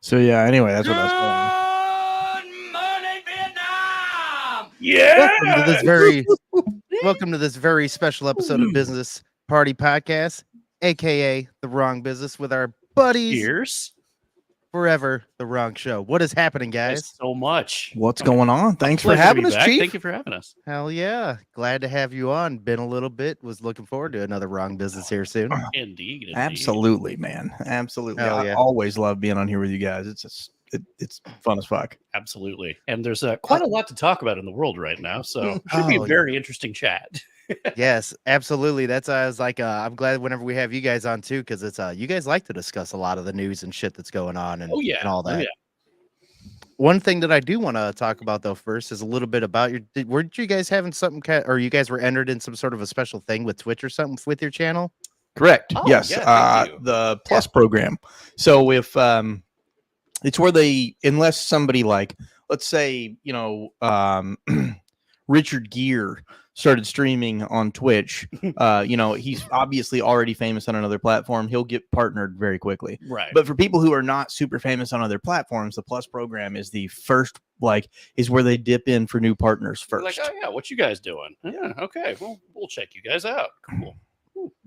So yeah, anyway, that's what I was saying. Good morning, Vietnam. Yeah. Welcome to this very special episode of Business Party Podcast, aka The Wrong Business, with our buddies Cheers. forever. The Wrong Show. What is happening, Thanks guys? so much. What's going on? Thanks for Pleasure to having be us, back. Chief. Thank you for having us. Hell yeah! Glad to have you on. Been a little bit. Was looking forward to another Wrong Business here soon. Indeed. Absolutely, man. Absolutely. Hell I yeah. always love being on here with you guys. It's fun as fuck. Absolutely. And there's quite a lot to talk about in the world right now. So it should be Oh, a very interesting chat. Yes, absolutely. That's why I was like, I'm glad whenever we have you guys on too, because it's you guys like to discuss a lot of the news and shit that's going on and, and all that. Oh, yeah. One thing that I do want to talk about though first is a little bit about weren't you guys having something or you guys were entered in some sort of a special thing with Twitch or something with your channel? Correct. Oh, yes. yeah, thank you. The Plus program. So if it's where they, unless somebody like, let's say, Richard Gere started streaming on Twitch, he's obviously already famous on another platform. He'll get partnered very quickly. Right. But for people who are not super famous on other platforms, the Plus program is the first, is where they dip in for new partners You're first. like, oh yeah, what you guys doing? Yeah, okay. Well, we'll check you guys out. Cool.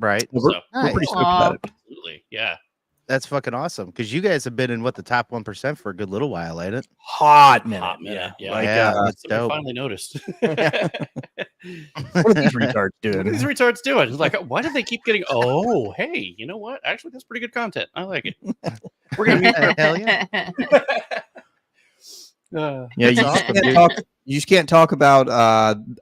Right. We're So, pretty stoked about it. absolutely. Yeah. That's fucking awesome because you guys have been in the top 1% for a good little while, ain't it? Hot minute. Hot minute. Yeah. Like, Yeah, that's Somebody dope. finally noticed. What are these retards What doing? are these retards doing? It's like, why do they keep getting? Oh, hey, you know what? Actually, that's pretty good content. I like it. We're gonna meet. Hell yeah. Yeah, That's you awesome, just, dude. you just can't talk about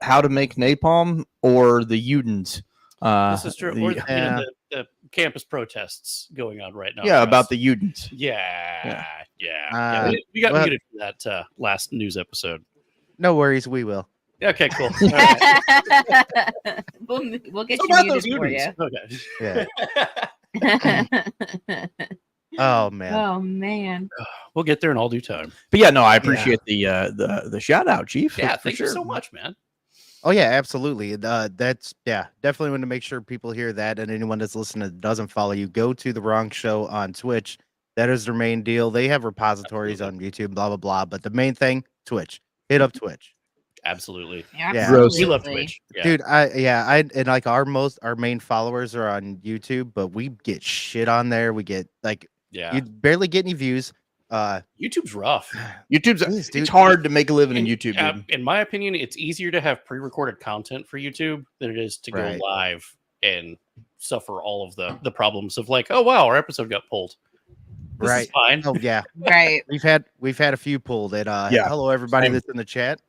how to make napalm or the Udens. This is true. the- Or Yeah. the campus protests going on right now. yeah, for about us. the Udens. Yeah. Uh, We got well- muted for that last news episode. No worries, we will. Yeah, okay, cool. All right. we'll get So you about muted those for Udens. you. Okay. Yeah. Oh man. Oh man. We'll get there in all due time. But yeah, no, I appreciate the shout out, Chief. Yeah, for thank you sure. so much, man. Oh yeah, absolutely. That's definitely want to make sure people hear that, and anyone that's listening that doesn't follow you, go to The Wrong Show on Twitch. That is their main deal. They have repositories on YouTube, blah blah blah. But the main thing, Twitch. Hit up Twitch, Absolutely. Gross. We love Twitch. Yeah. dude. I and like our main followers are on YouTube, but we get shit on there. We get Yeah. you barely get any views. YouTube's rough. YouTube's Jeez, dude. it's hard to make a living in YouTube. Dude. In my opinion, it's easier to have pre-recorded content for YouTube than it is to Right. go live and suffer all of the problems of like, oh wow, our episode got pulled. This Right. is fine. Oh yeah, Right. we've had a few pulled. And Yeah. hello everybody Same. that's in the chat.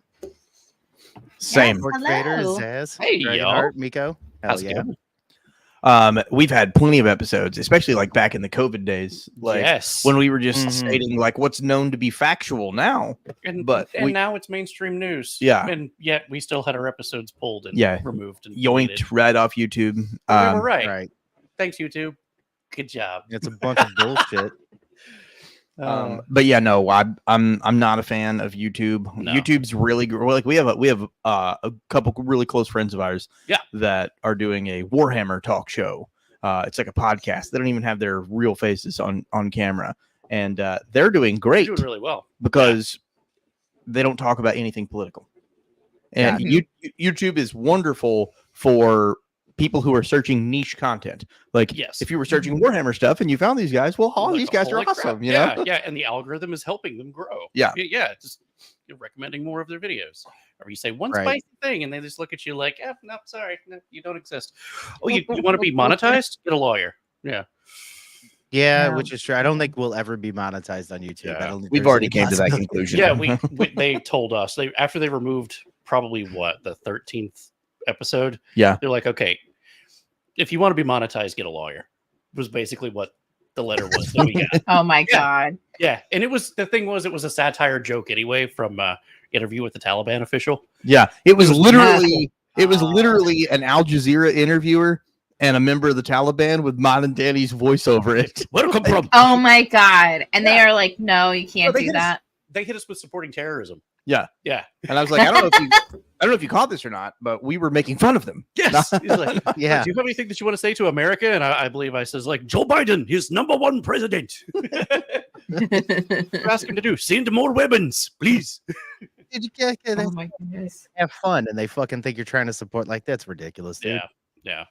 Same. Fort Hello. Vader, Zaz, Hey, Dragonheart, Miko. Hell How's it yeah. going? We've had plenty of episodes, especially like back in the COVID days, like yes. when we were just Mhm. stating like what's known to be factual now. and, but and we- now it's mainstream news. Yeah. And yet we still had our episodes pulled and Yeah. removed and Yoinked deleted. right off YouTube. We were right. Right. Thanks, YouTube. Good job. It's a bunch of bullshit. But yeah, no, I'm not a fan of YouTube. No. YouTube's really like we have a couple really close friends of ours, Yeah. that are doing a Warhammer talk show. It's like a podcast. They don't even have their real faces on camera, and they're doing You're great doing really well. because they don't talk about anything political. And YouTube is wonderful for people who are searching niche content. Like, Yes. if you were searching Warhammer stuff and you found these guys, well, Like, these guys are holy crap. awesome. You yeah, know? yeah, and the algorithm is helping them grow. Yeah. yeah. Just recommending more of their videos. Or you say one Right. spicy thing, and they just look at you like, no, sorry, no, you don't exist. Oh, you want to be monetized? Get a lawyer. Yeah, Yeah, Yeah. which is true. I don't think we'll ever be monetized on YouTube. Yeah. I don't think We've there's already any came to that possibility. conclusion. yeah. They told us after they removed probably the 13th episode. Yeah. They're like, okay, if you want to be monetized, get a lawyer. Was basically what the letter was that we got. Oh my god. Yeah, and it was a satire joke anyway from Interview with the Taliban official. Yeah, it was literally Oh. an Al Jazeera interviewer and a member of the Taliban with Mon and Danny's voice over it. Where'd it come from? Oh my god. And they Yeah. are like, no, you can't they do hit us- that. They hit us with supporting terrorism. Yeah. Yeah. And I was like, I don't know if you caught this or not, but we were making fun of them. Yes. He's like, Yeah. do you have anything that you want to say to America? And I believe I says like Joe Biden, his #1 president. You're asking to do send more weapons, please. Dude, you Oh my goodness. have fun, and they fucking think you're trying to support. Like, that's ridiculous, dude. Yeah.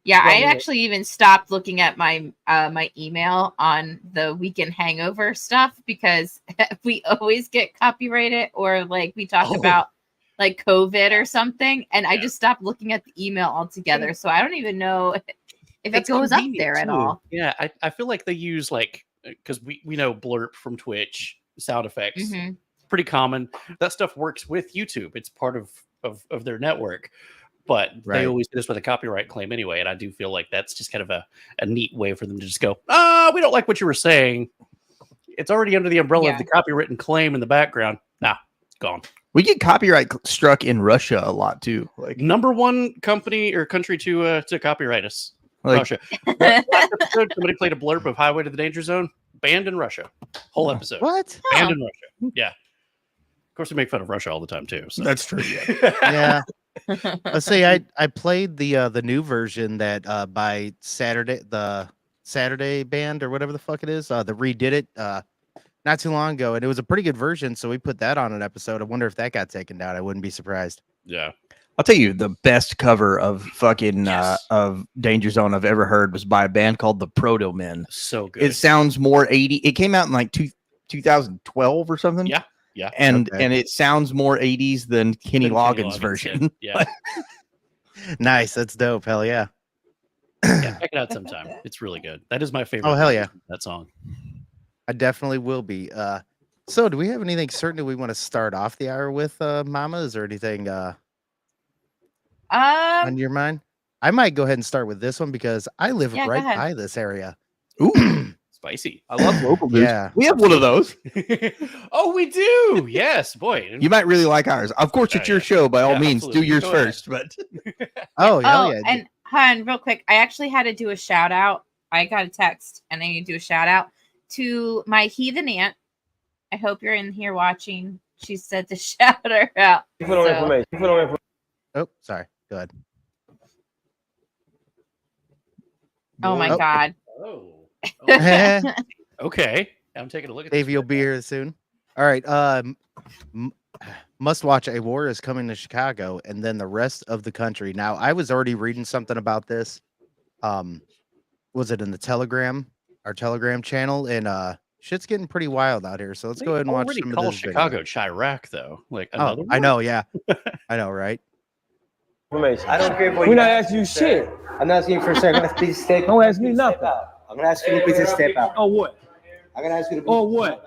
Yeah, I Well, actually even stopped looking at my my email on the weekend hangover stuff because we always get copyrighted or like we talk Oh. about like COVID or something, and I Yeah. just stopped looking at the email altogether. So I don't even know if it It's goes up convenient, there at too. all. Yeah, I feel like they use like because we know blurb from Twitch sound effects. Mhm. Pretty common. That stuff works with YouTube. It's part of their network. But Right. they always do this with a copyright claim anyway. And I do feel like that's just kind of a neat way for them to just go, we don't like what you were saying. It's already under the umbrella Yeah. of the copywritten claim in the background. Nah, it's gone. We get copyright struck in Russia a lot too. Like, Number one company or country to copyright us. like Russia. Last episode, somebody played a blurb of Highway to the Danger Zone. Banned in Russia. Whole episode. What? Banned Huh. in Russia. Yeah. Of course, we make fun of Russia all the time too. So. that's true. Yeah. Yeah. Let's see. I played the new version that by the Saturday band or whatever the fuck it is. The redid it not too long ago, and it was a pretty good version. So we put that on an episode. I wonder if that got taken down. I wouldn't be surprised. Yeah. I'll tell you, the best cover of fucking Yes. of Danger Zone I've ever heard was by a band called the Proto Men. So good. It sounds more 80. It came out in like 2012 or something. Yeah. Yeah. And Okay. and it sounds more 80s than Kenny Than Loggins' Loggins version. did. Yeah. Nice. That's dope. Hell yeah. Yeah. Check it out sometime. It's really good. That is my favorite. Oh, hell yeah. That song. I definitely will be. So do we have anything certain that we want to start off the hour with, Mama? Is there anything on your mind? I might go ahead and start with this one because I live Yeah, go right ahead. by this area. Ooh, Spicy. I love local news. Yeah. We have one of those. Oh, we do. Yes, boy. You might really like ours. Of course, it's Yeah, your yeah. show. By all Yeah, means, absolutely. do yours Go ahead. first. But Oh, hell Oh, yeah. and hun, real quick, I actually had to do a shout out. I got a text and I need to do a shout out to my heathen aunt. I hope you're in here watching. She said to shout her out. So- Oh, sorry. Go ahead. oh my Oh. God. Oh. Davey Okay. I'm taking a look at this. will be here soon. All right. Must watch A War is Coming to Chicago and then the rest of the country. Now, I was already reading something about this. Was it in the Telegram, our Telegram channel? And shit's getting pretty wild out here. So let's go ahead and watch already some call of this video. Chicago Chirac, though. Like Oh, another I one? know. Yeah. I know, right? I don't care for We're not asking you shit. I'm not asking you for a second. Please step. Don't ask me please nothing. step out. I'm gonna ask you to please step out. Oh, what? I'm gonna ask you to. Oh, what?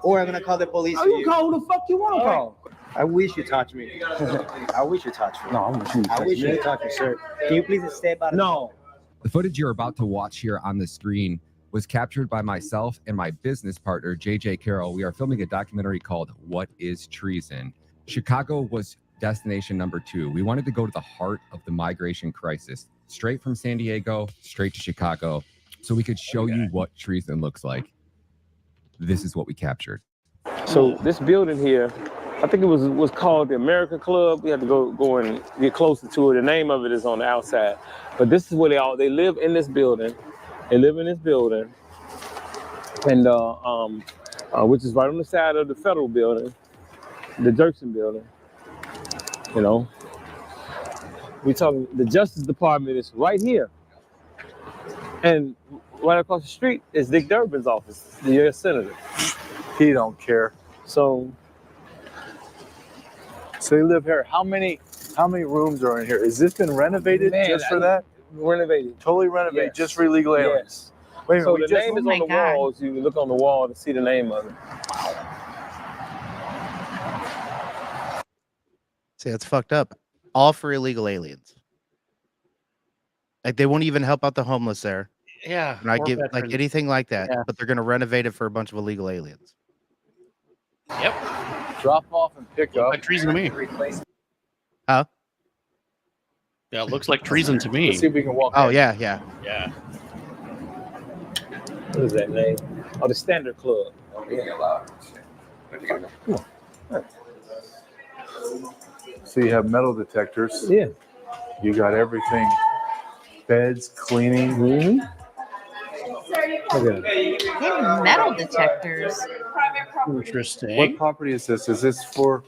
Or I'm gonna call the police. Oh, for you call who the fuck you want to call? I wish you touched me. I wish you touched me. No, I'm gonna shoot I wish you touched me, sir. Can you please step out? No. The footage you're about to watch here on the screen was captured by myself and my business partner, JJ Carroll. We are filming a documentary called What is Treason? Chicago was destination number 2. We wanted to go to the heart of the migration crisis, straight from San Diego, straight to Chicago, so we could show you what treason looks like. This is what we captured. So this building here, I think it was called the American Club. We had to go and get closer to it. The name of it is on the outside. But this is where they live in this building. They live in this building. And which is right on the side of the federal building, the Dirksen building. You know. We talking the Justice Department is right here. And right across the street is Dick Durbin's office, the U.S. Senator. He don't care. So So you live here. How many rooms are in here? Has this been renovated Man, just for that? renovated. Totally renovated Yes. just for illegal aliens. Yes. Wait a minute. So we the just, name is Oh on the my God. walls. You can look on the wall to see the name of it. See, it's fucked up. All for illegal aliens. Like they won't even help out the homeless there. Yeah. Not or give like veterans. anything like that. Yeah. But they're gonna renovate it for a bunch of illegal aliens. Yep. drop off and pick Looks up. like treason to me. Huh? Yeah, it looks like treason to me. Let's see if we can walk. Oh in. yeah, yeah. Yeah. What is that name? Oh, the Standard Club. So you have metal detectors. Yeah. You got everything. Beds, cleaning. Mm-hmm. Look at it. They have metal detectors. Interesting. What property is this? Is this for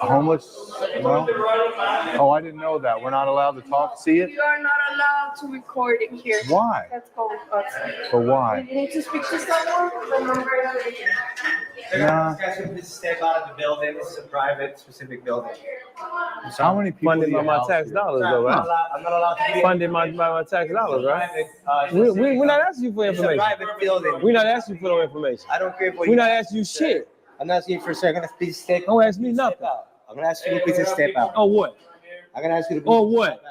homeless? No? Oh, I didn't know that. We're not allowed to talk, see it? You are not allowed to record it here. Why? That's called us. But why? You need to speak to someone. Remember Nah. Guys, please step out of the building. This is a private, specific building. How many people Funded do by you my house tax here? dollars, though, right? I'm not allowed to be Funded by my tax dollars, right? private. We're not asking you for It's a information. private building. We're not asking you for no information. I don't care what We're not asking you shit. I'm not asking you for a second. Please step. Don't ask me step nothing. out. I'm gonna ask you to please step out. Oh, what? I'm gonna ask you to. Or what?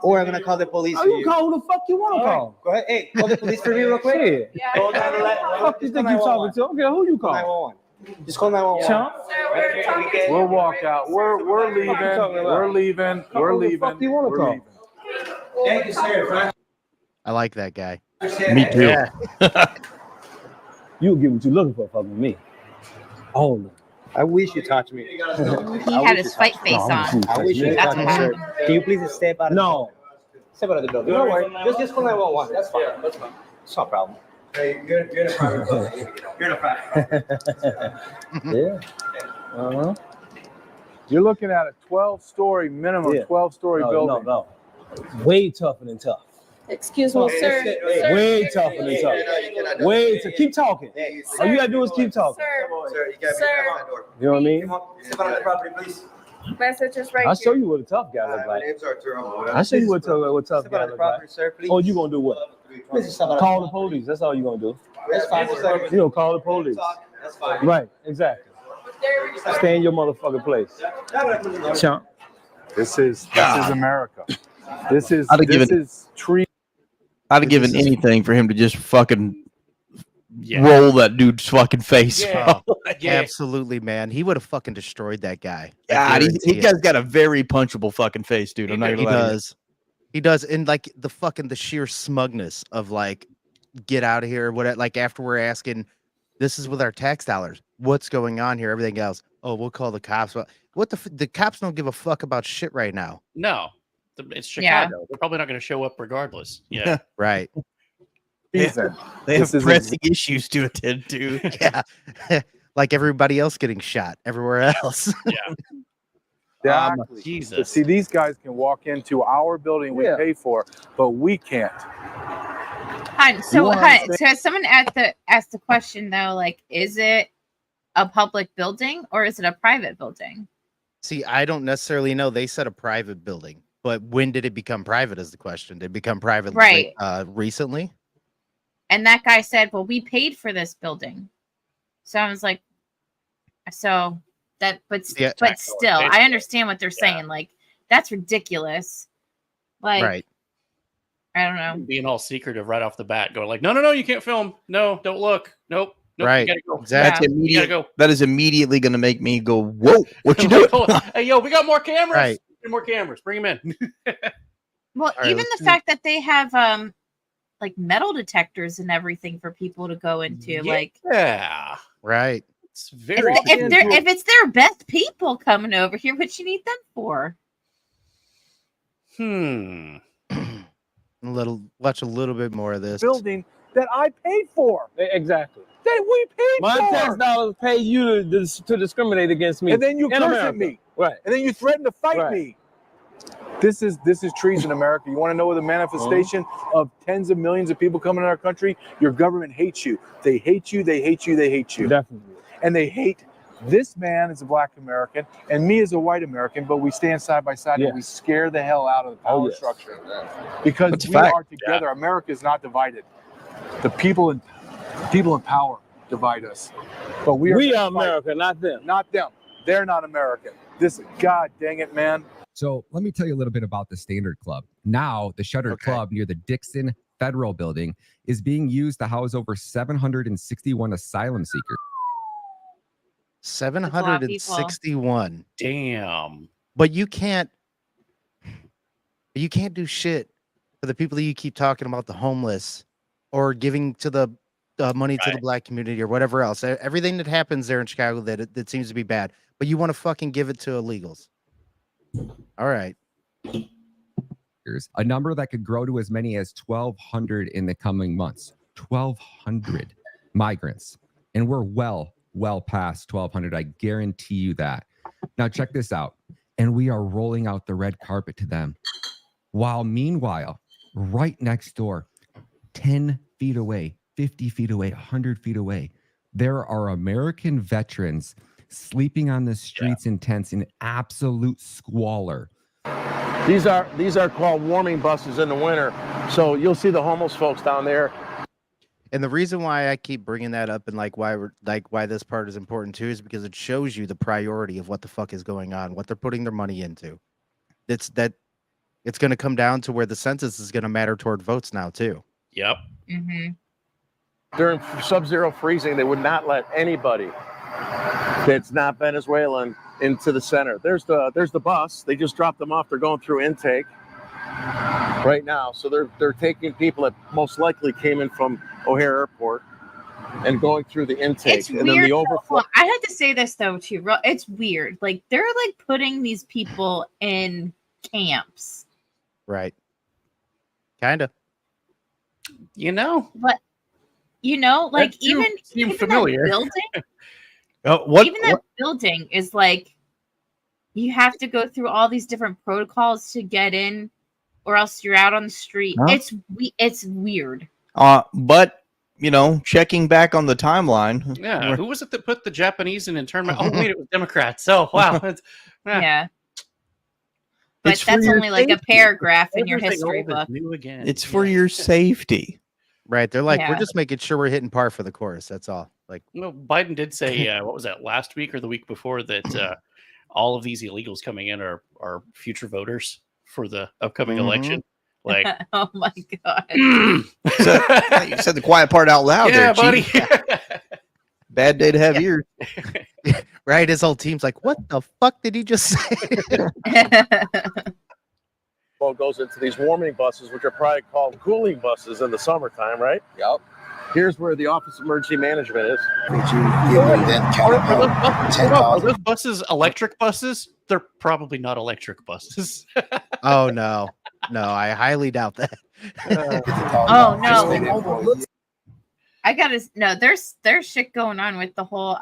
Or I'm gonna call the police. Oh, for you call who the fuck you want to call? Go ahead. Hey, call the police for me real quick. Yeah. Call 911. Fuck you think you talking to? Okay, who you call? 911. Just call 911. Chump. We'll walk out. We're leaving. We're leaving. We're Who the leaving. fuck you wanna We're call? leaving. Thank you, sir. I like that guy. Me too. Yeah. You'll get what you're looking for fucking me. Oh, I wish you touched me. He had his fight face on. I wish you That's touched me, why. sir. Can you please step out? no. Step out of the building. Don't worry. Just call 911. That's fine. That's fine. It's no problem. Hey, you're in a private building. You're in a private. Yeah. Uh-huh. You're looking at a 12-story minimum, Yeah. 12-story building. No. Way tougher than tough. Excuse me, sir. Sir. Way tougher than tough. Way to keep talking. All you gotta do is keep talking. Sir. Sir, you gotta Sir. be at my door. You know what I mean? Come on, step out of the property, please. Message is right I'll here. show you what a tough guy looks My like. name's Arturo. I'll show you what tough Step guy out of the looks property, like. sir, please. Oh, you gonna do what? Please step out of Call the police. That's all you gonna do. That's fine. You gonna call the police. That's fine. Right, exactly. Stay in your motherfucking place. Chump. This is America. This is I'd have given- tree. I'd have given anything for him to just fucking Yeah. roll that dude's fucking face. Yeah. Yeah. Absolutely, man. He would have fucking destroyed that guy. I God, he guarantee it. guy's got a very punchable fucking face, dude. He I'm not does. gonna He lie to you. does. He does. And like the sheer smugness of like, get out of here. What, like, after we're asking, this is with our tax dollars. What's going on here? Everything else. Oh, we'll call the cops. What the cops don't give a fuck about shit right now. No. It's Chicago. Yeah. They're probably not going to show up regardless. Yeah. Right. Treason. They have This is pressing issues to attend to. Yeah. Like everybody else getting shot everywhere else. Exactly. But Jesus. see, these guys can walk into our building we Yeah. pay for, but we can't. Hun, so, wanna hun, so someone asked the question though, like, is it a public building or is it a private building? See, I don't necessarily know. They said a private building, but when did it become private is the question. Did it become private Right. Recently? And that guy said, well, we paid for this building. So I was like, so that, but Yeah. still, I understand what they're saying. Like, that's ridiculous. Like, Right. I don't know. Being all secretive right off the bat, going like, no, you can't film. No, don't look. Nope. Right. You gotta go. Exactly. That's You immediate. gotta go. That is immediately going to make me go, whoa, what you doing? Hey, yo, we got more cameras. Right. More cameras. Bring them in. Well, right, even let's the see. fact that they have like metal detectors and everything for people to go into, like Yeah. Right. It's very. if it's their best people coming over here, what you need them for? Watch a little bit more of this. Building that I paid for, Exactly. that we paid My for, tax dollars pay you to discriminate against me. and then you in curse America. at me, Right. and then you threaten to fight Right. me. This is treason, America. You want to know the manifestation of tens of millions of people coming in our country? Your government hates you. They hate you. They hate you. They hate you. Definitely. And they hate this man as a black American and me as a white American, but we stand side by side Yes. and we scare the hell out of the power yes. structure. Because That's a we fact. are together. America is not divided. The people in power divide us. But we are gonna fight. America, not them. Not them. They're not American. This, God dang it, man. So let me tell you a little bit about the Standard Club. Now, the Shuttered Okay. Club near the Dixon Federal Building is being used to house over 761 asylum seekers. 761. Damn. But you can't do shit for the people that you keep talking about, the homeless, or giving to the money to the Right. black community or whatever else. Everything that happens there in Chicago that seems to be bad, but you want to fucking give it to illegals. All right. A number that could grow to as many as 1,200 in the coming months. 1,200. migrants. And we're well past 1,200. I guarantee you that. Now, check this out. And we are rolling out the red carpet to them. While meanwhile, right next door, 10 feet away, 50 feet away, 100 feet away, there are American veterans sleeping on the streets in tents in absolute squalor. These are called warming buses in the winter. So you'll see the homeless folks down there. And the reason why I keep bringing that up and why this part is important too is because it shows you the priority of what the fuck is going on, what they're putting their money into. It's going to come down to where the census is going to matter toward votes now too. Yep. Mm-hmm. During sub-zero freezing, they would not let anybody that's not Venezuelan into the center. There's the bus. They just dropped them off. They're going through intake right now. So they're taking people that most likely came in from O'Hare Airport and going through the intake. It's and weird. then the overflow. I had to say this though too. It's weird. Like they're like putting these people in camps. Right. Kind of. You know, But like That do seem even familiar. that building, What? even that building is like you have to go through all these different protocols to get in, or else you're out on the street. Huh? It's weird. But checking back on the timeline. yeah. Who was it that put the Japanese in internment? Oh, wait, it was Democrats. Oh, wow. Yeah. But It's for that's your only like a safety. paragraph in your Everything history old is book. new again. It's for your safety. Right. They're like, we're Yeah. just making sure we're hitting par for the course. That's all. Like, No, Biden did say, what was that, last week or the week before, that all of these illegals coming in are future voters for the upcoming Mhm. election. Like, Oh my god. So, you said the quiet part out loud yeah, there, buddy. Chief. Bad day to have ears. right. His whole team's like, what the fuck did he just say? Well, goes into these warming buses, which are probably called cooling buses in the summertime, right? Yep. Here's where the Office of Emergency Management is. Are those buses electric buses? They're probably not electric buses. Oh, no. No, I highly doubt that. Oh no. I gotta no, there's shit going on with the whole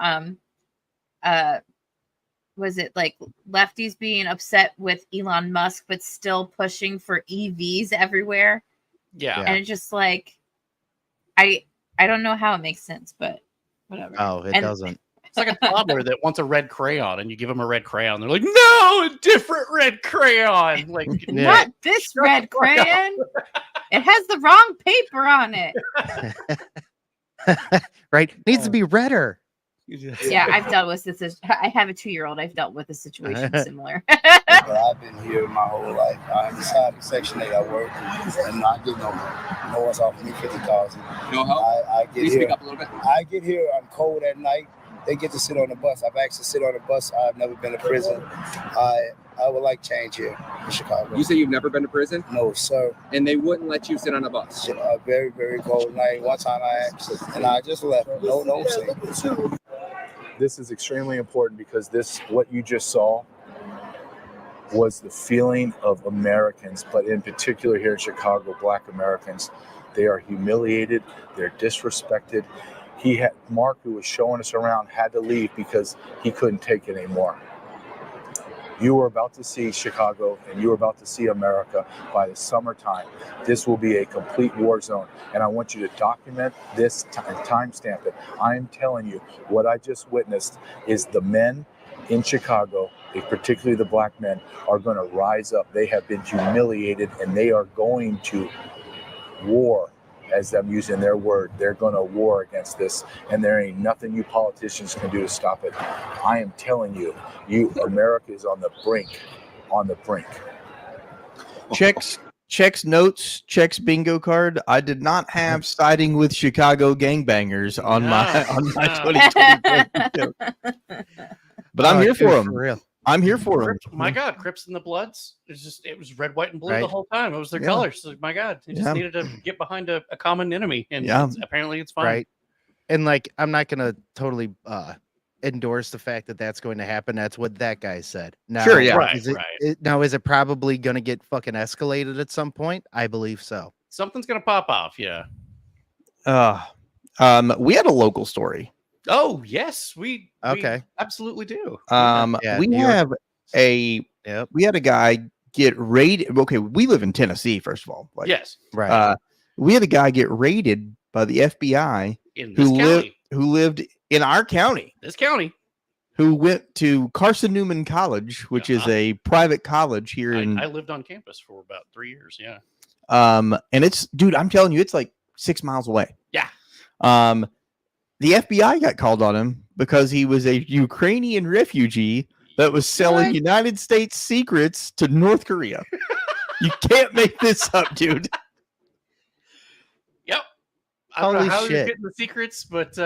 was it like lefties being upset with Elon Musk but still pushing for EVs everywhere? Yeah. And it's just like I don't know how it makes sense, but whatever. Oh, it And- doesn't. It's like a toddler that wants a red crayon and you give them a red crayon. They're like, no, a different red crayon. Like, Yeah. Not this red crayon. It has the wrong paper on it. Right. Needs to be redder. Yeah, I've dealt with this. I have a 2-year-old. I've dealt with a situation similar. I've been here my whole life. I'm inside of Section 8. I work, and I get no one's offering me $50,000. No help? I get Can you here. speak up a little bit? I get here. I'm cold at night. They get to sit on the bus. I've asked to sit on the bus. I've never been to prison. I would like change here in Chicago. You say you've never been to prison, No, sir. and they wouldn't let you sit on a bus. It's a very, very cold night. One time I asked, and I just left. No saying. This is extremely important because what you just saw was the feeling of Americans, but in particular here in Chicago, Black Americans. They are humiliated, they're disrespected. Mark, who was showing us around, had to leave because he couldn't take it anymore. You are about to see Chicago and you are about to see America by the summertime. This will be a complete war zone. And I want you to document this and timestamp it. I am telling you, what I just witnessed is the men in Chicago, particularly the black men, are going to rise up. They have been humiliated and they are going to war. As I'm using their word, they're going to war against this, and there ain't nothing you politicians can do to stop it. I am telling you, America is on the brink, Checks notes, checks bingo card. I did not have siding with Chicago gangbangers on my 2020. But I'm here for them. real. I'm here for them. my God, Crips and the Bloods. It was red, white, and blue Right. the whole time. It was their Yeah. colors. So, my God, they just Yeah. needed to get behind a common enemy, and Yeah. apparently it's fine. Right. And like, I'm not going to totally endorse the fact that that's going to happen. That's what that guy said. Now, Sure, yeah. Right, Is it, right. now, is it probably going to get fucking escalated at some point? I believe so. Something's gonna pop off. Yeah. We had a local story. Oh yes, we Okay. absolutely do. Yeah, We New York- have we had a guy get raided. Okay, we live in Tennessee, first of all. Like, Yes, Right. we had a guy get raided by the FBI in this who lived in our county, this county. who went to Carson Newman College, which is a private college here in I lived on campus for about 3 years. Yeah. and it's, dude, I'm telling you, it's like 6 miles away. Yeah. The FBI got called on him because he was a Ukrainian refugee that was selling What? United States secrets to North Korea. You can't make this up, dude. Yep. I don't Holy know how you're shit. getting the secrets, but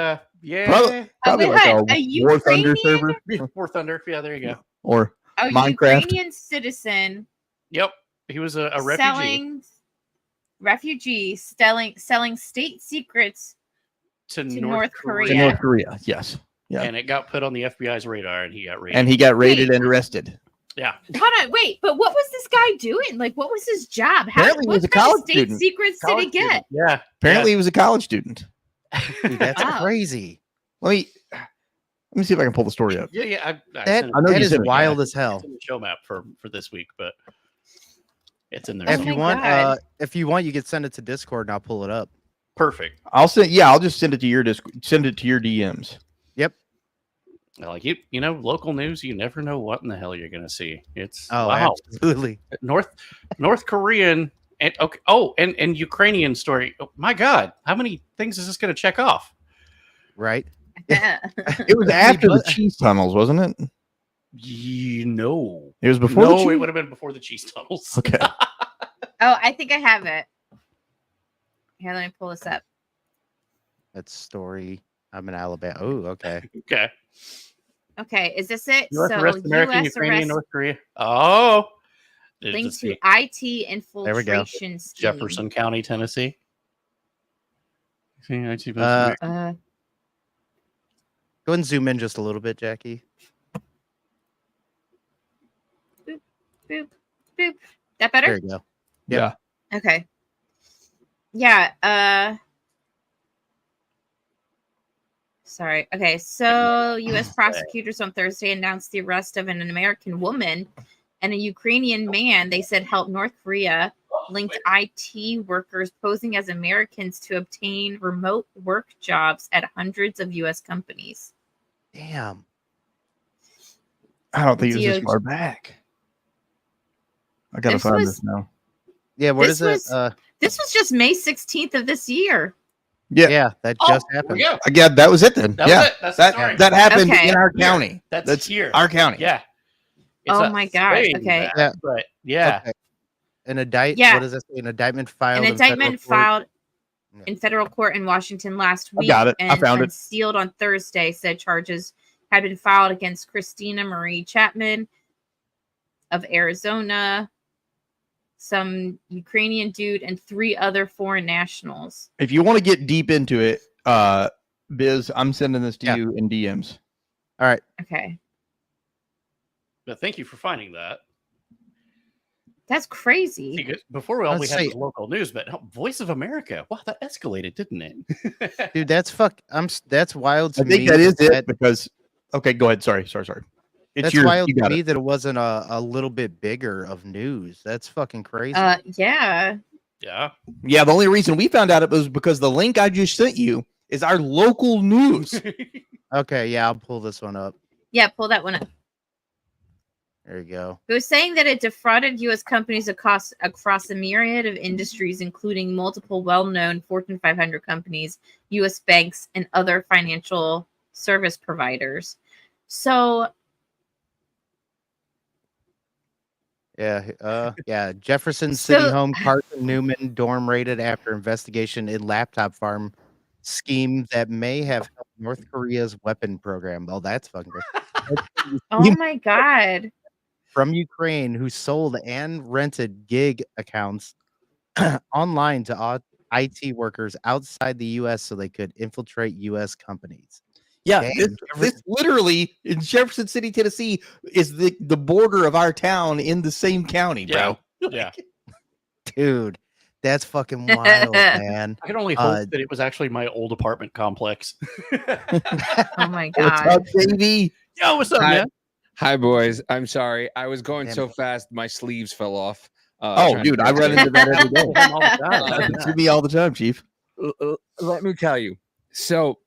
yeah. Probably wait, like hold on. a A War Thunder Ukrainian? server War Thunder. Yeah, there you go. or A Minecraft. Ukrainian citizen Yep. He was a refugee selling state secrets to North to Korea. North Korea. Yes. Yeah. and it got put on the FBI's radar, and he got raided. And he got raided and arrested. yeah. Hold on, wait, but what was this guy doing? Like, what was his job? Apparently he was what a kind of college state student. secrets did he get? Yeah. Apparently he was a college student. Dude, that's Wow. crazy. Let me see if I can pull the story up. Yeah. I That, sent it- I know that you is said it, wild yeah. as hell. it's in the show map for this week, but it's in there. Oh If you my want, God. you could send it to Discord and I'll pull it up. Perfect. I'll just send it to your send it to your DMs. Yep. Like you know, local news. You never know what in the hell you're going to see. It's Oh, wow. absolutely. North Korean and okay. Oh, and Ukrainian story. Oh, my God, how many things is this going to check off? Right. It was after the cheese tunnels, wasn't it? You know, It was before the no, cheese. it would have been before the cheese tunnels. Okay. Oh, I think I have it. Here, let me pull this up. That's story. I'm in Alabama. Oh, okay. Okay. Okay, is this it? U.S. So, arrest American, U.S. Ukrainian, arrest North Korea. Oh, linked to see. IT There we go. infiltration scheme. Jefferson County, Tennessee. See, IT Uh, Uh, Go ahead and zoom in just a little bit, Jackie. boop, boop. That better? There you go. Yeah. Okay. Yeah, sorry. Okay, so US prosecutors on Thursday announced the arrest of an American woman and a Ukrainian man they said helped North Korea linked IT workers posing as Americans to obtain remote work jobs at hundreds of US companies. Damn. I don't think it was this DOJ. far back. I gotta This find was- this now. Yeah, what This is it? was- This was just May 16th of this year. Yeah. Yeah, that Oh, just there happened. we go. Again, that was it then. That yeah. was it. That's the story. That happened Okay. in our Here. county. That's here. Our county. Yeah. Oh not my gosh, saying okay. that, Yeah. But yeah. Okay. What does that say? An indictment filed. An in federal indictment court? filed Yeah. in federal court in Washington last I week got it. I and found it. unsealed on Thursday said charges had been filed against Christina Marie Chapman of Arizona, some Ukrainian dude, and 3 other foreign nationals. If you want to get deep into it, Biz, I'm sending this to Yeah. you in DMs. All right. Okay. But thank you for finding that. That's crazy. Because before all we Let's had say- was local news, but Voice of America. Wow, that escalated, didn't it? Dude, that's that's wild to I think me. that is it that- because. Okay, go ahead. Sorry. It's That's yours. wild You to got me it. that it wasn't a little bit bigger of news. That's fucking crazy. Yeah. Yeah. Yeah, the only reason we found out it was because the link I just sent you is our local news. Okay, yeah, I'll pull this one up. Yeah, pull that one up. There you go. It was saying that it defrauded U.S. companies across a myriad of industries, including multiple well-known Fortune 500 companies, U.S. banks, and other financial service providers. So, Yeah, Jefferson City home Carson Newman dorm raided after investigation in laptop farm scheme that may have helped North Korea's weapon program. Oh, that's fucking good. oh my God. From Ukraine who sold and rented gig accounts online to IT workers outside the U.S. so they could infiltrate U.S. companies. Yeah, Damn, this literally in Jefferson City, Tennessee, is the border of our town in the same county, bro. Yeah. Dude, That's fucking wild, man. I can only hope that it was actually my old apartment complex. Oh my What's god. up, baby? Yo, what's up, Hi. man? Hi, boys. I'm sorry. I was going Damn so it. fast, my sleeves fell off. Oh, trying to dude, get- I run into that every day. All the time. Happens to me all the time, Chief. Let me tell you. So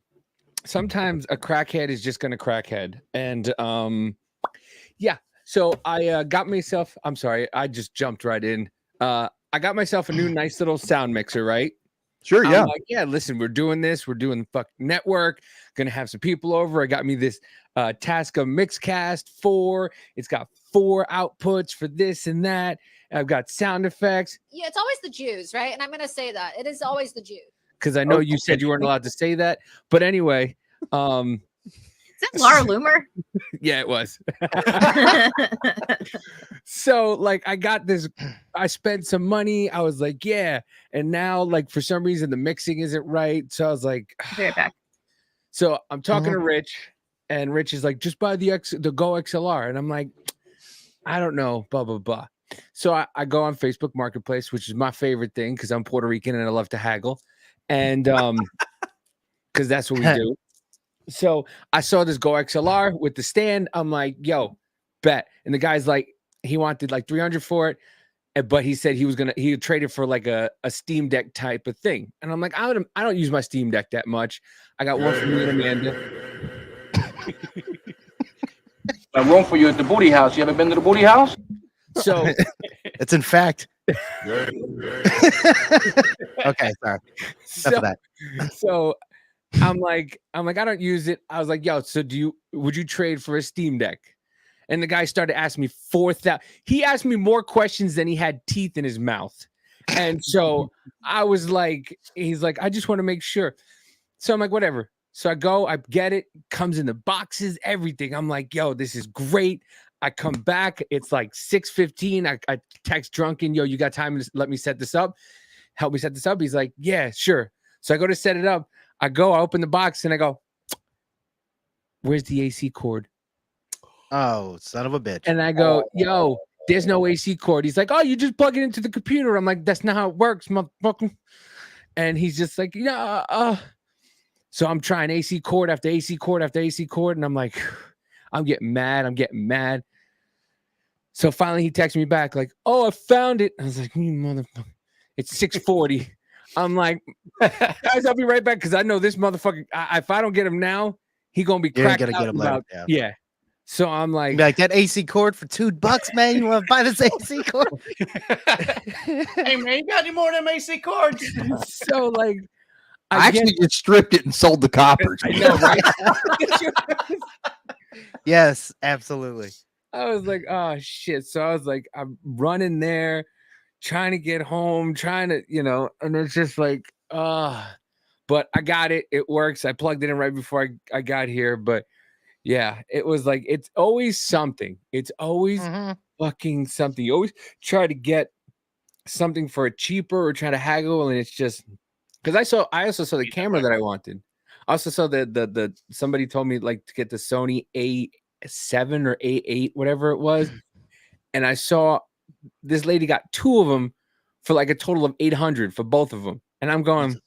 sometimes a crackhead is just gonna crackhead, and yeah. So I got myself. I'm sorry, I just jumped right in. I got myself a new nice little sound mixer, right? Sure, yeah. I'm like, yeah, listen, we're doing this. We're doing the fuck network. Gonna have some people over. I got me this Tasca Mixcast 4. It's got 4 outputs for this and that. I've got sound effects Yeah, it's always the Jews, right? And I'm going to say that it is always the Jews. because I know you said you weren't allowed to say that. But anyway, Is that Laura Loomer? yeah, it was. So like I got this, I spent some money. I was like, yeah. And now, like, for some reason the mixing isn't right. So I was like, Be right back. so I'm talking to Rich, and Rich is like, just buy the Go XLR. And I'm like, I don't know, blah, blah, blah. So I go on Facebook Marketplace, which is my favorite thing because I'm Puerto Rican and I love to haggle. And because that's what we do. So I saw this Go XLR with the stand. I'm like, yo, bet. And the guy's like, he wanted like 300 for it. But he said he would trade it for like a Steam Deck type of thing. And I'm like, I don't use my Steam Deck that much. I got one for me and Amanda. A room for you at the booty house. You ever been to the booty house? So It's in fact. Okay, sorry. Enough of that. So I'm like, I don't use it. I was like, yo, so would you trade for a Steam Deck? And the guy started asking me 4,000. He asked me more questions than he had teeth in his mouth. And so I was like, he's like, I just want to make sure. So I'm like, whatever. So I go, I get it, comes in the boxes, everything. I'm like, yo, this is great. I come back, it's like 6:15. I text Drunken, yo, you got time to let me set this up? Help me set this up. He's like, yeah, sure. So I go to set it up. I open the box and I go, where's the AC cord? Oh, son of a bitch. And I go, yo, there's no AC cord. He's like, oh, you just plug it into the computer. I'm like, that's not how it works, motherfucker. And he's just like, yeah. So I'm trying AC cord after AC cord after AC cord. And I'm like, I'm getting mad. So finally he texts me back like, oh, I found it. I was like, you motherfucker. It's 6:40. I'm like, guys, I'll be right back because I know this motherfucker. If I don't get him now, he gonna be You're cracked gonna out get him later, about, yeah. yeah. So I'm like, Be like that AC cord for $2, man. You want to buy this AC cord? Hey man, you got any more of them AC cords? so like, I actually just stripped it and sold the coppers. I know, right? Yes, absolutely. I was like, oh shit. So I was like, I'm running there, trying to get home, trying to, and it's just like, but I got it. It works. I plugged it in right before I got here. But yeah, it was like, it's always something. It's always fucking something. You always try to get something for it cheaper or try to haggle. And it's just because I also saw the camera that I wanted. I also saw the somebody told me like to get the Sony A7 or A8, whatever it was. And I saw this lady got 2 of them for like a total of $800 for both of them. And I'm going,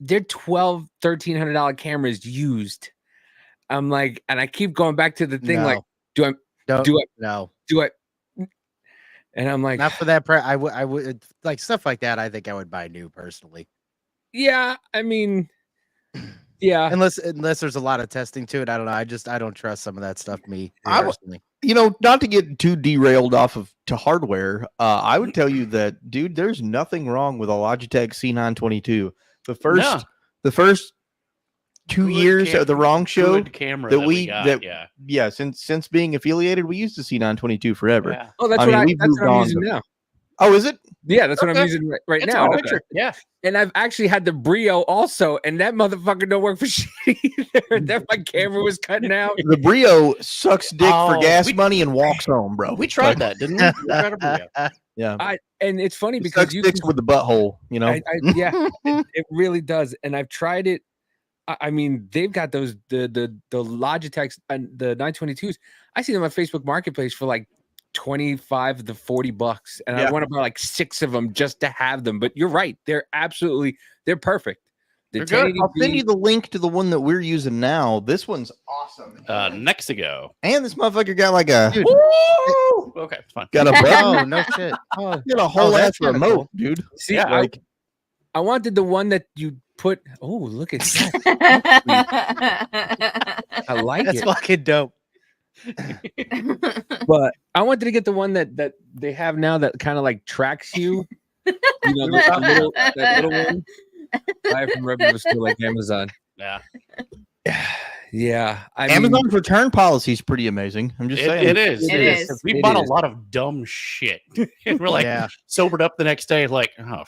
they're $1,200, $1,300 cameras used. I'm like, and I keep going back to the thing, like, do I? And I'm like, not for that. I would like stuff like that. I think I would buy new personally. Yeah, I mean, yeah. Unless there's a lot of testing to it. I don't know. I don't trust some of that stuff. Me personally. Not to get too derailed off of to hardware, I would tell you that, dude, there's nothing wrong with a Logitech C922. The first 2 years of the Wrong Show camera that we got, since being affiliated, we used the C922 forever. Yeah. Oh, that's what I'm using now. Oh, is it? Yeah, that's what I'm using right now. Yeah. And I've actually had the Brio also, and that motherfucker don't work for shit either. That my camera was cutting out. The Brio sucks dick for gas money and walks home, bro. We tried that, didn't we? We tried a Brio. Yeah. And it's funny because sucks dicks with the butthole, yeah, it really does. And I've tried it. I mean, they've got the Logitechs and the 922s. I see them on Facebook Marketplace for like $25 to $40, and I Yeah. want to buy like 6 of them just to have them. But you're right, they're perfect. The They're good. I'll 1080p send you the link to the one that we're using now. This one's awesome. Nexigo. And this motherfucker got like a Dude. Woo! Okay, it's fine. got a button. Oh no shit. Oh, Got a whole ass that's kinda remote, cool. dude. See, Yeah, like I wanted the one that you put. Oh, look at that! I like That's it. fucking dope. But I wanted to get the one that they have now that kind of like tracks you. You know, that little one. Buy it from reputable store like Amazon. Yeah. Yeah, I mean, Amazon's return policy is pretty amazing. I'm just saying. It is. It is. We It bought is. a lot of dumb shit. And we're like Yeah. sobered up the next day, like, oh,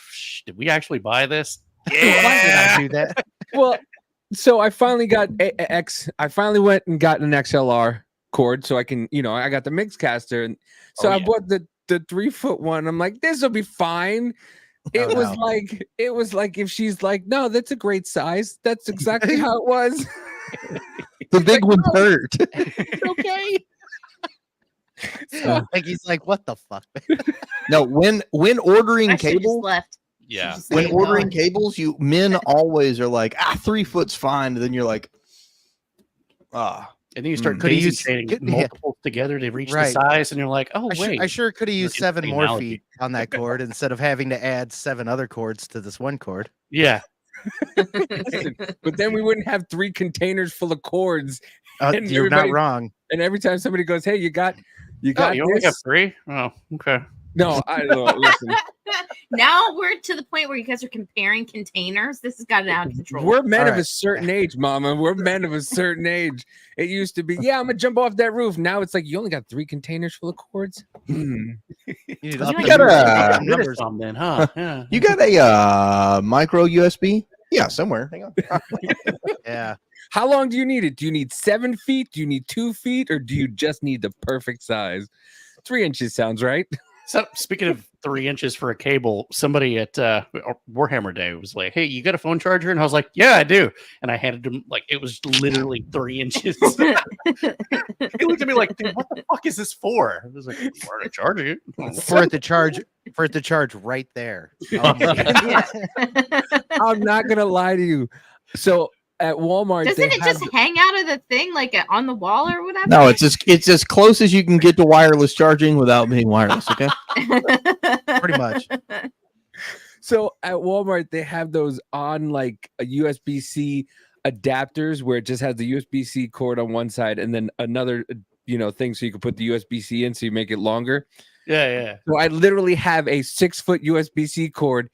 did we actually buy this? Why did I do that? well, so I finally got I finally went and got an XLR cord so I can, I got the Mixcaster, and so Oh, I yeah. bought the 3-foot one. I'm like, this will be fine. It Oh, was no. like if she's like, no, that's a great size. That's exactly how it was. The big one's hurt. Okay. Like he's like, what the fuck? No, when ordering I should've just cable, left. Yeah. Just when stayed ordering gone. cables, men always are like, 3 foot's fine. And then you're like, And then you start Coulda daisy used- chaining yeah. multiples together to reach Right. the size, and you're like, oh, wait. I sure could have used It's 7 the more analogy. feet on that cord instead of having to add 7 other cords to this one cord. Yeah. Listen, but then we wouldn't have 3 containers full of cords. And You're not everybody- wrong. And every time somebody goes, hey, you got Oh, you only have this? 3? Oh, okay. No, I don't listen. Now we're to the point where you guys are comparing containers. This has gotten out of control. We're men All of a right. certain age, Mama. We're men of a certain age. It used to be, yeah, I'm gonna jump off that roof. Now it's like you only got 3 containers full of cords. You need to You up the got numbers. a- Up the Get us numbers. some then, huh? Yeah. you got a micro USB? Yeah, somewhere. Hang on. Yeah. How long do you need it? Do you need 7 feet? Do you need 2 feet? Or do you just need the perfect size? 3 inches sounds right. So, speaking of 3 inches for a cable, somebody at Warhammer Day was like, "Hey, you got a phone charger?" And I was like, "Yeah, I do." And I handed him like it was literally 3 inches. He looked at me like, "Dude, what the fuck is this for?" I was like, "For to charge it." For it to charge right there. Oh my God. I'm not gonna lie to you. So at Walmart, Doesn't they it have just hang out of the thing like on the wall or whatever? No, it's as close as you can get to wireless charging without being wireless. Okay. Pretty much. So at Walmart, they have those on like a USB-C adapters where it just has the USB-C cord on one side and then another, thing so you can put the USB-C in so you make it longer. Yeah. So I literally have a 6-foot USB-C cord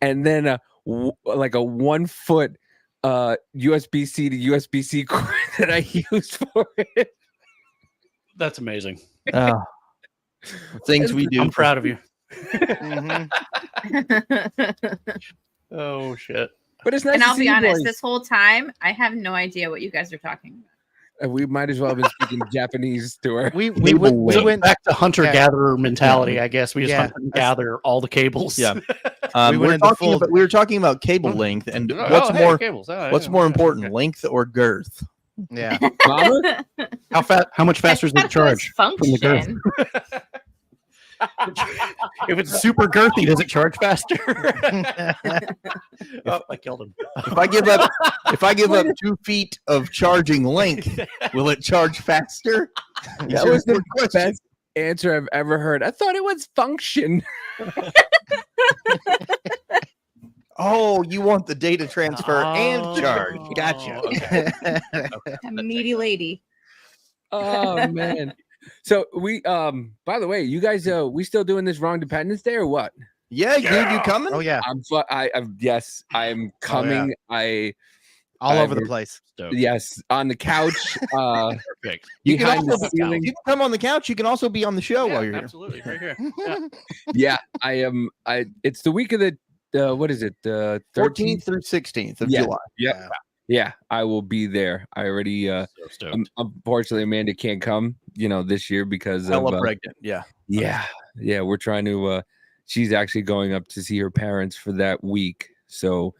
and then a 1 foot USB-C to USB-C cord that I use for it. That's amazing. Things we do. I'm proud of you. Mhm. Oh shit. But it's nice. And to I'll see be you honest, boys. this whole time I have no idea what you guys are talking about. We might as well have been speaking Japanese to her. We So went back to hunter gatherer mentality, I guess. We just Yeah. hunt and gather all the cables. Yeah. We we went into full- we were talking about cable length and Oh, what's hey, more cables. Oh, what's yeah, more okay, important, okay. length or girth? Yeah. Mama? How much faster is the charge from the girth? Function. If it's super girthy, does it charge faster? Oh, I killed him. If I give up 2 feet of charging length, will it charge faster? That was the best answer I've ever heard. I thought it was function. Oh, you want the data transfer and charge. Gotcha. Okay. A meaty lady. Oh man. So we by the way, you guys we still doing this wrong Dependence Day or what? Yeah, dude, you coming? Oh yeah. Yes, I'm coming. All over the I'm- place. Stoked. Yes, on the couch. Perfect. You can behind the also ceiling. you can come on the couch. You can also be on the show Yeah, while you're here. absolutely, right here. Yeah. Yeah, I am. It's the week of the what is it? 14th through 16th of Yeah. July. Yeah. Yeah, I will be there. I already So stoked. unfortunately Amanda can't come, this year because Hella of pregnant. Yeah. yeah, we're trying to she's actually going up to see her parents for that week. So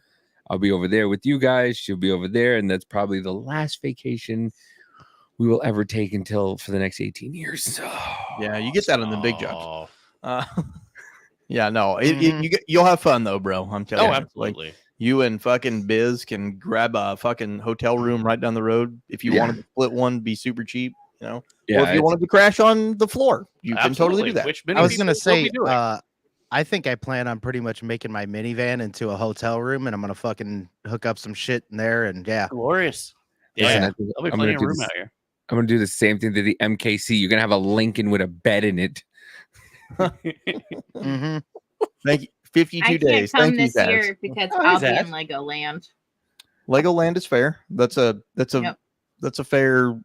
I'll be over there with you guys. She'll be over there, and that's probably the last vacation we will ever take for the next 18 years. So Yeah, you get that on the big jobs. Oh, Yeah, no, Mhm. you'll have fun though, bro. I'm telling oh, you. absolutely. Like you and fucking Biz can grab a fucking hotel room right down the road if you wanted to split one, be super cheap, you know. Yeah, or if you wanted to crash on the floor, you can totally do that. Which many I was people gonna will say, be doing. I think I plan on pretty much making my minivan into a hotel room, and I'm gonna fucking hook up some shit in there, and yeah, Glorious. Listen, Yeah, I think there'll be I'm plenty gonna of do room this- out here. I'm gonna do the same thing to the MKC. You're gonna have a Lincoln with a bed in it. hmm Thank you. 52 I can't days. come Thank you, this Taz. year because Oh, I'll hey, be Zaz. in Legoland. Legoland is fair. That's a Yep. that's a fair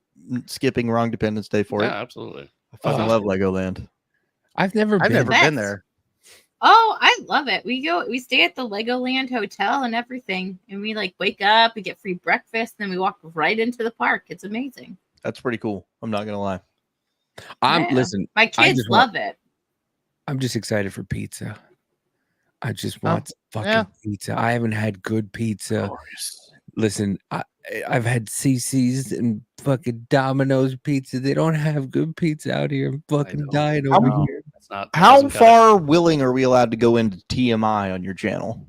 skipping wrong Dependence Day for Yeah, it. absolutely. I fucking love Legoland. I've never I've been. never Best. been there. Oh, I love it. We stay at the Legoland Hotel and everything. And we like wake up, we get free breakfast, then we walk right into the park. It's amazing. That's pretty cool. I'm not gonna lie. I'm Yeah. listen. My I kids just want- love it. I'm just excited for pizza. I just Oh, want fucking yeah. pizza. I haven't had good pizza. Glorious. Listen, I've had CC's and fucking Domino's pizza. They don't have good pizza out here. I'm fucking don't. dying How- over No, here. that's not. that How doesn't cut it. far willing are we allowed to go into TMI on your channel?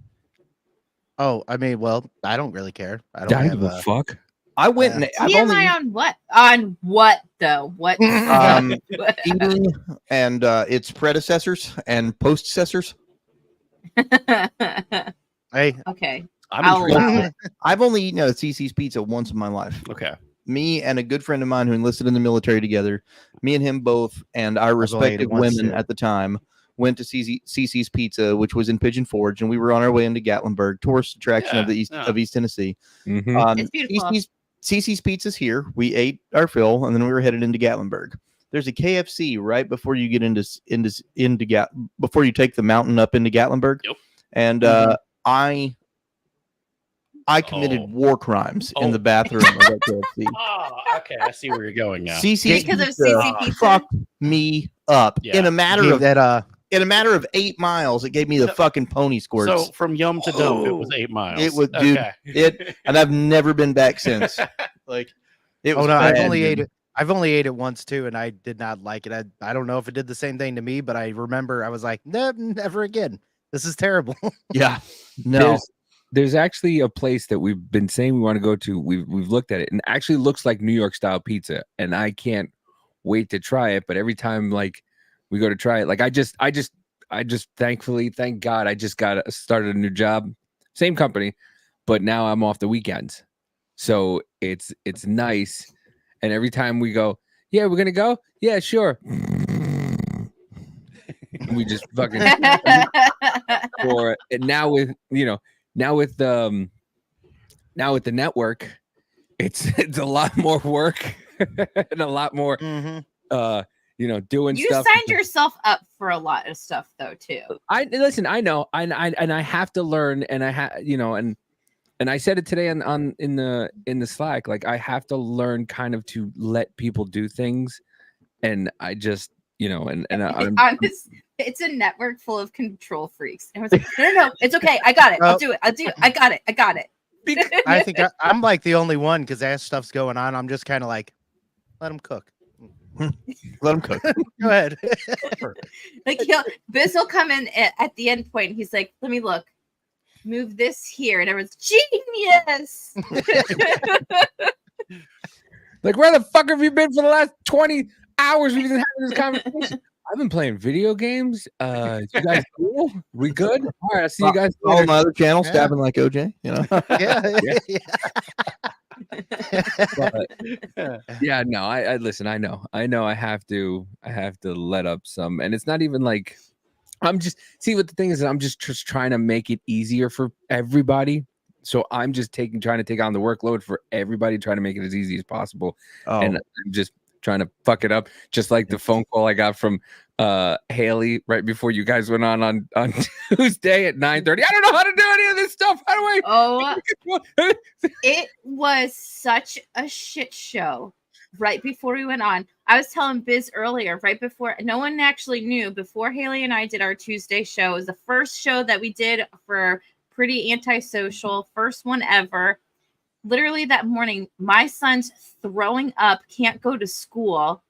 Oh, I mean, well, I don't really care. I I don't don't have give a a. fuck. I went and I've TMI only on what? On what though? What? eating and its predecessors and postcessors. Hey, Okay. I'm I'll intrigued. allow it. I've only eaten a CC's pizza once in my life. Okay. Me and a good friend of mine who enlisted in the military together, me and him both, and our only ate it respective once, women too. at the time went to CC's Pizza, which was in Pigeon Forge, and we were on our way into Gatlinburg, tourist attraction of the east Yeah. of East Tennessee. Mhm. It's beautiful. CC's Pizza's here. We ate our fill, and then we were headed into Gatlinburg. There's a KFC right before you get before you take the mountain up into Gatlinburg. Yep. And I committed Oh. war crimes in Oh. the bathroom of that KFC. Oh, okay. I see where you're going now. CC's Because of Pizza CC Pizza? fucked me up Yeah. in a matter gave of that in a matter of 8 miles. It gave me the fucking pony squirts. So from Yum to Dump, it was 8 miles. It was, dude. Okay. And I've never been back since. Like, it was. Oh no, I've bad, only dude. ate it. I've only ate it once too, and I did not like it. I don't know if it did the same thing to me, but I remember I was like, never again. This is terrible. Yeah, no. There's actually a place that we've been saying we want to go to. We've looked at it, and actually looks like New York style pizza, and I can't wait to try it. But every time like we go to try it, like I just thankfully, thank God, I just started a new job, same company, but now I'm off the weekends, so it's nice. And every time we go, yeah, we're gonna go, yeah, sure. We just fucking for and now with the network, it's a lot more work and a lot more doing You stuff. signed yourself up for a lot of stuff though too. I listen, I know, and I have to learn, and I have and I said it today in the Slack, like I have to learn kind of to let people do things, and I just I'm Honest, it's a network full of control freaks. And I was like, no, it's okay. I got it. I'll do it. I got it. I got it. I think I'm like the only one because as stuff's going on, I'm just kind of like, let them cook. Let them cook. Go ahead. Like Biz will come in at the end point. And he's like, let me look. Move this here, and everyone's genius. like, where the fuck have you been for the last 20 hours? We've been having this conversation. I've been playing video games. You guys cool? We good? All right, I'll see you guys Follow later. my other channel, Yeah. stabbing like OJ. You know. Yeah, no, I listen, I know I have to let up some, and it's not even like I'm just what the thing is, I'm just trying to make it easier for everybody. So I'm just trying to take on the workload for everybody, trying to make it as easy as possible. Oh. And I'm just trying to fuck it up, just like the phone call I got from Haley right before you guys went on Tuesday at 9:30. I don't know how to do any of this stuff. How do I? Oh, it was such a shit show right before we went on. I was telling Biz earlier, right before, no one actually knew, before Haley and I did our Tuesday show. It was the first show that we did for Pretty Antisocial, first one ever. Literally that morning, my son's throwing up, can't go to school.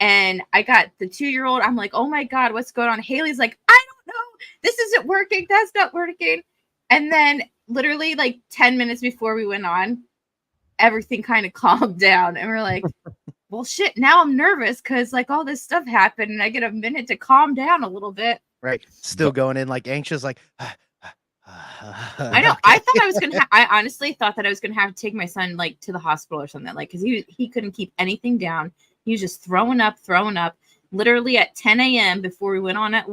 And I got the 2-year-old. I'm like, oh my God, what's going on? Haley's like, I don't know. This isn't working. That's not working. And then literally like 10 minutes before we went on, everything kind of calmed down. And we're like, well, shit, now I'm nervous because like all this stuff happened and I get a minute to calm down a little bit. Right. Still going in like anxious, like I know. I thought I was gonna. I honestly thought that I was gonna have to take my son like to the hospital or something, like because he couldn't keep anything down. He was just throwing up. Literally at 10 a.m. before we went on at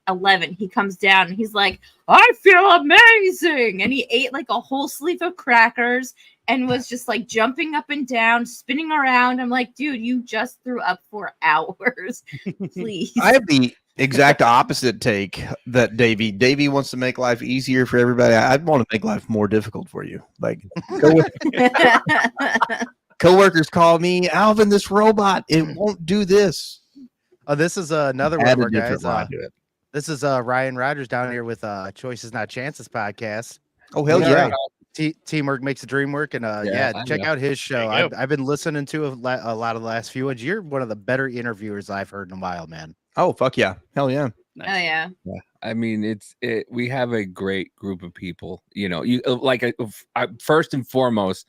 11, he comes down and he's like, "I feel amazing," and he ate like a whole sleeve of crackers and was just like jumping up and down, spinning around. I'm like, dude, you just threw up for hours. Please. I have the exact opposite take that Davey wants to make life easier for everybody. I want to make life more difficult for you. Like coworkers call me, Alvin, this robot, it won't do this. Oh, this is another one Add of a our different guys. line to it. This is Ryan Rogers down here with Choices Not Chances podcast. Oh, hell yeah. Teamwork makes the dream work. And check out his show. I've been listening to a lot of the last few ones. You're one of the better interviewers I've heard in a while, man. Oh, fuck yeah. Hell yeah. Oh yeah. Yeah. I mean, we have a great group of people. You know, first and foremost,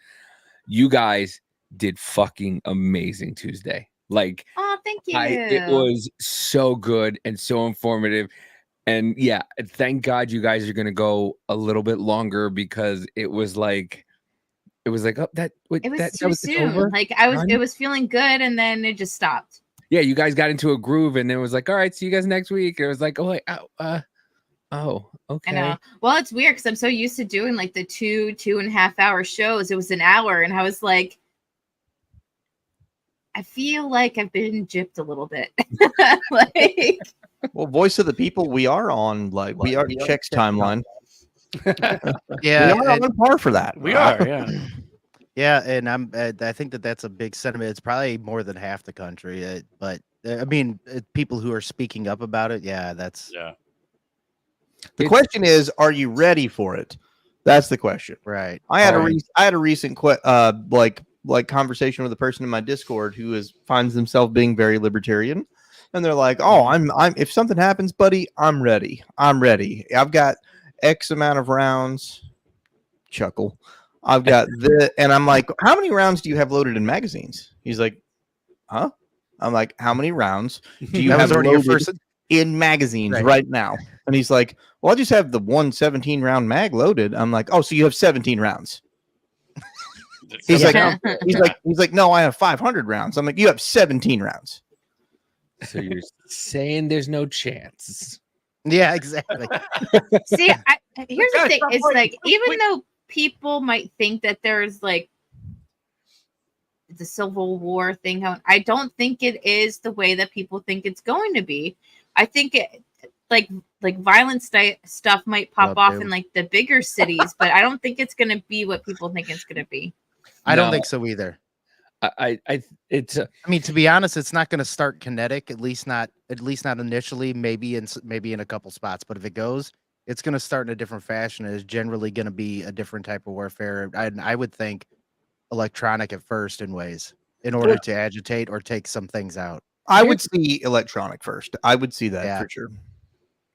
you guys did fucking amazing Tuesday. Like, oh, thank you. It was so good and so informative. And yeah, thank God you guys are gonna go a little bit longer because it was like, oh, that was too soon. over? Like Done? it was feeling good, and then it just stopped. Yeah, you guys got into a groove, and it was like, all right, see you guys next week. It was like, oh, okay. I know. Well, it's weird because I'm so used to doing like the 2.5 hour shows. It was an hour, and I was like, I feel like I've been gypped a little bit. Like, well, Voice of the People, we are on we are Check's timeline. Yeah, we are on par for that. We are, yeah. Yeah, and I think that's a big sentiment. It's probably more than half the country, but I mean, people who are speaking up about it. Yeah, that's The question is, are you ready for it? That's the question. Right. I had a recent conversation with a person in my Discord who finds themselves being very libertarian, and they're like, "Oh, I'm if something happens, buddy, I'm ready. I've got X amount of rounds." Chuckle. I've got and I'm like, "How many rounds do you have loaded in magazines?" He's like, "Huh?" I'm like, "How many rounds do you have already loaded your first in magazines right now?" And he's like, "Well, I just have the 117 round mag loaded." I'm like, "Oh, so you have 17 rounds?" He's like, "No, I have 500 rounds." I'm like, "You have 17 rounds." So you're saying there's no chance? Yeah, exactly. See, here's the thing: it's like even though people might think that there's like the Civil War thing going, I don't think it is the way that people think it's going to be. I think it like violent stuff might pop off in like the bigger cities, but I don't think it's going to be what people think it's going to be. I don't think so either. I mean, to be honest, it's not going to start kinetic, at least not initially, maybe in a couple spots, but if it goes, it's going to start in a different fashion. It's generally going to be a different type of warfare. I would think electronic at first in ways in order to agitate or take some things out. I would see electronic first. I would see that for sure.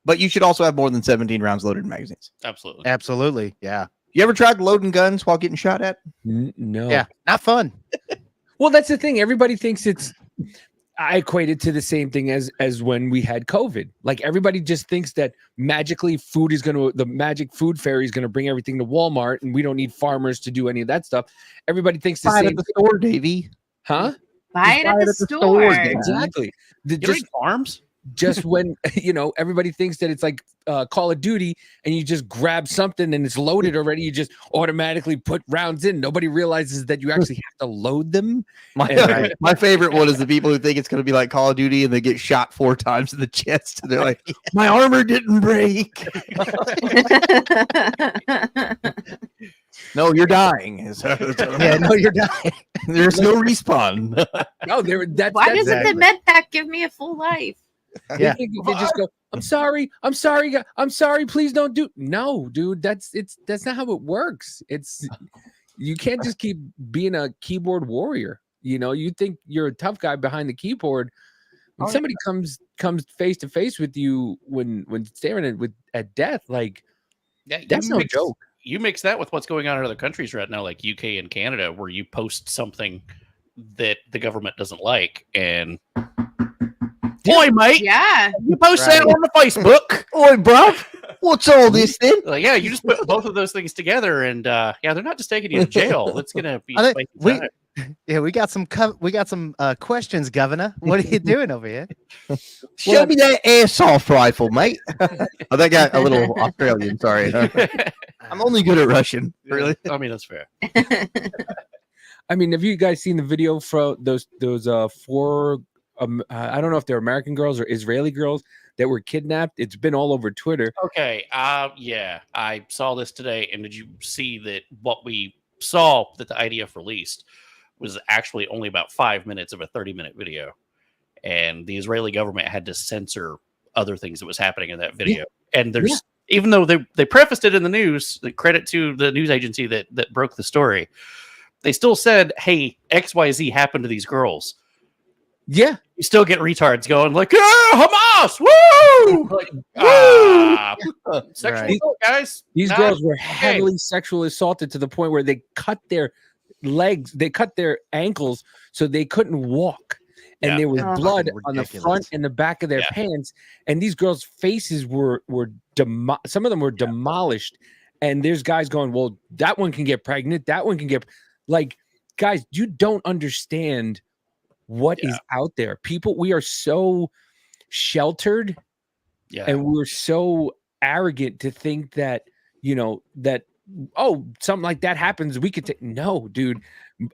But you should also have more than 17 rounds loaded in magazines. Absolutely. Yeah. You ever tried loading guns while getting shot at? No. Yeah. Not fun. Well, that's the thing. Everybody thinks I equate it to the same thing as when we had COVID. Like everybody just thinks that magically the magic food fairy is going to bring everything to Walmart and we don't need farmers to do any of that stuff. Everybody thinks the Buy it same at the store, Davey. Huh? Buy it at the store. Exactly. Just farms. Just when everybody thinks that it's like Call of Duty and you just grab something and it's loaded already, you just automatically put rounds in. Nobody realizes that you actually have to load them. My favorite one is the people who think it's going to be like Call of Duty and they get shot 4 times in the chest. And they're like, "My armor didn't break." No, you're dying. Yeah, no, you're dying. There's no respawn. No, Why doesn't the med pack give me a full life? Yeah. They just go, I'm sorry, please don't do. No, dude, that's not how it works. You can't just keep being a keyboard warrior. You know, you think you're a tough guy behind the keyboard. When Oh, somebody comes face to face with you when staring at death, like Yeah, that's no joke. You mix that with what's going on in other countries right now, like UK and Canada, where you post something that the government doesn't like, and boy, mate, Yeah. you post that on the Facebook. Oi, bro, what's all this then? Like, yeah, you just put both of those things together, and yeah, they're not just taking you to jail. It's gonna be. I think spicy time. we got some questions, Governor. What are you doing over here? Show me that airsoft rifle, mate. Oh, that got a little Australian. Sorry, I'm only good at Russian. Really? I mean, that's fair. I mean, have you guys seen the video from those four? I don't know if they're American girls or Israeli girls that were kidnapped. It's been all over Twitter. Okay. Yeah, I saw this today, and did you see that what we saw that the IDF released was actually only about 5 minutes of a 30-minute video, and the Israeli government had to censor other things that was happening in that video. And there's even though they prefaced it in the news, the credit to the news agency that broke the story, they still said, "Hey, XYZ happened to these girls." Yeah, you still get retards going like, Hamas, woo! Like, sexual Right. assault, guys. These Not girls were okay. heavily sexually assaulted to the point where they cut their legs, they cut their ankles so they couldn't walk. And Yeah. there was Oh. blood on the Ridiculous. front and the back of their pants. And these girls' faces were some of them were demolished. And there's guys going, well, that one can get pregnant. That one can get like, guys, you don't understand what is out there. People, we are so sheltered and we're so arrogant to think that, you know, that, oh, something like that happens, we could take. No, dude,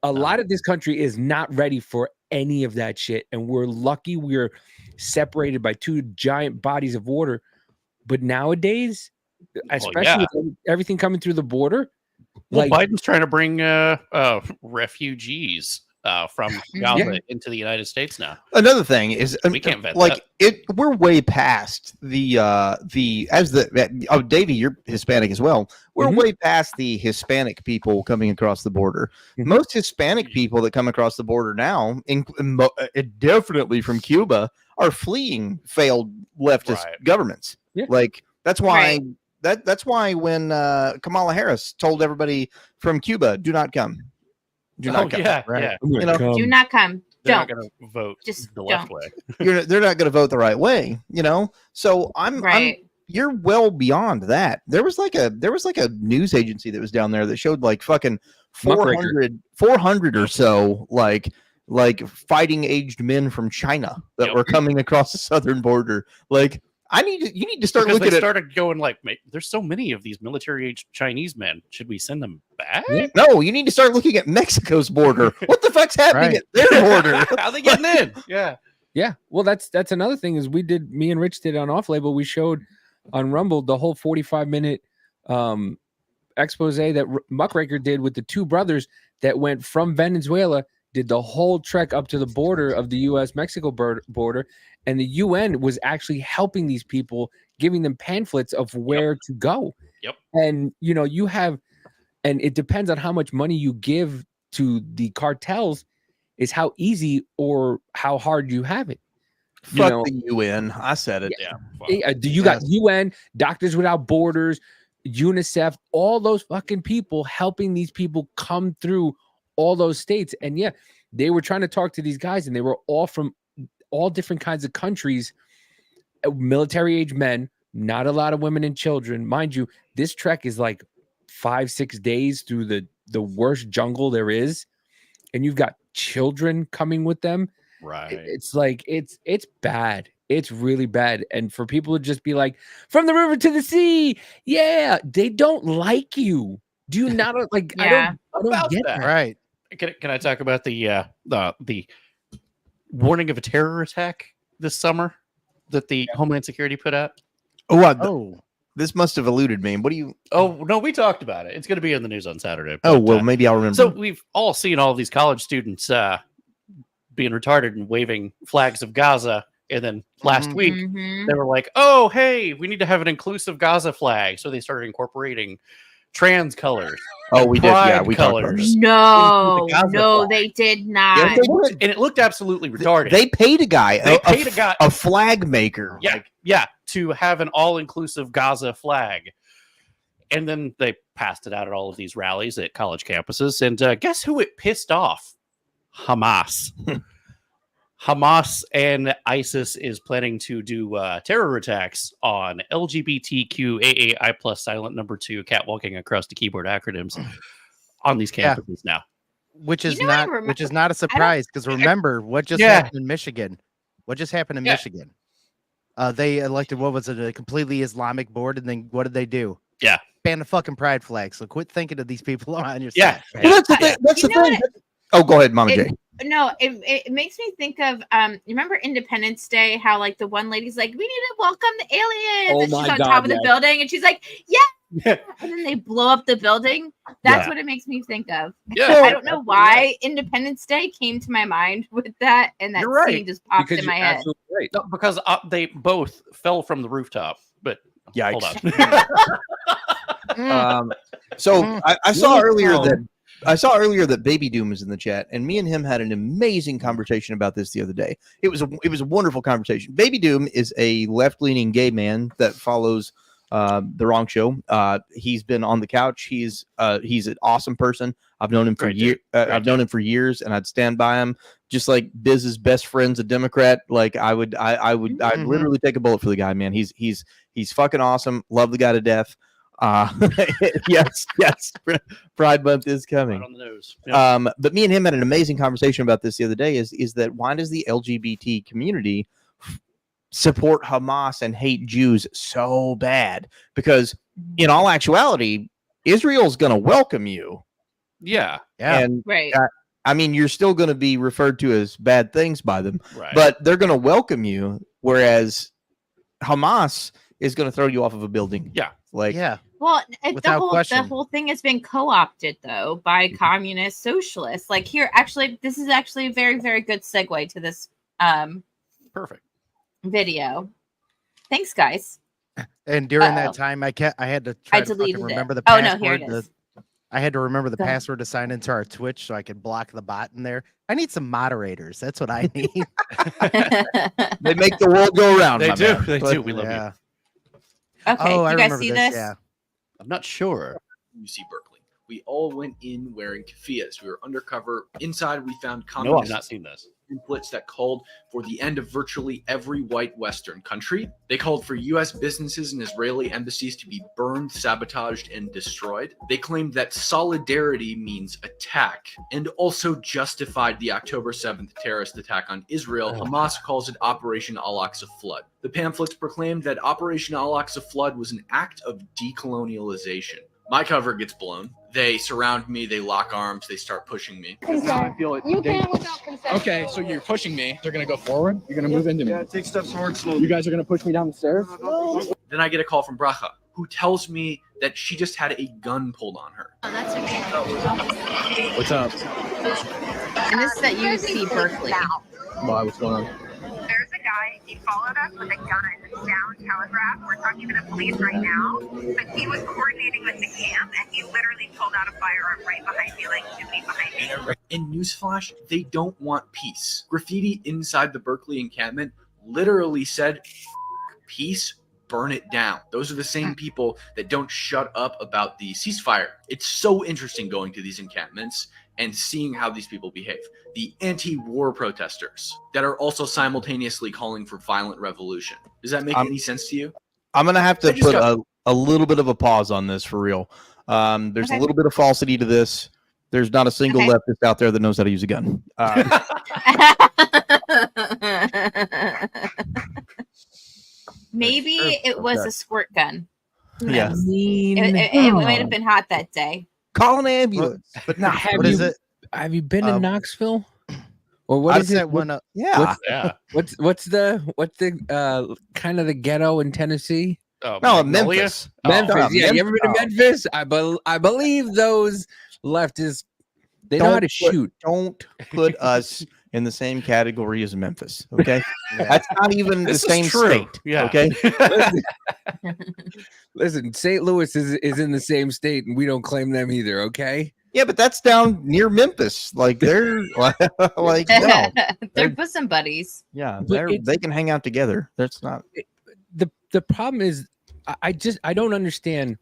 a lot of this country is not ready for any of that shit. And we're lucky we're separated by two giant bodies of water. But nowadays, especially with everything coming through the border, Well, like Biden's trying to bring refugees from Gaza into the United States now. Another thing is, We can't vet like we're way past the Davey, you're Hispanic as well. We're way past the Hispanic people coming across the border. Most Hispanic people that come across the border now, definitely from Cuba, are fleeing failed leftist governments. Like that's why that's why when Kamala Harris told everybody from Cuba, do not come. Do not come. You know, Do not come. They're Don't. not going to vote Just the left don't. way. they're not going to vote the right way, you know. So I'm you're well beyond that. There was like a news agency that was down there that showed like fucking 400 or so like fighting aged men from China that were coming across the southern border. Like you need to start Because looking they at started going like, "Mate, there's so many of these military-aged Chinese men. Should we send them back?" No, you need to start looking at Mexico's border. What the fuck's happening at their border? How they getting in? Yeah. Well, that's another thing is me and Rich did on Off Label. We showed on Rumble the whole 45-minute expose that Muckraker did with the two brothers that went from Venezuela, did the whole trek up to the border of the U.S.-Mexico border, and the UN was actually helping these people, giving them pamphlets of where to go. And you know, and it depends on how much money you give to the cartels, is how easy or how hard you have it. Fuck the UN. I said it. You got UN, Doctors Without Borders, UNICEF, all those fucking people helping these people come through all those states. And yeah, they were trying to talk to these guys, and they were all from all different kinds of countries, military age men, not a lot of women and children. Mind you, this trek is like 5-6 days through the worst jungle there is, and you've got children coming with them. Right. It's like it's bad. It's really bad. And for people to just be like, from the river to the sea, yeah, they don't like you. Do you not like? I don't get that. Right. Can I talk about the warning of a terror attack this summer that the Homeland Security put out? This must have eluded me. What do you? Oh no, we talked about it. It's going to be in the news on Saturday. Oh but, well, maybe I'll remember. So we've all seen all of these college students being retarded and waving flags of Gaza, and then last week they were like, "Oh, hey, we need to have an inclusive Gaza flag." So they started incorporating trans colors. Oh, we did. Yeah, pride we talked about colors. this. No, Into the Gaza no, flag. they did not. Yes, they did. And it looked absolutely retarded. They paid a guy, They paid a guy- a flag maker. Yeah, yeah, to have an all-inclusive Gaza flag. And then they passed it out at all of these rallies at college campuses. And guess who it pissed off? Hamas. Hamas and ISIS is planning to do terror attacks on LGBTQAAI plus silent number 2 catwalking across the keyboard acronyms on these Yeah. campuses now. Which is You know what I not remember- which is not a surprise because remember what just Yeah. happened in Michigan. What just happened in Yeah. Michigan? They elected what was it, a completely Islamic board, and then what did they do? Yeah. Ban the fucking pride flag. So quit thinking of these people on your Yeah. side. man. Well, that's the thing. That's You the know thing. Oh, go ahead, Mama J. No, it makes me think of you remember Independence Day, how like the one lady's like, we need to welcome the aliens, Oh and she's my on God, top of the yes. building, and she's like, yeah, and then they blow up the building. That's Yeah. what it makes me think of. Yeah. I don't know why Independence Day came to my mind with that, and that You're right, scene just popped Because in my you're head. absolutely right. No, because they both fell from the rooftop. But hold Yikes. on. So I saw earlier that Baby Doom is in the chat, and me and him had an amazing conversation about this the other day. It was a wonderful conversation. Baby Doom is a left-leaning gay man that follows the Wrong Show. He's been on the couch. He's an awesome person. I've known him for years. I've known him for years, and I'd stand by him. Just like Biz's best friend's a Democrat. Like I'd literally take a bullet for the guy, man. He's fucking awesome. Love the guy to death. Yes. Pride Month is coming. Right on the nose. Yeah. But me and him had an amazing conversation about this the other day. Is that why does the LGBT community support Hamas and hate Jews so bad? Because in all actuality, Israel's going to welcome you. Yeah. Yeah. And Right. I mean, you're still going to be referred to as bad things by them, Right. but they're going to welcome you. Whereas Hamas is going to throw you off of a building. Yeah. Like, Yeah. Well, the Without whole question. thing has been co-opted though by communist socialists. Like here, actually, this is actually a very, very good segue to this Perfect. video. Thanks, guys. And during Uh-oh. that time, I had to try I to fucking deleted it. remember the Oh, password. no, here it is. I had to remember the Go ahead. password to sign into our Twitch so I could block the bot in there. I need some moderators. That's what I need. they make the world go around. They my do. man. They But- do. We love you. yeah. Okay, Oh, I you guys remember see this. this? Yeah. I'm not sure. UC Berkeley. We all went in wearing keffiyehs. We were undercover. Inside, we found No, I've communist not seen this. pamphlets that called for the end of virtually every white Western country. They called for U.S. businesses and Israeli embassies to be burned, sabotaged, and destroyed. They claimed that solidarity means attack, and also justified the October 7th terrorist attack on Israel. Hamas calls it Operation Al-Aqsa Flood. The pamphlets proclaimed that Operation Al-Aqsa Flood was an act of decolonialization. My cover gets blown. They surround me, they lock arms, they start pushing me. I feel it. You can without consent. Okay, so you're pushing me. They're gonna go forward. You're gonna move into me. Yeah, take steps forward slowly. You guys are gonna push me down the stairs. Then I get a call from Bracha, who tells me that she just had a gun pulled on her. Oh, that's okay. What's up? And this is at UC Berkeley. Why? What's going on? There's a guy, he followed us with a gun down Telegraph. We're talking to the police right now, but he was coordinating with the camp, and he literally pulled out a firearm right behind me, like 2 feet behind me. In newsflash, they don't want peace. Graffiti inside the Berkeley encampment literally said, peace, burn it down. Those are the same people that don't shut up about the ceasefire. It's so interesting going to these encampments and seeing how these people behave. The anti-war protesters that are also simultaneously calling for violent revolution. Does that make any sense to you? I'm going to have I to just put got- a little bit of a pause on this for real. There's Okay. a little bit of falsity to this. There's not a single Okay. leftist out there that knows how to use a gun. Maybe it was Okay. a squirt gun. Who Yeah. knows? It might have been hot that day. Call an ambulance. But no, Have what is you- it? Have you been to Um, Knoxville? Or what I is set it? one up. Yeah. Yeah. What's the kind of the ghetto in Tennessee? Oh, No, Magnolia? Memphis. Oh, Memphis. Yeah, you ever been to Oh. Memphis? I believe those leftists they know how to Don't put- shoot. Don't put us in the same category as Memphis. Okay, Yeah. that's not even This the is same true. state. Yeah. Okay, Listen, St. Louis is in the same state, and we don't claim them either. Okay. yeah, but that's down near Memphis. Like they're like no, They're bosom buddies. yeah, But it's- they can hang out together. That's not. The problem is, I don't understand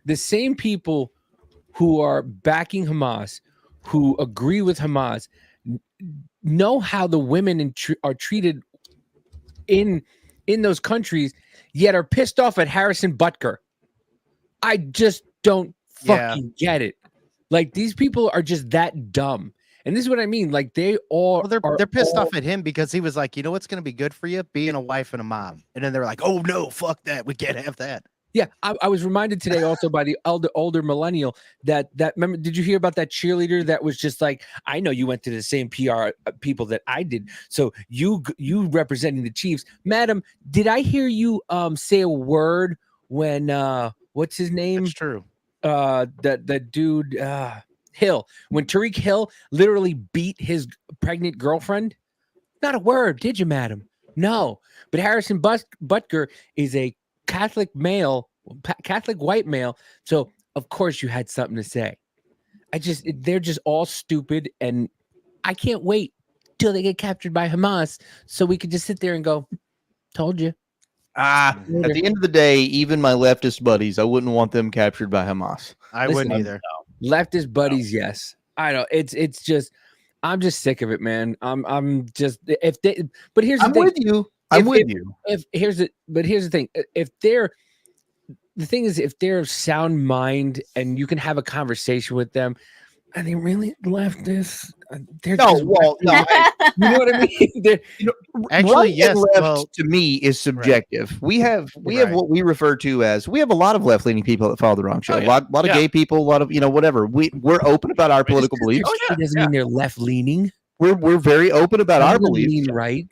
the same people who are backing Hamas, who agree with Hamas, know how the women are treated in those countries, yet are pissed off at Harrison Butker. I just don't Yeah. fucking get it. Like these people are just that dumb. And this is what I mean. Like they all They're pissed off at him because he was like, you know what's going to be good for you? Being a wife and a mom. And then they're like, oh no, fuck that. We can't have that. Yeah, I was reminded today also by the older millennial that remember, did you hear about that cheerleader that was just like, I know you went to the same PR people that I did, so you representing the Chiefs, madam, did I hear you say a word when what's his name? That's true. The dude Hill, when Tariq Hill literally beat his pregnant girlfriend? Not a word, did you, madam? No, but Harrison Butker is a Catholic white male, so of course you had something to say. They're just all stupid, and I can't wait till they get captured by Hamas so we could just sit there and go, told you. At the end of the day, even my leftist buddies, I wouldn't want them captured by Hamas. I wouldn't either. Leftist buddies, yes. I know it's just I'm just sick of it, man. I'm just if they but here's the I'm thing. with you. I'm with you. Here's the thing. If they're if they're of sound mind and you can have a conversation with them, are they really leftists? They're No, just well, no. you know what I mean? Actually, right yes. and left Well, to me is subjective. We have what we refer to as we have a lot of left leaning people that follow the wrong show. Oh, yeah. A lot of gay people, a lot of whatever. We're open about our political beliefs. It doesn't mean they're left leaning. We're very open about our Doesn't beliefs. mean right.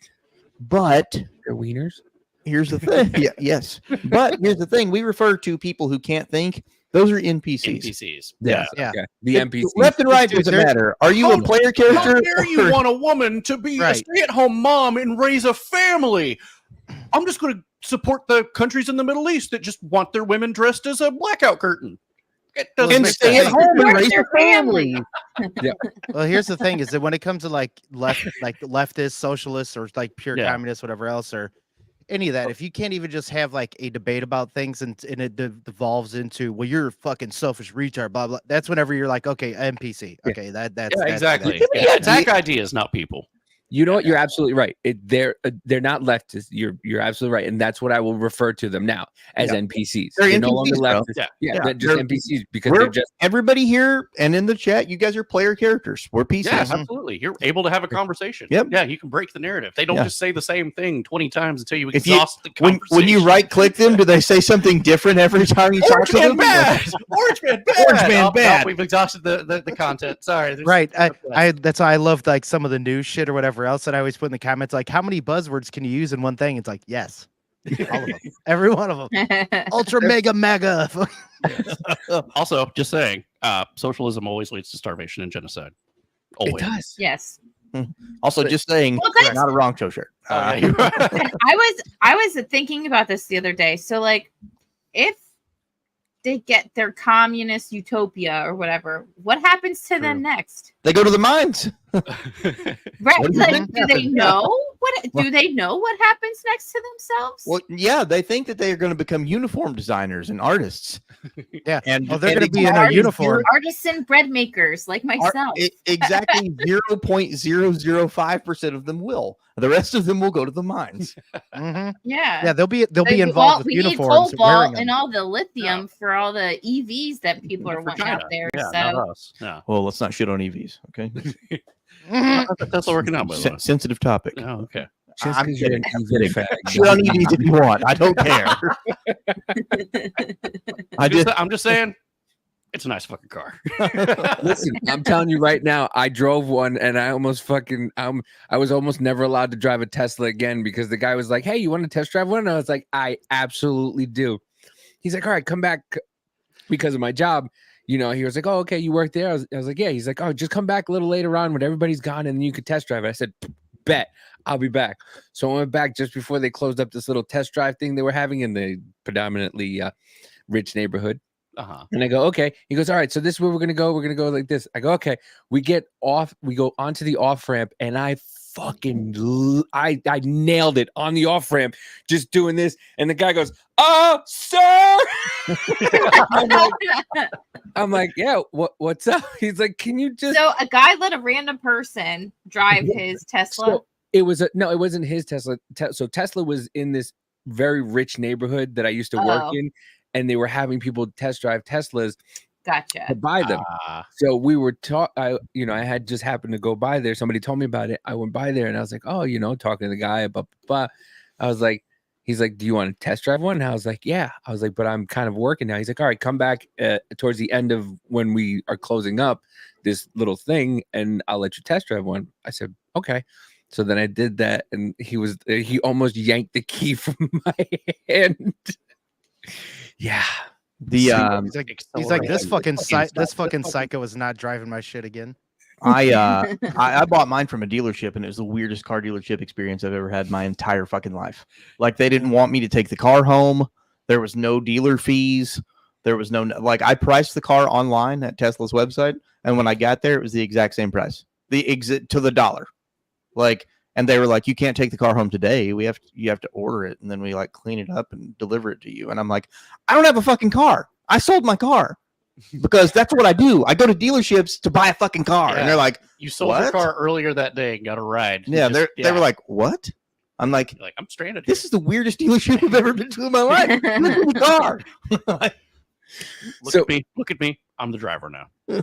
But they're wieners. Here's the thing. Yes. But here's the thing. We refer to people who can't think. Those are NPCs. NPCs. Yeah. Okay. The NPCs. Left and right doesn't matter. Are you a player character? How dare you want a woman to be a Right. stay-at-home mom and raise a family? I'm just going to support the countries in the Middle East that just want their women dressed as a blackout curtain. It doesn't And make stay sense. at home and Support raise their a family. Yeah. Well, here's the thing: is that when it comes to like leftists, socialists, or like pure Yeah. communists, whatever else, or any of that, if you can't even just have like a debate about things and it devolves into, well, you're a fucking selfish retard, blah blah. That's whenever you're like, okay, NPC, okay, that's Yeah, that's exactly. that. Yeah, attack ideas, not people. You know what? You're absolutely right. They're not leftists. You're absolutely right, and that's what I will refer to them now as Yeah. NPCs. They're no longer NPCs, bro. leftists. Yeah. Yeah, they're just They're- NPCs because they're just everybody here and in the chat. You guys are player characters. We're PCs. Yeah, absolutely. You're able to have a conversation. Yep. Yeah, you can break the narrative. They don't Yeah. just say the same thing 20 times until you If you exhaust the when conversation. you right click them, do they say something different every time you talk Orange to Man them? bad. Orange Man bad. Orange Man Oh, no, bad. we've exhausted the content. Sorry. There's- Right. I that's why I love like some of the news shit or whatever else that I always put in the comments, like how many buzzwords can you use in one thing? It's like, yes. All of them. Every one of them. Ultra mega. Also, just saying, socialism always leads to starvation and genocide. Always. does. Yes. Also, just saying, Well, that's- not a wrong show shirt. Oh, yeah, you're right. I was thinking about this the other day. So like if they get their communist utopia or whatever, what happens to them next? They go to the mines. Right? What do you Like, think do they happens? know do they know what happens next to themselves? Well, yeah, they think that they are going to become uniform designers and artists. Yeah. And Oh, they're and gonna be in a exactly uniform. Artisan bread makers like myself. Exactly 0.005% of them will. The rest of them will go to the mines. Mhm. Yeah. Yeah, they'll be Like, involved with we need uniforms wearing cobalt them. and all the lithium for all the EVs that people are wanting out there. Yeah, so not us. No. Well, let's not shit on EVs, okay? That's working out, by the way. Sensitive topic. Oh, okay. Just I'm 'cause you're kidding. an I'm EV kidding. fag. Shit on EVs if you want. I don't care. I'm just saying, it's a nice fucking car. Listen, I'm telling you right now, I drove one and I almost fucking I was almost never allowed to drive a Tesla again because the guy was like, "Hey, you want to test drive one?" And I was like, "I absolutely do." He's like, "All right, come back," because of my job. you know, he was like, "Oh, okay, you work there." I was like, "Yeah." He's like, "Oh, just come back a little later on when everybody's gone, and then you could test drive it." I said, "Bet, I'll be back." So I went back just before they closed up this little test drive thing they were having in the predominantly rich neighborhood. And I go, "Okay." He goes, "All right, so this is where we're gonna go. We're gonna go like this." I go, "Okay." We get off. We go onto the off ramp, and I nailed it on the off ramp, just doing this. And the guy goes, "Sir." I'm like, "Yeah, what's up?" He's like, "Can you just?" So a guy let a random person drive his Tesla. So it wasn't his Tesla. So Tesla was in this very rich neighborhood that I used to work in, and they were having people test drive Teslas. Gotcha. To buy them. So we were I had just happened to go by there. Somebody told me about it. I went by there and I was like, "Oh, talking to the guy, blah, blah, blah." I was like, he's like, "Do you want to test drive one?" And I was like, "Yeah." I was like, "But I'm kind of working now." He's like, "All right, come back towards the end of when we are closing up this little thing and I'll let you test drive one." I said, "Okay." So then I did that and he almost yanked the key from my hand. Yeah. He's like this fucking psycho is not driving my shit again. I bought mine from a dealership and it was the weirdest car dealership experience I've ever had in my entire fucking life. Like they didn't want me to take the car home. There was no dealer fees. There was no I priced the car online at Tesla's website, and when I got there, it was the exact same price, to the dollar. And they were like, "You can't take the car home today. You have to order it, and then we clean it up and deliver it to you." And I'm like, "I don't have a fucking car. I sold my car because that's what I do. I go to dealerships to buy a fucking car." Yeah. And they're like, "You sold your car earlier that day and got a ride." Yeah, they were like, "What?" I'm like, "I'm stranded. This is the weirdest dealership I've ever been to in my life. Look at the car." Look at me. I'm the driver now. They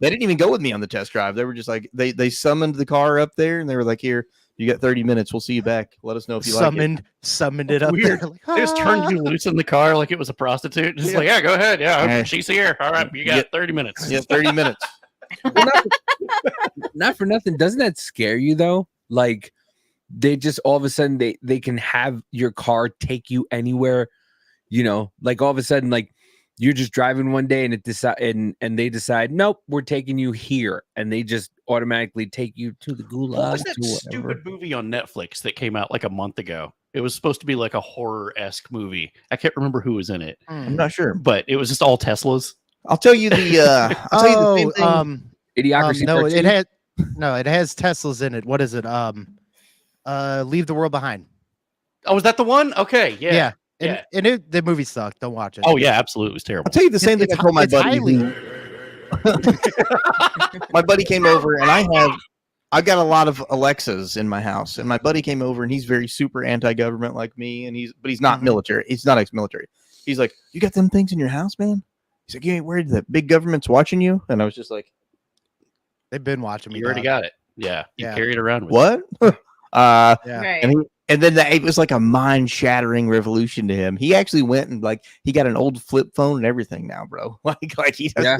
didn't even go with me on the test drive. They were just like, they summoned the car up there and they were like, "Here, you got 30 minutes. We'll see you back. Let us know if you summoned it up Weird. there. They just turned you loose in the car like it was a prostitute. Just like, "Yeah, go ahead. Yeah, she's here. All right, you got 30 minutes." Yeah, 30 minutes. Not for nothing. Doesn't that scare you though? Like they just all of a sudden they can have your car take you anywhere, like all of a sudden, like you're just driving one day and they decide, "Nope, we're taking you here," and they just automatically take you to the gulag. What was that stupid movie on Netflix that came out like a month ago? It was supposed to be like a horror-esque movie. I can't remember who was in it. I'm not sure, but it was just all Teslas. I'll tell you the same thing. Idiocracy. It has Teslas in it. What is it? Leave the World Behind. Oh, was that the one? Okay, yeah. And the movie sucked. Don't watch it. Oh yeah, absolutely, it was terrible. I'll tell you the same thing I told my buddy. My buddy came over, and I've got a lot of Alexas in my house, and my buddy came over, and he's very super anti-government like me, and he's not military. He's not ex-military. He's like, "You got them things in your house, man?" He's like, "You ain't worried that big government's watching you?" And I was just like, "They've been watching me." You already got it. Yeah, you carried it around with what? you. Right. And then it was like a mind-shattering revolution to him. He actually went and he got an old flip phone and everything now, bro. He does. Yeah.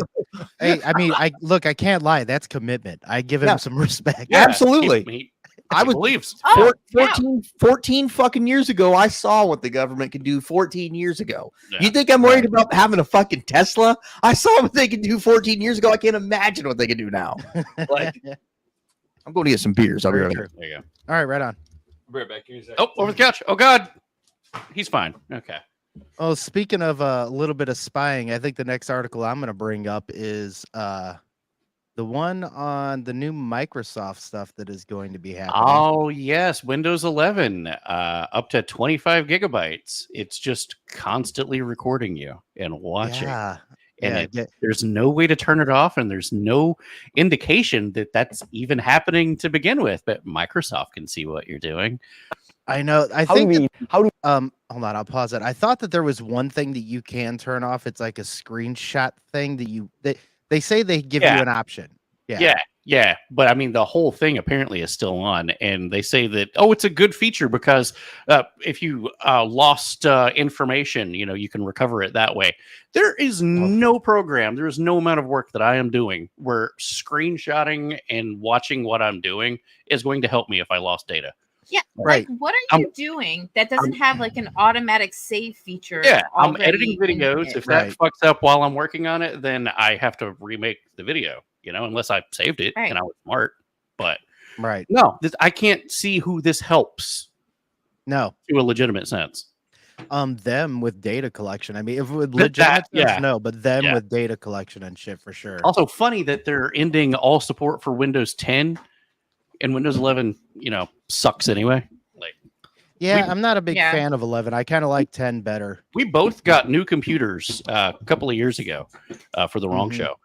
Hey, I mean, I can't lie. That's commitment. I give him some respect. Yeah, absolutely. I was 14 fucking years ago. I saw what the government could do 14 years ago. Yeah. You think I'm worried about having a fucking Tesla? I saw what they could do 14 years ago. I can't imagine what they can do now. I'm going to get some beers. I'll be right back. There you go. All right, right on. Right back. Oh, over the couch. Oh God, he's fine. Okay. Oh, speaking of a little bit of spying, I think the next article I'm going to bring up is the one on the new Microsoft stuff that is going to be happening. Oh yes, Windows 11, up to 25 gigabytes. It's just constantly recording you and watching. Yeah. And there's no way to turn it off, and there's no indication that that's even happening to begin with. But Microsoft can see what you're doing. I know. Hold on, I'll pause it. I thought that there was one thing that you can turn off. It's like a screenshot thing that they say they give you an option. Yeah. But I mean, the whole thing apparently is still on, and they say that it's a good feature because if you lost information, you can recover it that way. There is no program, there is no amount of work that I am doing where screenshotting and watching what I'm doing is going to help me if I lost data. Yeah, Right. like what are you doing that doesn't have like an automatic save feature? Yeah, I'm already editing in videos. it? If that fucks up while I'm working on it, then I have to remake the video, unless I saved it Right. and I was smart. But Right. no, I can't see who this helps No. to a legitimate sense. Them with data collection. I mean, if with That- legitimate sense, yeah. no, but them Yeah. with data collection and shit for sure. Also, funny that they're ending all support for Windows 10 and Windows 11, sucks anyway. Like, Yeah, I'm not a big Yeah. fan of 11. I kind of like 10 better. we both got new computers a couple of years ago for the wrong Mhm. show.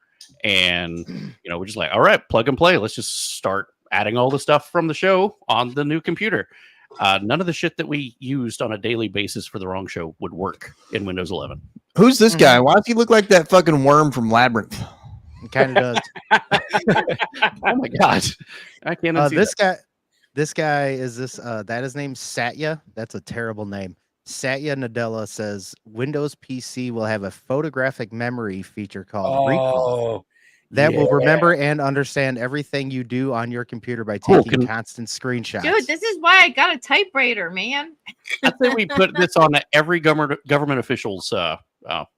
And, we're just like, all right, plug and play. Let's just start adding all the stuff from the show on the new computer. None of the shit that we used on a daily basis for the wrong show would work in Windows 11. Who's this guy? Why does he look like that fucking worm from Labyrinth? It kind of does. Oh my god, I can't unsee This guy is this. That is named Satya. That's a terrible name. Satya Nadella says Windows PC will have a photographic memory feature called Recall that will remember and understand everything you do on your computer by taking constant screenshots. Dude, this is why I got a typewriter, man. I think we put this on every government official's operating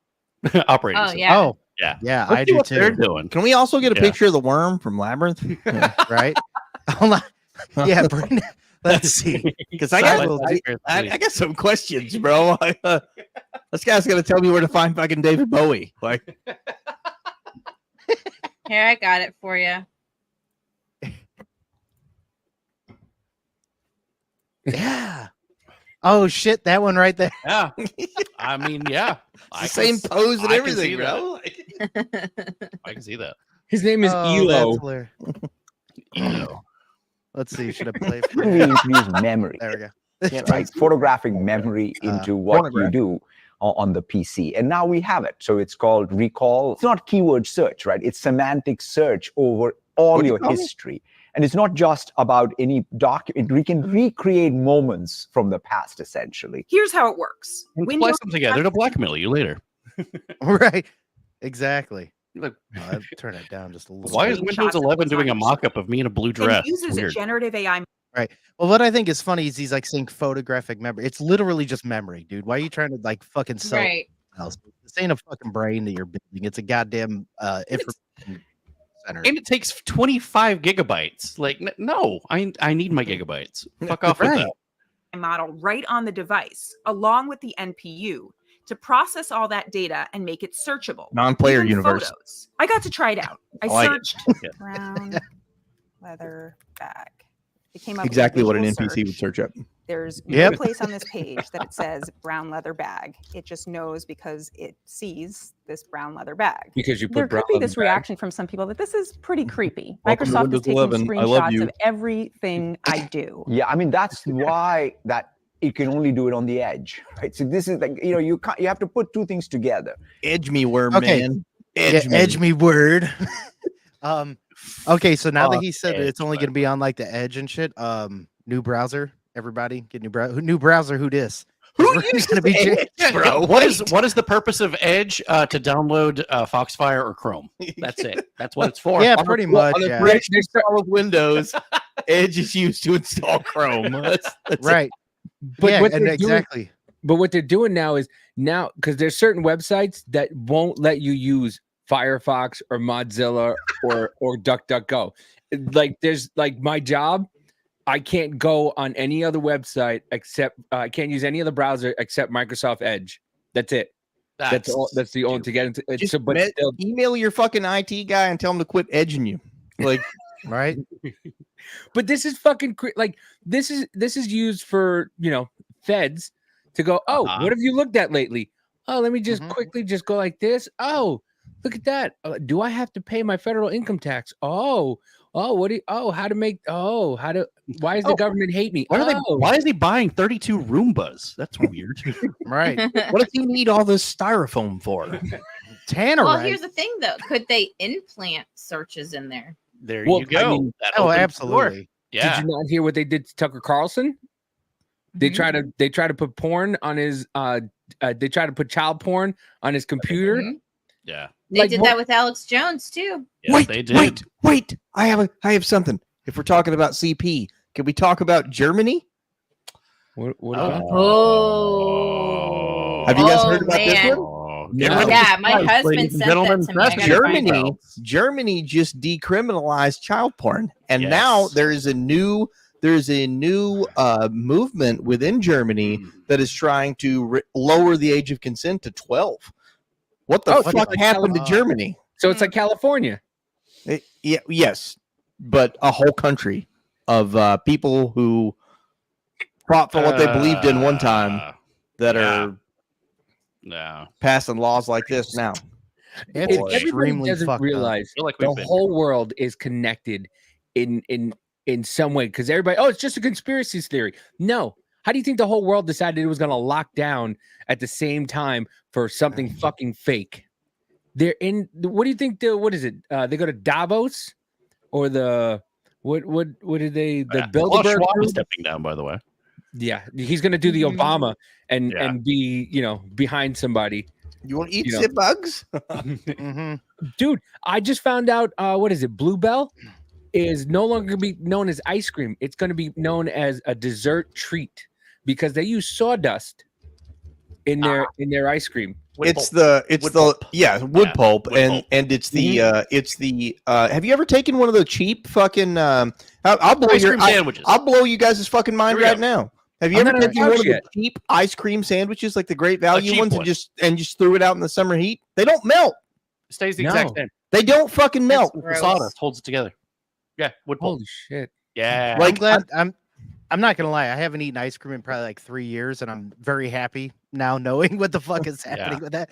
Oh, system. yeah. Oh, yeah, yeah, Let's I see do what they're too. doing. Can we also get a Yeah. picture of the worm from Labyrinth? Right? Hold on. Yeah, Brandon, let's see. Because I got, will do- I got some questions, bro. This guy's gonna tell me where to find fucking David Bowie. Like, Here, I got it for you. Yeah. Oh shit, that one right there. Yeah, I mean, yeah, it's the same pose and I can see everything, bro. I can see that. His name is Oh, Elo. that's hilarious. Let's see. Should I play? We introduce memory, There we go. yeah, right? Photographic memory into what you phonograph. do on the PC. And now we have it. So it's called recall. It's not keyword search, right? It's semantic search over all your history. And it's not just about any document. We can recreate moments from the past, essentially. Here's how it works. And When splice you're- them together to blackmail you later. Right. Exactly. Look, I'll turn it down just a little. why is bit. Windows 11 doing a mock-up of me in a blue and dress? uses a Weird. generative AI. Right. Well, what I think is funny is he's like saying photographic memory. It's literally just memory, dude. Why are you trying to like fucking sell Right. else? This ain't a fucking brain that you're building. It's a goddamn information center. And it takes 25 gigabytes. Like, no, I need my gigabytes. Fuck off with that. model right on the device, along with the NPU, to process all that data and make it searchable. Non-player Even universe. photos. I got to try it out. I like it. searched Yeah. brown leather bag. It came up with a Exactly what an visual NPC would search up. There's Yep. no place on this page that it says brown leather bag. It just knows because it sees this brown leather bag. Because you put there brown could be leather this bag. reaction from some people that this is pretty creepy. Welcome to Microsoft is Windows taking 11. I love screenshots you. of everything I do. Yeah, I mean that's why that it can only do it on the edge, right? So this is like you can't. You have to put two things together. Edge me, worm Okay. man. Edge me word. Okay, so now that Fuck he said that Edge, it's only going to be on like the Edge and shit, new browser. Everybody get new browser. Who dis? Who's going to be Edge, bro? What is the purpose of Edge to download Foxfire or Chrome? That's it. That's what it's for. Yeah, On the- pretty much, On a yeah. fresh install of Windows, Edge is used to install Chrome. That's Right. But Yeah, what and they're exactly. Doing, but what they're doing now is because there's certain websites that won't let you use Firefox or Mozilla or DuckDuckGo. Like there's like my job, I can't go on any other website except I can't use any other browser except Microsoft Edge. That's it. That's all. That's the only to get into. Just So, but still, email your fucking IT guy and tell him to quit edging you. Like, right? But this is fucking like this is used for feds to go. Oh, what have you looked at lately? Oh, let me just quickly just go like this. Oh, look at that. Do I have to pay my federal income tax? Oh, what do you, how to make why does the government hate me? Why is he buying 32 Roombas? That's weird. Right. What does he need all this styrofoam for? Tannerite. Well, here's the thing, though. Could they implant searches in there? There Well, you go. I mean- That Oh, opens the door. absolutely. Yeah. Did you not hear what they did to Tucker Carlson? They try to put porn on his they try to put child porn on his computer. Yeah. They Like, did what- that with Alex Jones, too. Yes, they did. Wait! I have something. If we're talking about CP, can we talk about Germany? What about? Oh. Have you guys heard about man. this one? Yeah, my husband sent that to me. I gotta find it. Germany just decriminalized child porn, and Yes. now there's a new movement within Germany that is trying to lower the age of consent to 12. What the fuck like happened to California. Germany? So it's like California. Yes, but a whole country of people who fought for what they believed in one time that are passing laws like this now. Everybody doesn't realize the whole world is connected in some way because everybody, it's just a conspiracy theory. No. How do you think the whole world decided it was going to lock down at the same time for something fucking fake? They're in. What do you think? What is it? They go to Davos or the what did they? The Bilderberg Schwab group? is stepping down, by the way. Yeah, he's going to do the Obama and be behind somebody. You want to eat shit bugs? Dude, I just found out. What is it? Bluebell is no longer going to be known as ice cream. It's going to be known as a dessert treat because they use sawdust in their ice cream. Wood pulp, and it's the have you ever taken one of the cheap fucking I'll blow Ice cream sandwiches. I'll blow you guys' fucking mind right now. Have you I'm ever not taken one of the yet. cheap ice cream sandwiches, like the Great Value cheap ones, one. and just threw it out in the summer heat? They don't melt. It stays the exact No. same. They don't fucking melt. The sawdust holds it together. Yeah, wood pulp. Holy shit! Yeah, I'm glad. I'm not gonna lie. I haven't eaten ice cream in probably like 3 years, and I'm very happy now knowing what the fuck is happening with that.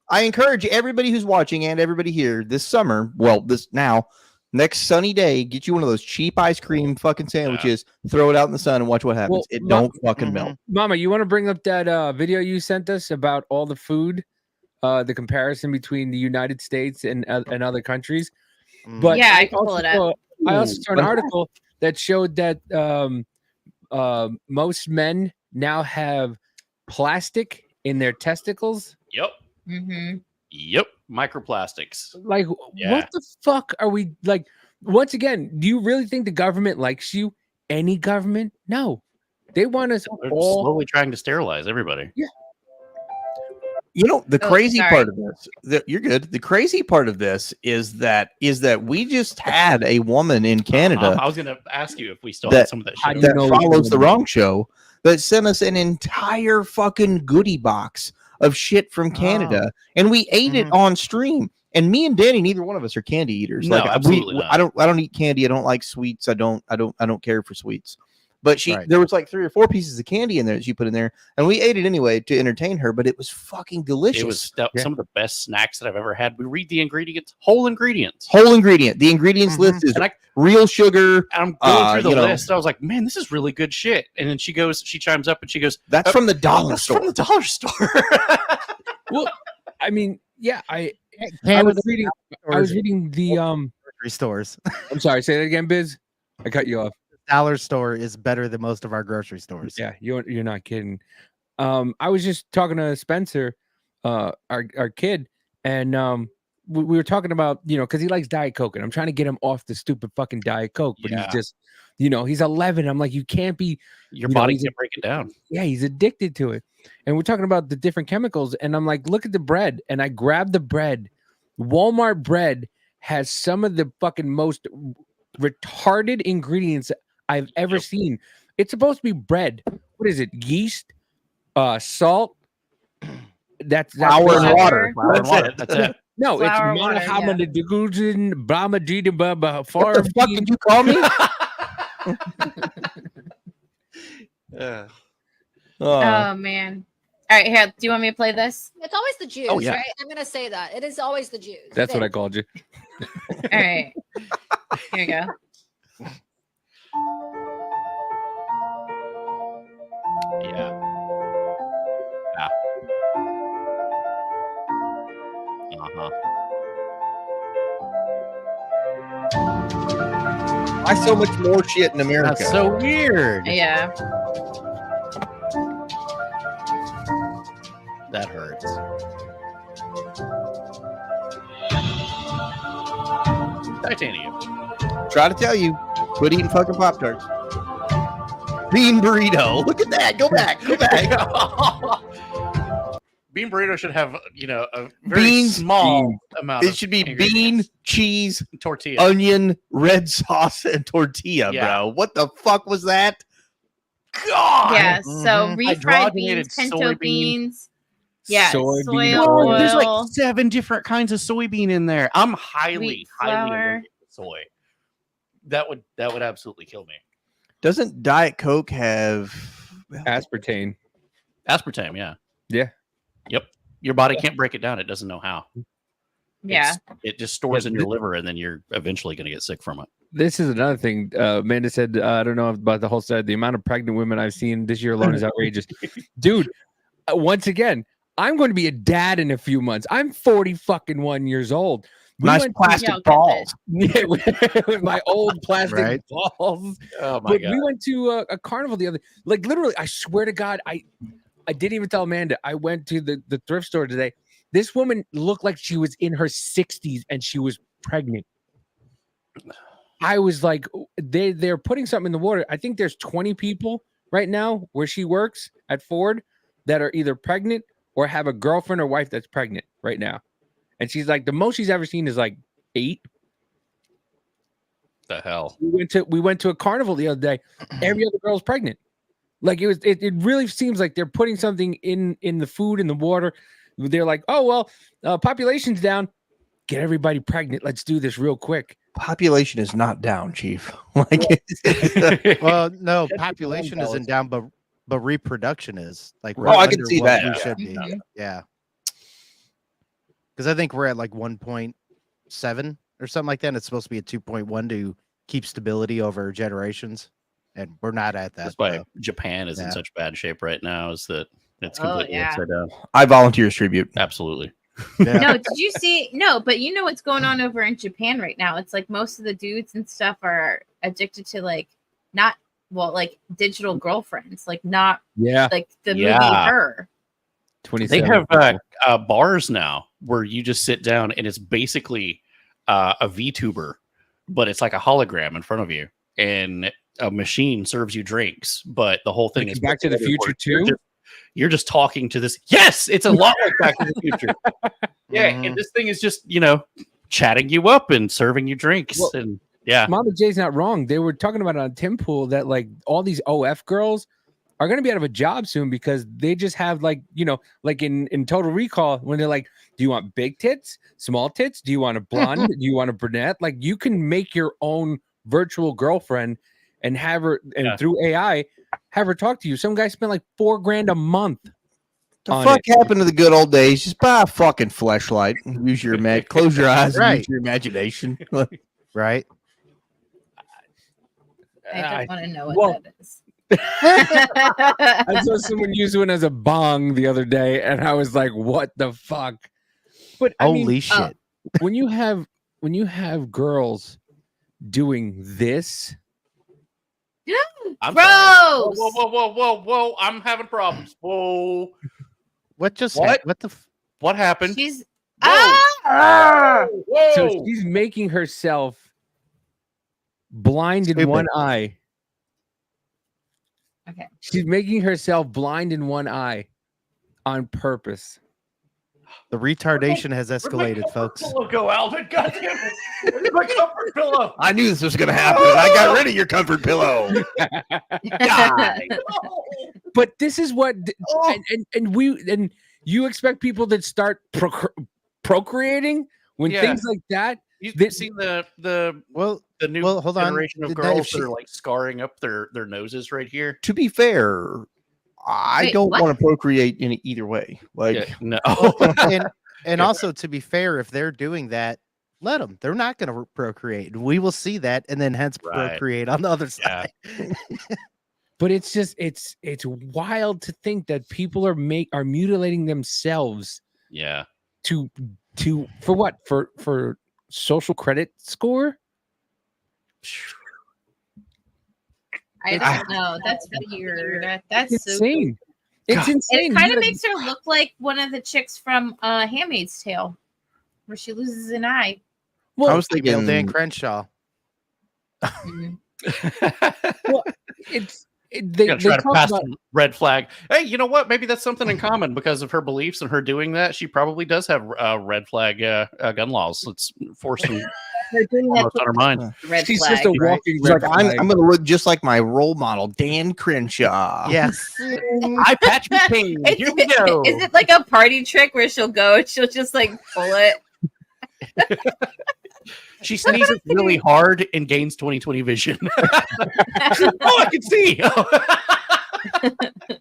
I encourage everybody who's watching and everybody here this summer, next sunny day, get you one of those cheap ice cream fucking sandwiches, throw it out in the sun, and watch what happens. Well, It don't fucking melt. Mama, you want to bring up that video you sent us about all the food, the comparison between the United States and other countries? But Yeah, I can pull it up. I also saw an article that showed that most men now have plastic in their testicles. Yep. Mm-hmm. Yep. Microplastics. Like, Yeah. what the fuck are we like? Once again, do you really think the government likes you? Any government? No, they want us They're all. slowly trying to sterilize everybody. Yeah. You know, the Oh, crazy sorry. part of this, you're good. The crazy part of this is that we just had a woman in Canada I was going to ask you if we still had that, some of that How shit. do you that know follows it's the woman? wrong show that sent us an entire fucking goodie box of shit from Canada, and we ate it on stream. And me and Danny, neither one of us are candy eaters. No, like absolutely not. I don't eat candy. I don't like sweets. I don't care for sweets. But Right. there was like 3 or 4 pieces of candy in there that she put in there, and we ate it anyway to entertain her. But it was fucking delicious. It was some of the best snacks that I've ever had. We read the ingredients, whole ingredients. whole ingredient. The ingredients list is And real sugar. I'm going through the you know, list. I was like, man, this is really good shit. And then she chimes up and she goes, That's from the dollar that's store. from the dollar store. Well, I mean, yeah, I Canada was reading. I was reading the grocery stores. I'm sorry. Say that again, Biz. I cut you off. Dollar store is better than most of our grocery stores. Yeah, you're not kidding. I was just talking to Spencer, our kid, and we were talking about, because he likes Diet Coke, and I'm trying to get him off the stupid fucking Diet Coke, but Yeah. he's just, he's 11. I'm like, you can't be. Your body he's can't break it down. Yeah, he's addicted to it. And we're talking about the different chemicals, and I'm like, look at the bread, and I grabbed the bread. Walmart bread has some of the fucking most retarded ingredients I've ever seen. It's supposed to be bread. What is it? Yeast, salt. That's Flour and water. That's it. That's it. No, it's Flour, water, yeah. monohamadidigujin, brahmadidibaba, What the fuck did you call me? Oh man. All right, here. Do you want me to play this? It's always the Jews, Oh, yeah. right? I'm gonna say that. It is always the Jews. That's what I called you. All right. Here you go. Yeah. Uh-huh. Why so much more shit in America? That's so weird. Yeah. That hurts. Titanium. Try to tell you, quit eating fucking Pop-Tarts. Bean burrito. Look at that. Go back. Go back. Bean burrito should have, a very Beans, small amount. It should be bean, cheese, tortilla, onion, red sauce, and tortilla, Yeah. bro. What the fuck was that? God. Yeah, so refried Hydrogenated beans, pinto soybean. beans. Yeah, Soybean soy oil. There's like oil. 7 different kinds of soybean in there. I'm highly Wheat flour. allergic to soy. That would absolutely kill me. Doesn't Diet Coke have aspartame? Aspartame, yeah. Yeah. Yep. Your body can't break it down. It doesn't know how. Yeah. It just stores in your liver, and then you're eventually going to get sick from it. This is another thing. Amanda said, I don't know about the whole side. The amount of pregnant women I've seen this year alone is outrageous. Dude, once again, I'm going to be a dad in a few months. I'm 41 years old. Nice plastic balls. Yeah, with my old plastic Right. balls. Oh my God. We went to a carnival the other, like literally, I swear to God, I didn't even tell Amanda. I went to the thrift store today. This woman looked like she was in her 60s and she was pregnant. I was like, they're putting something in the water. I think there's 20 people right now where she works at Ford that are either pregnant or have a girlfriend or wife that's pregnant right now. And she's like, the most she's ever seen is like 8. The hell. We went to a carnival the other day. Every other girl's pregnant. Like it really seems like they're putting something in the food and the water. They're like, oh well, population's down. Get everybody pregnant. Let's do this real quick. Population is not down, Chief. Like, Well, no, population isn't down, but reproduction is like. Oh, I can under see what that. we Yeah. should be. Mhm. Yeah. Because I think we're at like 1.7 or something like that. And it's supposed to be a 2.1 to keep stability over generations, and we're not at that. That's why so. Japan is in Yeah. such bad shape right now, is that it's Oh, completely yeah. upside down. I volunteer as tribute. Absolutely. No, did you see? No, but you know what's going on over in Japan right now? It's like most of the dudes and stuff are addicted to like digital girlfriends, like not like the movie Yeah. Her. They have bars now where you just sit down and it's basically a VTuber, but it's like a hologram in front of you, and a machine serves you drinks. But the whole thing Like is Back to the Future too? You're just talking to this. Yes, it's a lot like Back to the Future. Yeah, and this thing is just chatting you up and serving you drinks, Well, and yeah. Mama J's not wrong. They were talking about it on Tim Pool that like all these OF girls are going to be out of a job soon because they just have like in Total Recall when they're like, do you want big tits, small tits? Do you want a blonde? Do you want a brunette? Like you can make your own virtual girlfriend and have her through AI have her talk to you. Some guy spent like $4,000 a month. The fuck happened to the good old days? Just buy a fucking fleshlight and use your close your eyes and Right. use your imagination. Right. I don't want to know what that is. I saw someone use one as a bong the other day, and I was like, "What the fuck?" But I Holy mean, shit! When you have girls doing this, I'm Gross! sorry. Whoa! I'm having problems. Whoa! What just What? What the? What happened? She's Whoa! so she's making herself blind in Stupid. one eye. Okay. She's making herself blind in one eye on purpose. The retardation has escalated, folks. Pillow go, Alvin. God damn it! Where's my comfort pillow? I knew this was going to happen. I got rid of your comfort pillow. But this is what, and you expect people to start procreating when Yeah. things like that. You've seen the new hold on. generation of If girls she- that are like scarring up their noses right here. To be fair, I Wait, don't what? want to procreate in either way. Like, Yeah, no. and also to be fair, if they're doing that, let them. They're not going to procreate. We will see that, and then hence Right. procreate on the other side. But it's just it's wild to think that people are mutilating themselves Yeah. to for what for social credit score. I don't know. That's weird. That's It's so insane. It's insane. It kind You of gotta- makes her look like one of the chicks from Handmaid's Tale, where she loses an eye. Well, I was Female thinking Dan Crenshaw. Mhm. well, it's They try to pass some red flag. Hey, you know what? Maybe that's something in common because of her beliefs and her doing that. She probably does have red flag gun laws. Let's force them almost on her mind. Red She's flag. just a walking red flag. I'm going to look just like my role model, Dan Crenshaw. Yes. I Patch McCain. Here we go. Is it like a party trick where she'll go and she'll just like pull it? She sneezes really hard and gains 20/20 vision. Oh, I can see.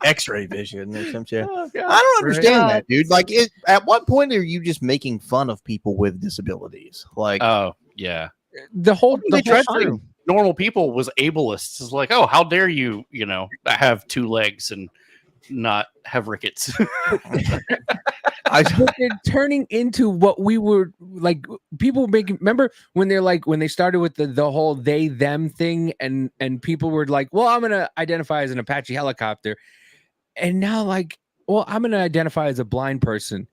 X-ray vision or some shit. Oh, I don't understand Right. that, dude. Like, at what point are you just making fun of people with disabilities? Like, Oh, yeah. The whole They the whole tried to. Normal people was ableists. It's like, oh, how dare you, have 2 legs and not have rickets. But they're turning into what we were like. People making. Remember when they're like when they started with the whole they them thing, and people were like, "Well, I'm gonna identify as an Apache helicopter," and now like, "Well, I'm gonna identify as a blind person.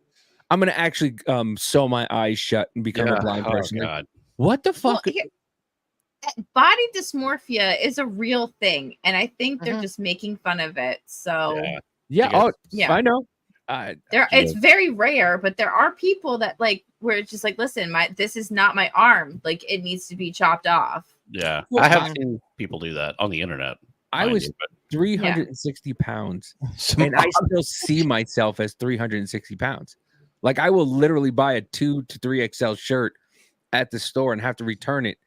I'm gonna actually sew my eyes shut and become a blind person." Like, God. what the fuck? Body dysmorphia is a real thing, and I think they're just making fun of it. So Yeah. Oh, Yeah. I know. it's very rare, but there are people that like where it's just like, listen, this is not my arm. Like it needs to be chopped off. Yeah. Well, I have seen people do that on the internet. I mind was you, but- 360 pounds, and I still see myself as 360 pounds. Like I will literally buy a 2 to 3XL shirt at the store and have to return it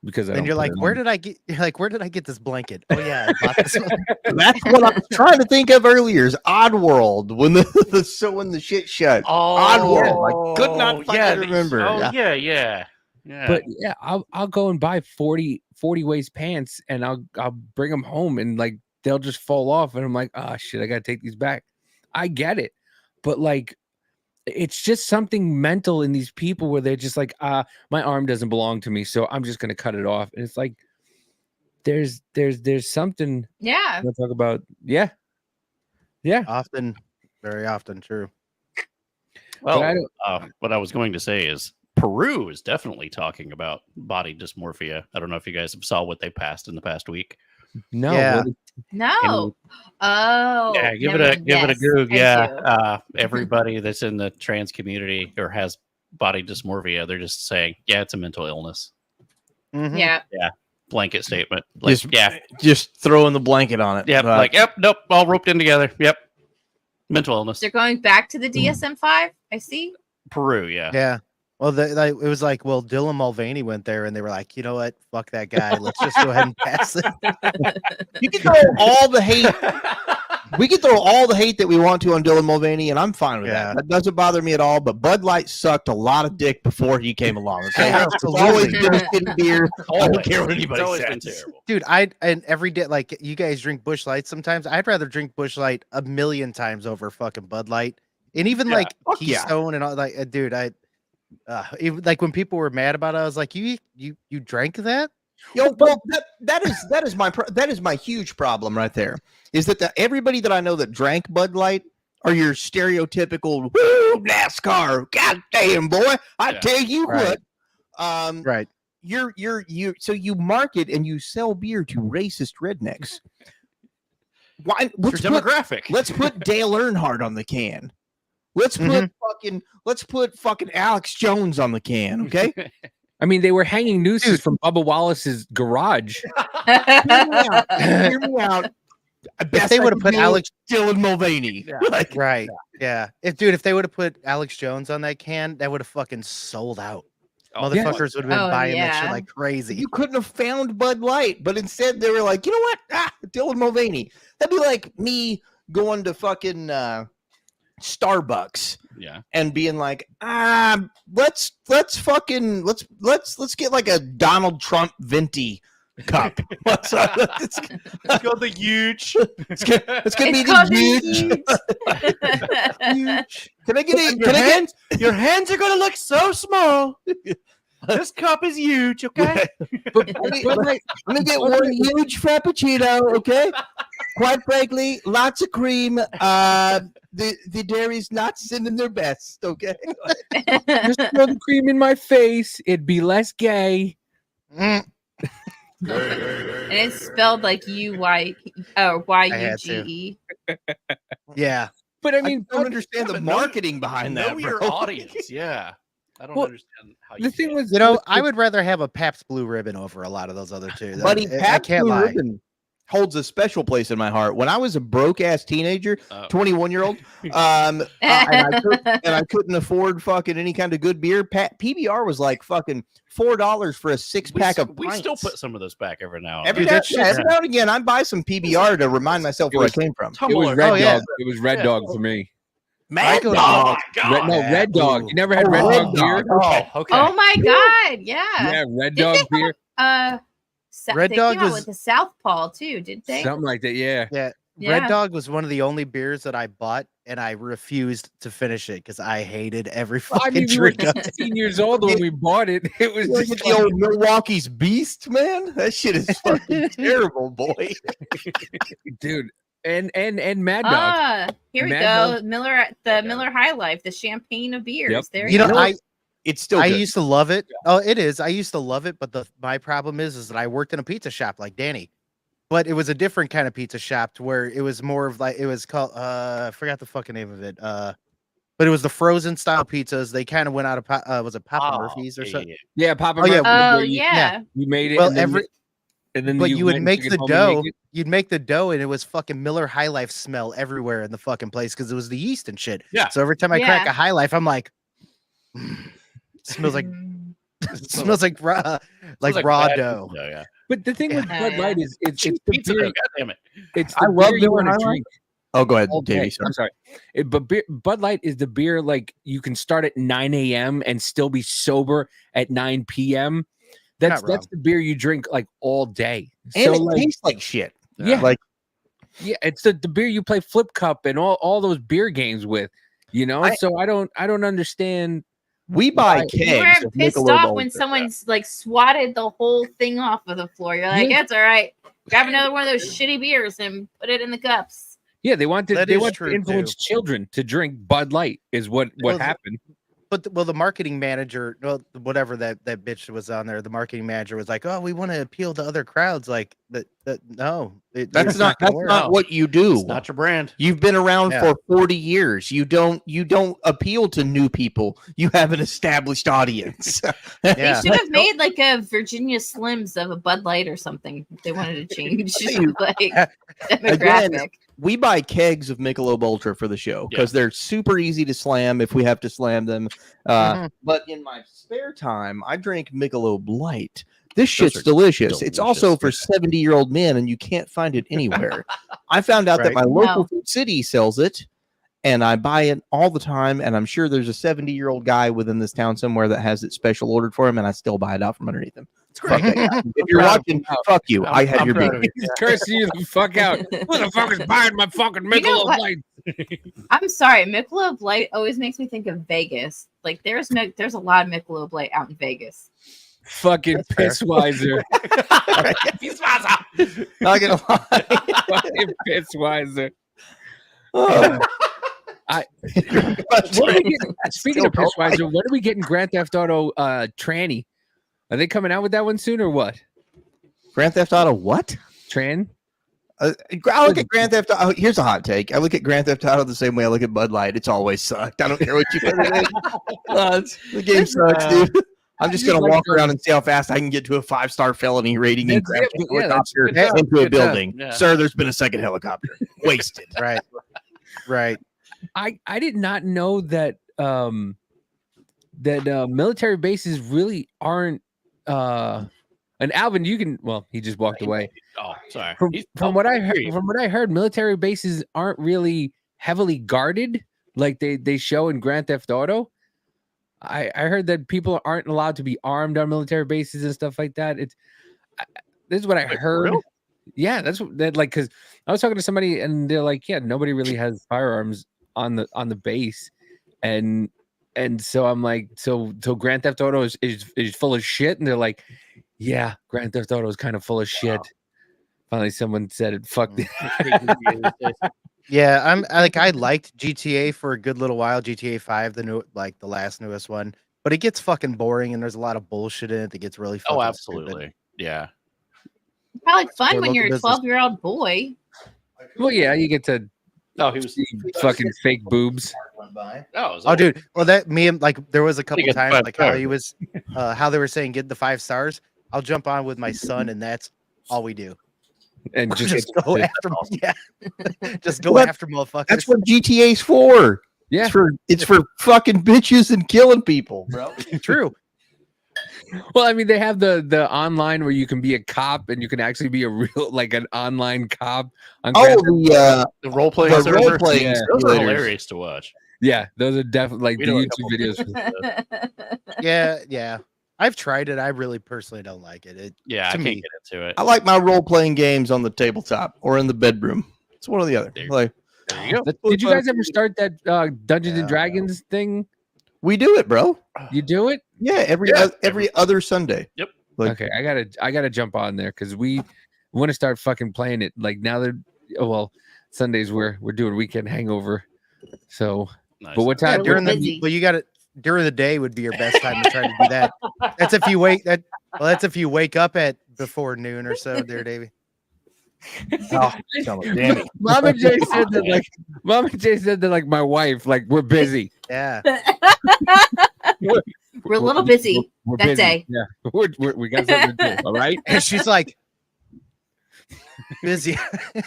because I And don't you're put like, it where on. did I get? You're like, where did I get this blanket? Oh yeah, I bought this one. that's what I was trying to think of earlier. Is Oddworld when the sewing the shit shut. Oddworld. I could not fucking remember. Yeah. But yeah, I'll go and buy 40 waist pants and I'll bring them home and like they'll just fall off and I'm like, oh shit, I gotta take these back. I get it, but like it's just something mental in these people where they're just like, my arm doesn't belong to me, so I'm just gonna cut it off. And it's like there's something. Yeah. We'll talk about. Yeah. Often, very often, true. Well, But I don't- what I was going to say is Peru is definitely talking about body dysmorphia. I don't know if you guys saw what they passed in the past week. No. Yeah. No. Oh. Yeah, give it a Goog. Yeah, everybody that's in the trans community or has body dysmorphia, they're just saying, yeah, it's a mental illness. Yeah. Yeah, blanket statement. Like, Just throwing the blanket on it. Yep. Like, yep. Nope. All roped in together. Yep. Mental illness. They're going back to the DSM-5. I see. Peru. Yeah. Yeah. Well, it was like, well, Dylan Mulvaney went there, and they were like, you know what? Fuck that guy. Let's just go ahead and pass it. You can throw all the hate. We can throw all the hate that we want to on Dylan Mulvaney, and I'm fine with that. That doesn't bother me at all. But Bud Light sucked a lot of dick before he came along. Okay, it's always been a shitty beer. I don't care what anybody says. Dude, and every day, like you guys drink Busch Light sometimes. I'd rather drink Busch Light a million times over fucking Bud Light, and even like Keystone and all. Like, dude, even, like when people were mad about it, I was like, you drank that? Yo, well, that is my huge problem right there. Is that everybody that I know that drank Bud Light are your stereotypical woo NASCAR? God damn, boy! I tell you what. Right. So you market and you sell beer to racist rednecks. Why? Demographic. Let's put Dale Earnhardt on the can. Let's put fucking Alex Jones on the can, okay? I mean, they were hanging nooses from Bubba Wallace's garage. Hear me out. If they would have put Alex Dylan Mulvaney, right? Yeah. If they would have put Alex Jones on that can, that would have fucking sold out. Motherfuckers would have been buying that shit like crazy. You couldn't have found Bud Light, but instead they were like, you know what? Dylan Mulvaney. That'd be like me going to fucking Starbucks, and being like, let's get like a Donald Trump venti cup. let's go the huge. It's gonna be the huge. Can I get it? Your hands are gonna look so small. This cup is huge, okay? Let me get one huge frappuccino, okay? Quite frankly, lots of cream. The dairy's not sending their best, okay? Just throw the cream in my face. It'd be less gay. And it's spelled like Y or YUGE. Yeah. But I mean, don't understand the marketing behind that. Know your bro. audience. Yeah. I don't Well, understand how the thing was, You know, I would rather have a Pabst Blue Ribbon over a lot of those other two. Buddy, I Pabst can't Blue lie. Ribbon holds a special place in my heart. When I was a broke ass teenager, 21-year-old, and I couldn't afford fucking any kind of good beer. PBR was like fucking $4 for a 6-pack of we pints. still put some of those back every now and Every then. now and again, I buy some PBR to remind myself where I came from. It was Red Dog. It was Red Dog for me. Mad Dog. Dog. Red Dog. You never had Red Dog beer? Oh my god, yeah. Yeah, Red Did Dog they beer. Red they Dog came out was- with the Southpaw too, didn't they? Something like that, yeah. Yeah. Yeah. Red Dog was one of the only beers that I bought, and I refused to finish it because I hated every Well, I fucking mean, we were drink. of it. 16 years old when we bought it. It was Look just at the old Milwaukee's Beast, man. That shit is fucking terrible, boy. dude. And Mad Dog. Here we Mad go. Dog. Miller High Life, the champagne of beers. Yep. There You know, go. it's still I good. used to love it. Oh, it is. I used to love it, but my problem is that I worked in a pizza shop like Danny. But it was a different kind of pizza shop to where it was more of like it was called I forgot the fucking name of it. But it was the frozen style pizzas. They kind of went out of was it Papa Murphy's or something? Yeah, Papa Oh, yeah. Murphy's Oh where you- yeah. You made it. Well, and then every and then but you would went and make took the it home and dough. make it? You'd make the dough, and it was fucking Miller High Life smell everywhere in the fucking place because it was the yeast and shit. Yeah. So every time I crack Yeah. a High Life, I'm like, smells like smells like raw bad dough. pizza, yeah. But the thing with Bud Light is it's the Pizza, beer. though, God damn it. It's I the love beer you Miller want High to Life. drink. Oh, go ahead, all day. Davey. I'm sorry. Bud Light is the beer like you can start at 9 a.m. and still be sober at 9 p.m. That's Not wrong. the beer you drink like all day. And so it like, tastes like shit. yeah, Like yeah, it's the beer you play flip cup and all those beer games with, you know. So I don't understand. we buy Why- You kegs were of pissed Michelob off when Ultra. someone's like swatted the whole thing off of the floor. You're like, Yeah. it's all right. Grab another one of those shitty beers and put it in the cups. Yeah, they want That to is true, influence too. children to drink Bud Light is what Well, happened. But the marketing manager, well, whatever that bitch was on there, the marketing manager was like, "Oh, we want to appeal to other crowds." Like that no, That's it's not gonna that's work. not what you do. It's not your brand. You've been around Yeah. for 40 years. You don't appeal to new people. You have an established audience. They Yeah. should have made like a Virginia Slims of a Bud Light or something if they wanted to change like demographic. We buy kegs of Michelob Ultra for the show because they're super easy to slam if we have to slam them. But in my spare time, I drink Michelob Light. This shit's delicious. It's also for 70-year-old men, and you can't find it anywhere. I found out that my Right. local No. food city sells it, and I buy it all the time. And I'm sure there's a 70-year-old guy within this town somewhere that has it special ordered for him, and I still buy it out from underneath him. Fuck that guy. If you're proud of watching, him. fuck you. I have I'm your proud beer. of you. He's cursing you the fuck out. Who the fuck is buying my fucking You know Michelob what? Light? I'm sorry, Michelob Light always makes me think of Vegas. Like there's a lot of Michelob Light out in Vegas. Fucking Pissweiser. Not gonna lie. Fucking Pissweiser. Oh. What are we getting- speaking of Pissweiser, when are we getting Grand Theft Auto Tranny? Are they coming out with that one soon or what? Grand Theft Auto what? Tran? I look at Grand Theft Auto. Here's a hot take. I look at Grand Theft Auto the same way I look at Bud Light. It's always sucked. I don't care what you put it in. The game sucks, dude. I'm just gonna walk around and see how fast I can get to a 5-star felony rating and That's crash it, a yeah, that's helicopter good job, into a good job. building. Yeah. Sir, there's been a second helicopter. Wasted. Right. Right. I did not know that military bases really aren't and Alvin, you can he just walked away. Oh, sorry. From what I heard, military bases aren't really heavily guarded like they show in Grand Theft Auto. I heard that people aren't allowed to be armed on military bases and stuff like that. This is what I heard. real? Yeah, that's like because I was talking to somebody and they're like, yeah, nobody really has firearms on the base, and so I'm like, so Grand Theft Auto is full of shit, and they're like, yeah, Grand Theft Auto is kind of full of shit. Finally, someone said it. Fuck it. Yeah, I liked GTA for a good little while. GTA 5, the last newest one, but it gets fucking boring and there's a lot of bullshit in it that gets really fucking Oh, stupid. absolutely. Yeah. Probably fun Support when you're a local business. 12-year-old boy. Well, yeah, you get to Oh, he was see fucking fake boobs. Oh, dude. Well, that me and like there was a couple get times 5 like how stars. he was, how they were saying get the 5 stars. I'll jump on with my son, and that's all we do. And Just go after, yeah. Just go What? after motherfuckers. That's what GTA's for. Yeah, it's for fucking bitches and killing people, bro. True. Well, I mean, they have the online where you can be a cop and you can actually be a real like an online cop. On Grand Theft the role playing the server. role-playing Yeah, those are simulators. hilarious to watch. Yeah, those are definitely like We the know a YouTube couple videos. Yeah. I've tried it. I really personally don't like it. Yeah, I to can't me, get into it. I like my role-playing games on the tabletop or in the bedroom. It's one or the other. Like, There you go. Did you guys ever start that Dungeons and Dragons thing? we do it, bro. You do it? Yeah, every other Sunday. Yep. Like, Okay, I gotta jump on there because we want to start fucking playing it. Like now they're Sundays we're doing weekend hangover. So, but what time during the you got it during the day would be your best time to try to do that. That's if you that's if you wake up at before noon or so, there, Davey. oh, damn it. Mama J said that like my wife, like we're busy. Yeah. We're a little busy We're that busy. day. Yeah, we got something to do. All right. And she's like busy.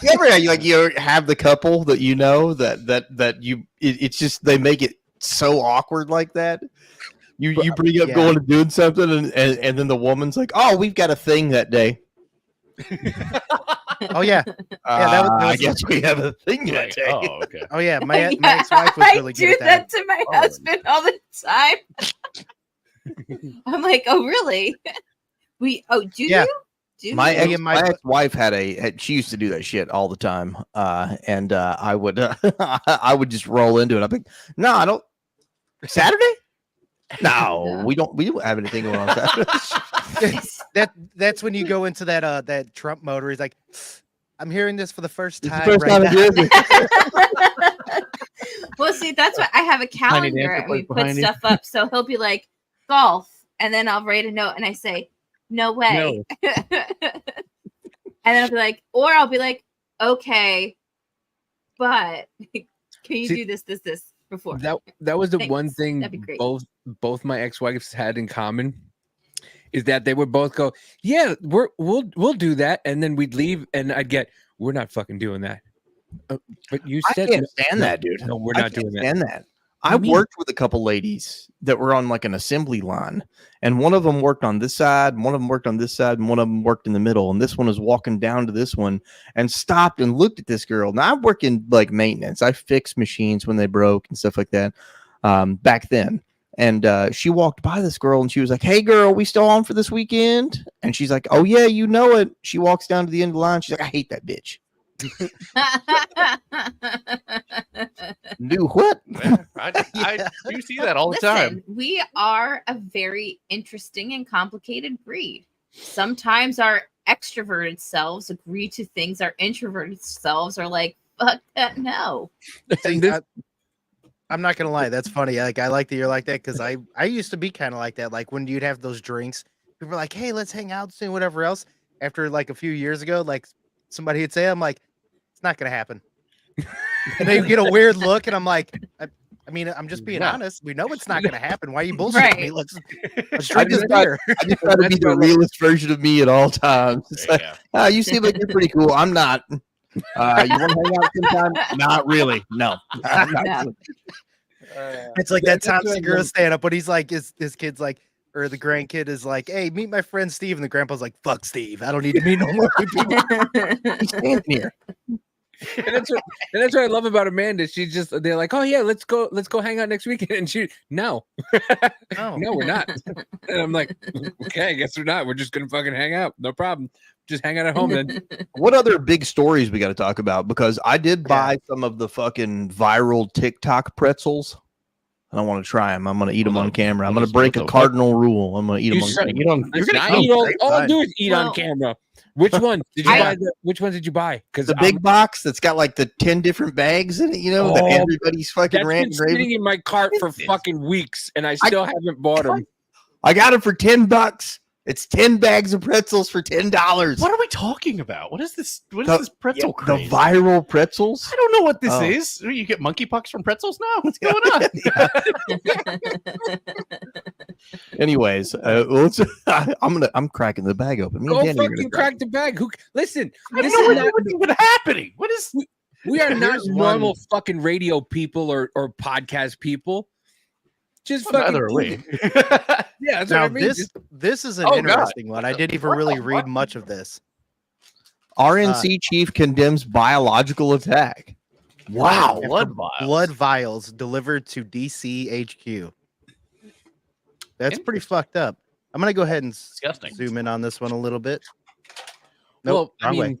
You ever you have the couple that you know that you it's just they make it so awkward like that. You bring up Yeah. going to doing something and then the woman's like, oh, we've got a thing that day. Oh yeah. That was I guess we have a thing that Like, day. oh, okay. Oh yeah, my ex-wife was really I good do at that. to my husband all the time. I'm like, oh really? Do Yeah. you? Do My you? ex-wife she used to do that shit all the time, and I would I would just roll into it. I'd be like, no, I don't. Saturday? No, we don't have anything going on Saturday. That's when you go into that Trump mode where he's like, I'm hearing this for the first time. First time now. I'm doing it. Well, see, that's what I have a Tiny calendar dancer and we plays put behind you. stuff up. So he'll be like, golf. And then I'll write a note and I say, no way. And then I'll be like, or I'll be like, okay, but can you See, do this before? That was the Thanks. one thing That'd be great. both my ex-wives had in common is that they would both go, yeah, we'll do that, and then we'd leave, and I'd get, we're not fucking doing that. But you I said can't stand that, dude. No, we're I not can't doing that. stand that. What I do you mean? worked with a couple ladies that were on like an assembly line, and one of them worked on this side, one of them worked on this side, and one of them worked in the middle. And this one was walking down to this one and stopped and looked at this girl. Now I work in like maintenance. I fix machines when they broke and stuff like that back then. And she walked by this girl and she was like, hey girl, we still on for this weekend? And she's like, oh yeah, you know it. She walks down to the end of the line. She's like, I hate that bitch. Do what? I do see that all the time. Listen, we are a very interesting and complicated breed. Sometimes our extroverted selves agree to things our introverted selves are like, fuck that, no. See, I'm not gonna lie, that's funny. Like I like that you're like that because I used to be kind of like that. Like when you'd have those drinks, people were like, hey, let's hang out soon, whatever else. After like a few years ago, like somebody would say, I'm like, it's not gonna happen. And they get a weird look, and I'm like, I mean, I'm just being honest. We know it's not gonna happen. Why are you bullshitting me? Let's I drink just this try beer. to be the realest version of me at all times. It's like, you seem like you're pretty cool. I'm not. You want to hang out sometime? Not really. No. I'm not. It's like that Tom Segura stand up, but he's like, his kid's like, or the grandkid is like, hey, meet my friend Steve. And the grandpa's like, fuck Steve. I don't need to meet no more people. He's standing here. And that's what I love about Amanda. She's just, they're like, oh yeah, let's go hang out next weekend. And she, no, we're not. And I'm like, okay, I guess we're not. We're just gonna fucking hang out. No problem. Just hang out at home then. What other big stories we got to talk about? Because I did buy some of the fucking viral TikTok pretzels. I don't want to try them. I'm going to eat them on camera. I'm going to break a cardinal rule. I'm going to eat them on camera. You're gonna eat all I do is eat on camera. Which one did you buy? Which ones did you buy? Because the big box that's got like the 10 different bags in it, you know, that everybody's fucking that's ranting. been sitting in my cart for fucking weeks, and I still haven't bought them. I got them for $10. It's 10 bags of pretzels for $10. What are we talking about? What is this? What is The- this pretzel The craze? viral pretzels? I don't know what this Oh. is. You get monkeypox from pretzels now? What's going on? Anyways, I'm cracking the bag open. Me and Go Danny are gonna fucking crack crack the bag. Listen, I this have no is idea not, what's even happening. What is? we are not Here's normal one. fucking radio people or podcast people. Just Well, fucking neither are we. Yeah, that's Now what I mean. this is an Oh, God. interesting one. I didn't even really read much of this. RNC chief condemns biological attack. Wow, After blood vials. blood vials delivered to DC HQ. That's pretty fucked up. I'm gonna go ahead and Disgusting. zoom in on this one a little bit. Well, Nope, I wrong way. mean,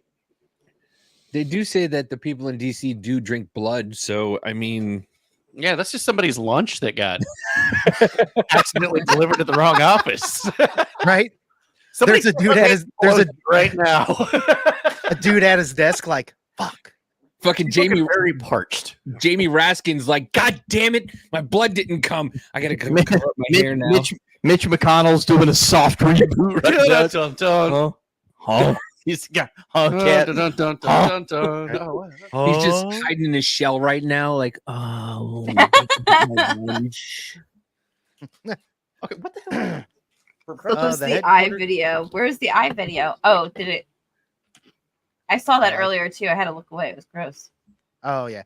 they do say that the people in DC do drink blood. So, I mean, Yeah, that's just somebody's lunch that got accidentally delivered to the wrong office. Right? Somebody There's a dude at his right now. a dude at his desk like, fuck. fucking He's looking Jamie very parched. Jamie Raskin's like, God damn it, my blood didn't come. I gotta cover up my hair now. Mitch McConnell's doing a soft reboot right now. Dun, dun, dun. Huh? He's got cat. Dun, dun, dun, dun, dun, dun. Oh, wow. He's just hiding in his shell right now, like, oh. Okay, what the hell? Where's the the eye headquarters- video? Where's the eye video? Oh, did it? I saw that earlier too. I had to look away. It was gross. Oh yeah.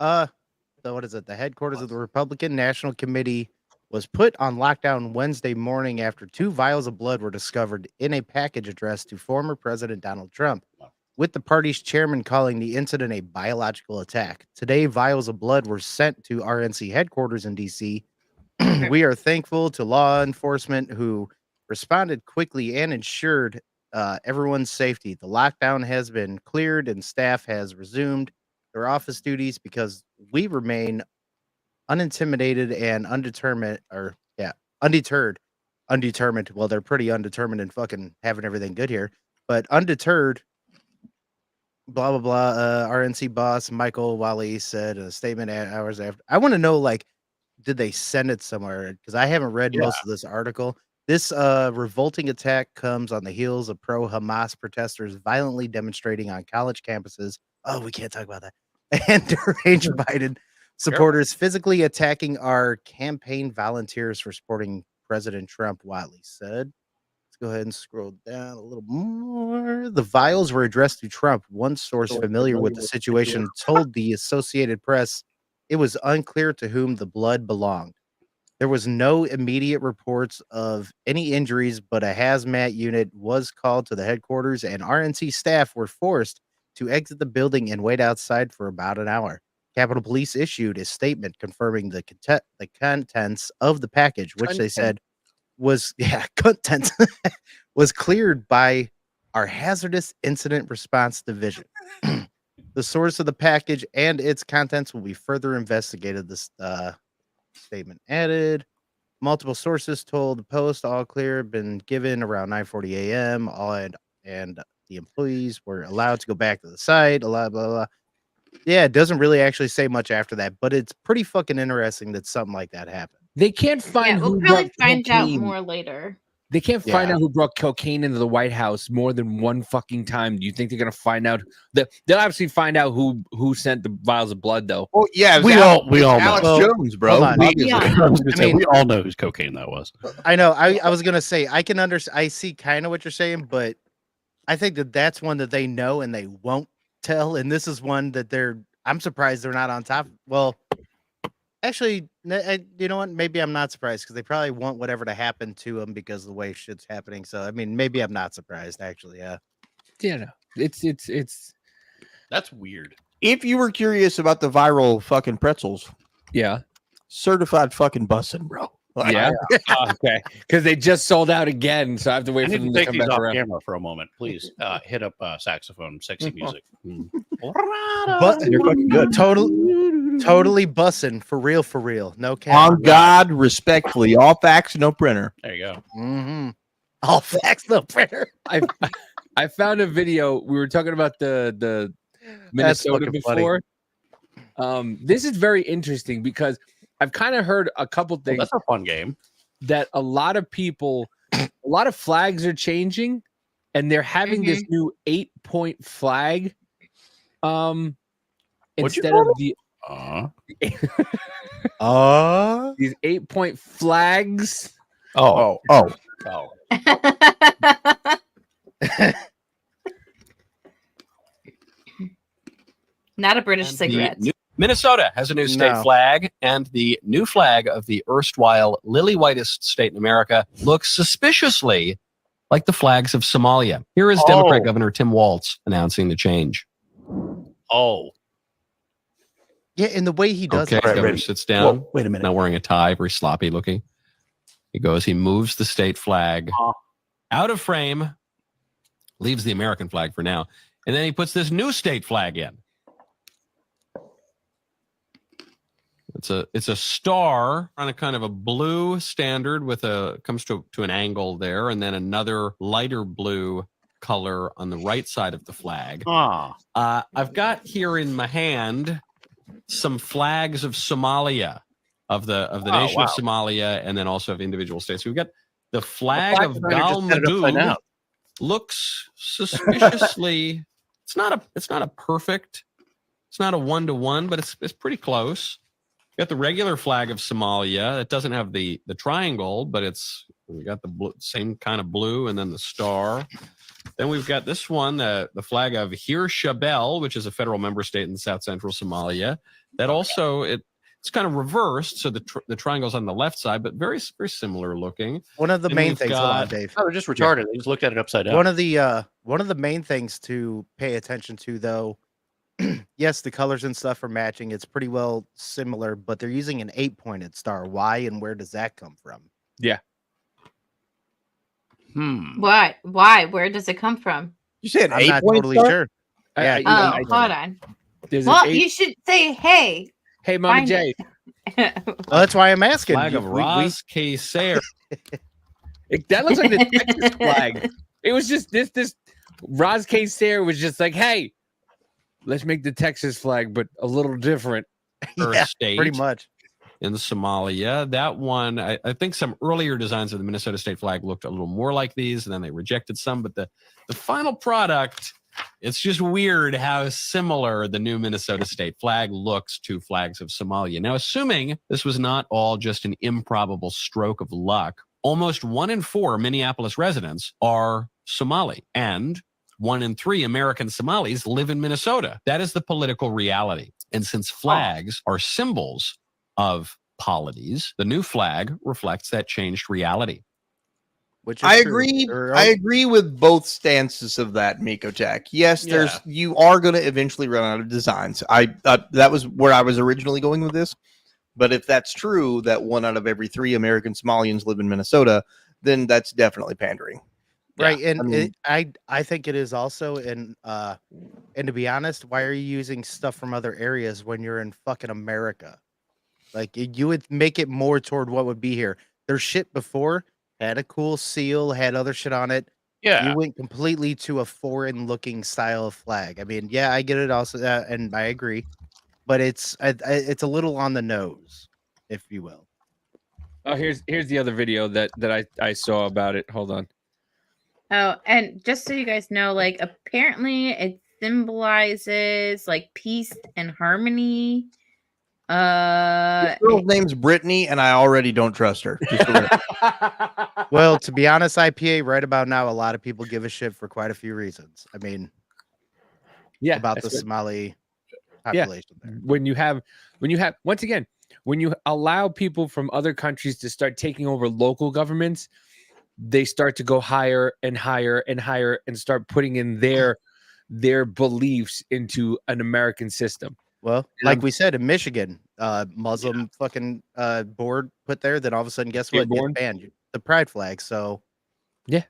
So what is it? The headquarters of the Republican National Committee was put on lockdown Wednesday morning after 2 vials of blood were discovered in a package addressed to former President Donald Trump, with the party's chairman calling the incident a biological attack. Today, vials of blood were sent to RNC headquarters in DC. We are thankful to law enforcement who responded quickly and ensured everyone's safety. The lockdown has been cleared and staff has resumed their office duties because we remain unintimidated and undetermined. Well, they're pretty undetermined and fucking having everything good here, but undeterred. Blah blah blah. RNC boss Michael Wally said in a statement hours after. I want to know, like, did they send it somewhere? Because I haven't read most of this article. This revolting attack comes on the heels of pro-Hamas protesters violently demonstrating on college campuses. Oh, we can't talk about that. And deranged Biden supporters physically attacking our campaign volunteers for supporting President Trump, Watley said. Let's go ahead and scroll down a little more. The vials were addressed to Trump. One source familiar with the situation told the Associated Press it was unclear to whom the blood belonged. There was no immediate reports of any injuries, but a hazmat unit was called to the headquarters, and RNC staff were forced to exit the building and wait outside for about an hour. Capitol Police issued a statement confirming the contents of the package, which they said was contents was cleared by our Hazardous Incident Response Division. The source of the package and its contents will be further investigated. This statement added. Multiple sources told the Post all clear had been given around 9:40 a.m. And the employees were allowed to go back to the site. Blah blah blah. Yeah, it doesn't really actually say much after that, but it's pretty fucking interesting that something like that happened. They can't find We'll who probably brought find out cocaine. more later. They can't find Yeah. out who brought cocaine into the White House more than one fucking time. Do you think they're gonna find out? They'll obviously find out who sent the vials of blood, though. Oh yeah, We all know. Alex Jones, bro. Hold on. Obviously. I was gonna say, mean- we all know whose cocaine that was. I know. I was gonna say I can understand. I see kind of what you're saying, but I think that that's one that they know and they won't tell. And this is one that I'm surprised they're not on top. Well, actually, you know what? Maybe I'm not surprised because they probably want whatever to happen to them because of the way shit's happening. So I mean, maybe I'm not surprised. Actually, yeah. Yeah, no, it's That's weird. If you were curious about the viral fucking pretzels, yeah. certified fucking bussin', bro. Like, Yeah. Okay. Because they just sold out again, so I have to wait I for need them to to take come these back off around. camera for a moment, please. Hit up saxophone, sexy music. But You're fucking good. Totally bussin' for real. No cap. On God, respectfully, all facts, no printer. There you go. Mm-hmm. All facts, no printer. I found a video. We were talking about the Minnesota fucking funny. before. This is very interesting because I've kind of heard a couple Well, things that's a fun game. that a lot of people lot of flags are changing, and they're having this new 8-point flag. Instead of the these 8-point flags. Oh. Not a British cigarette. Minnesota has a new state flag, and the new flag of the erstwhile lily whitest state in America looks suspiciously like the flags of Somalia. Here is Democrat Governor Tim Walz announcing the change. Yeah, and the way he does Okay, it. Governor sits down. Whoa, wait a minute. Not wearing a tie, very sloppy looking. He moves the state flag out of frame, leaves the American flag for now, and then he puts this new state flag in. It's a star on a kind of a blue standard with comes to an angle there, and then another lighter blue color on the right side of the flag. I've got here in my hand some flags of Somalia, of the nation of Somalia, and then also of individual states. We've got the flag of Galmudug. Looks suspiciously. It's not a perfect. It's not a 1-to-1, but it's pretty close. Got the regular flag of Somalia. It doesn't have the triangle, but we got the same kind of blue, and then the star. Then we've got this one, the flag of Hirshabelle, which is a federal member state in south central Somalia. That also it's kind of reversed, so the triangle's on the left side, but very very similar looking. One of the main things, hold on, Dave. Oh, they're just retarded. They just looked at it upside down. One of the main things to pay attention to, though, yes, the colors and stuff are matching. It's pretty well similar, but they're using an 8-pointed star. Why and where does that come from? Yeah. Why? Where does it come from? You said I'm not totally sure. Yeah. Hold on. There's Well, you should say, "Hey, Mama find J." it. Well, that's why I'm asking. Flag of Ras Kaysar. That looks like the Texas flag. It was just this Ras Kaysar was just like, hey, let's make the Texas flag, but a little different. State pretty much. In Somalia. That one, I think some earlier designs of the Minnesota state flag looked a little more like these, and then they rejected some. But the final product, it's just weird how similar the new Minnesota state flag looks to flags of Somalia. Now, assuming this was not all just an improbable stroke of luck, almost 1 in 4 Minneapolis residents are Somali, and 1 in 3 American Somalis live in Minnesota. That is the political reality. And since flags are symbols of polities, the new flag reflects that changed reality. Which I agree. I agree with both stances of that, Miko Jack. Yes, you are going to eventually run out of designs. That was where I was originally going with this. But if that's true, that 1 out of every 3 American Somalians live in Minnesota, then that's definitely pandering. Right, and I think it is also, and to be honest, why are you using stuff from other areas when you're in fucking America? Like, you would make it more toward what would be here. Their shit before had a cool seal, had other shit on it. Yeah, you went completely to a foreign-looking style of flag. I mean, yeah, I get it also, and I agree, but it's a little on the nose, if you will. Oh, here's the other video that I saw about it. Hold on. Oh, and just so you guys know, like, apparently it symbolizes like peace and harmony. This girl's name's Brittany, and I already don't trust her. Well, to be honest, IPA right about now, a lot of people give a shit for quite a few reasons. I mean, yeah, about the Somali population there. When you have once again, when you allow people from other countries to start taking over local governments, they start to go higher and higher and higher and start putting in their beliefs into an American system. Well, like we said in Michigan, Muslim fucking board put there, then all of a sudden, guess what? Get banned the pride flag. So yeah,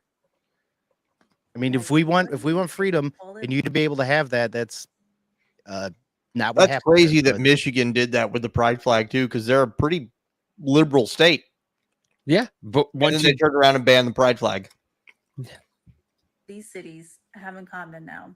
I mean, if we want freedom and you to be able to have that, that's not what That's happened. crazy that Michigan did that with the pride flag too, because they're a pretty liberal state. Yeah, but once they turn around and ban the pride flag. These cities have in common now.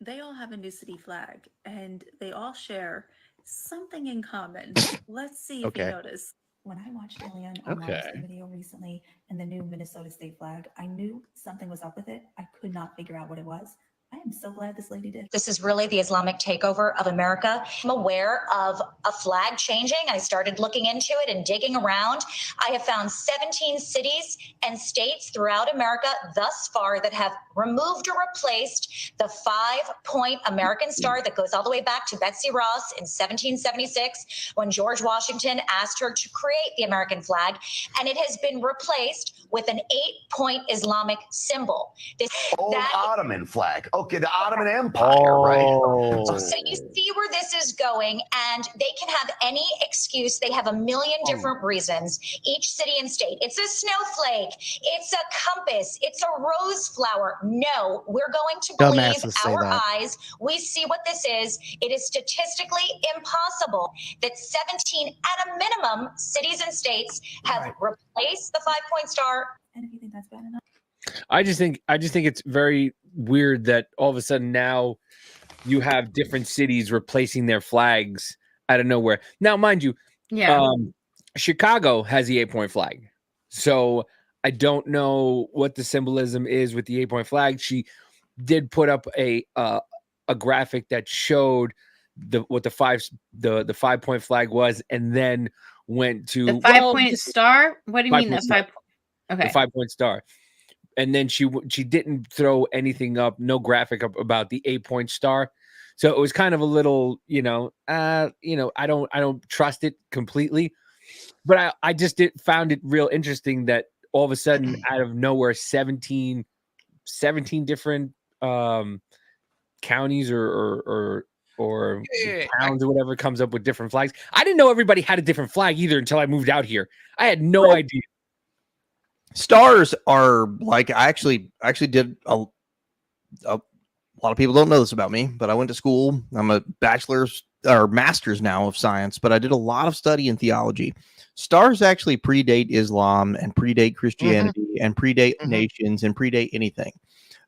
They all have a new city flag, and they all share something in common. Let's see if you notice. When I watched Ilian on Mark's Okay. video recently and the new Minnesota state flag, I knew something was up with it. I could not figure out what it was. I am so glad this lady did. This is really the Islamic takeover of America. I'm aware of a flag changing. I started looking into it and digging around. I have found 17 cities and states throughout America thus far that have removed or replaced the 5-point American star that goes all the way back to Betsy Ross in 1776 when George Washington asked her to create the American flag. And it has been replaced with an 8-point Islamic symbol. Old Ottoman flag. Okay, the Ottoman Empire, right? So you see where this is going, and they can have any excuse. They have a million different reasons, each city and state. It's a snowflake. It's a compass. It's a rose flower. No, we're going to believe Dumbasses say our that. eyes. We see what this is. It is statistically impossible that 17, at a minimum, cities and states have replaced the 5-point star. And if you think that's bad enough. I just think it's very weird that all of a sudden now you have different cities replacing their flags out of nowhere. Now, mind you, Chicago has the 8-point flag. So I don't know what the symbolism is with the 8-point flag. She did put up a graphic that showed what the 5-point flag was, and then went to The 5-point star. What do you mean the 5? Okay. The 5-point star. And then she didn't throw anything up, no graphic up about the 8-point star. So it was kind of a little, I don't trust it completely. But I just found it real interesting that all of a sudden, out of nowhere, 17 different counties or towns or whatever comes up with different flags. I didn't know everybody had a different flag either until I moved out here. I had no idea. Stars are like I actually did a lot of people don't know this about me, but I went to school. I'm a bachelor's or master's now of science, but I did a lot of study in theology. Stars actually predate Islam and predate Christianity and predate nations and predate anything.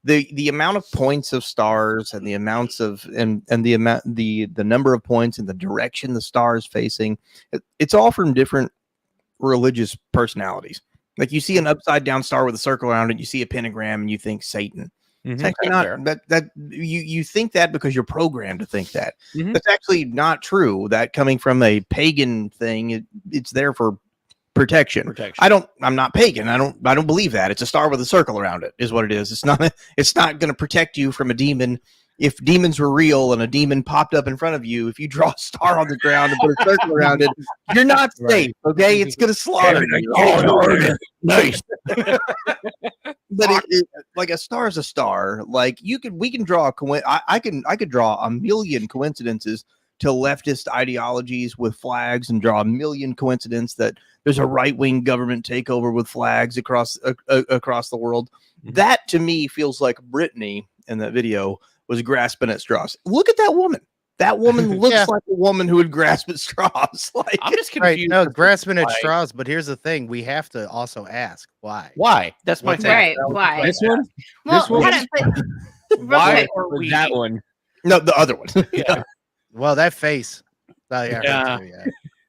The amount of points of stars and the amounts of and the amount the number of points and the direction the star is facing, it's all from different religious personalities. Like you see an upside down star with a circle around it, you see a pentagram, and you think Satan. It's actually not that you think that because you're programmed to think that. That's actually not true. That coming from a pagan thing, it's there for protection. I'm not pagan. I don't believe that. It's a star with a circle around it, is what it is. It's not going to protect you from a demon. If demons were real and a demon popped up in front of you, if you draw a star on the ground and put a circle around it, you're not safe. Okay, it's going to slaughter you. Oh, nice. But like a star is a star. Like we can draw I could draw a million coincidences to leftist ideologies with flags, and draw a million coincidences that there's a right-wing government takeover with flags across the world. That to me feels like Brittany in that video was grasping at straws. Look at that woman. That woman looks like a woman who would grasp at straws. Like I'm just confused. No, grasping at straws. But here's the thing: we have to also ask why. Why? That's my thing. Right? Why? This one? Well, This one? Why are we that one? No, the other one. Yeah. Well, that face. Oh, Yeah.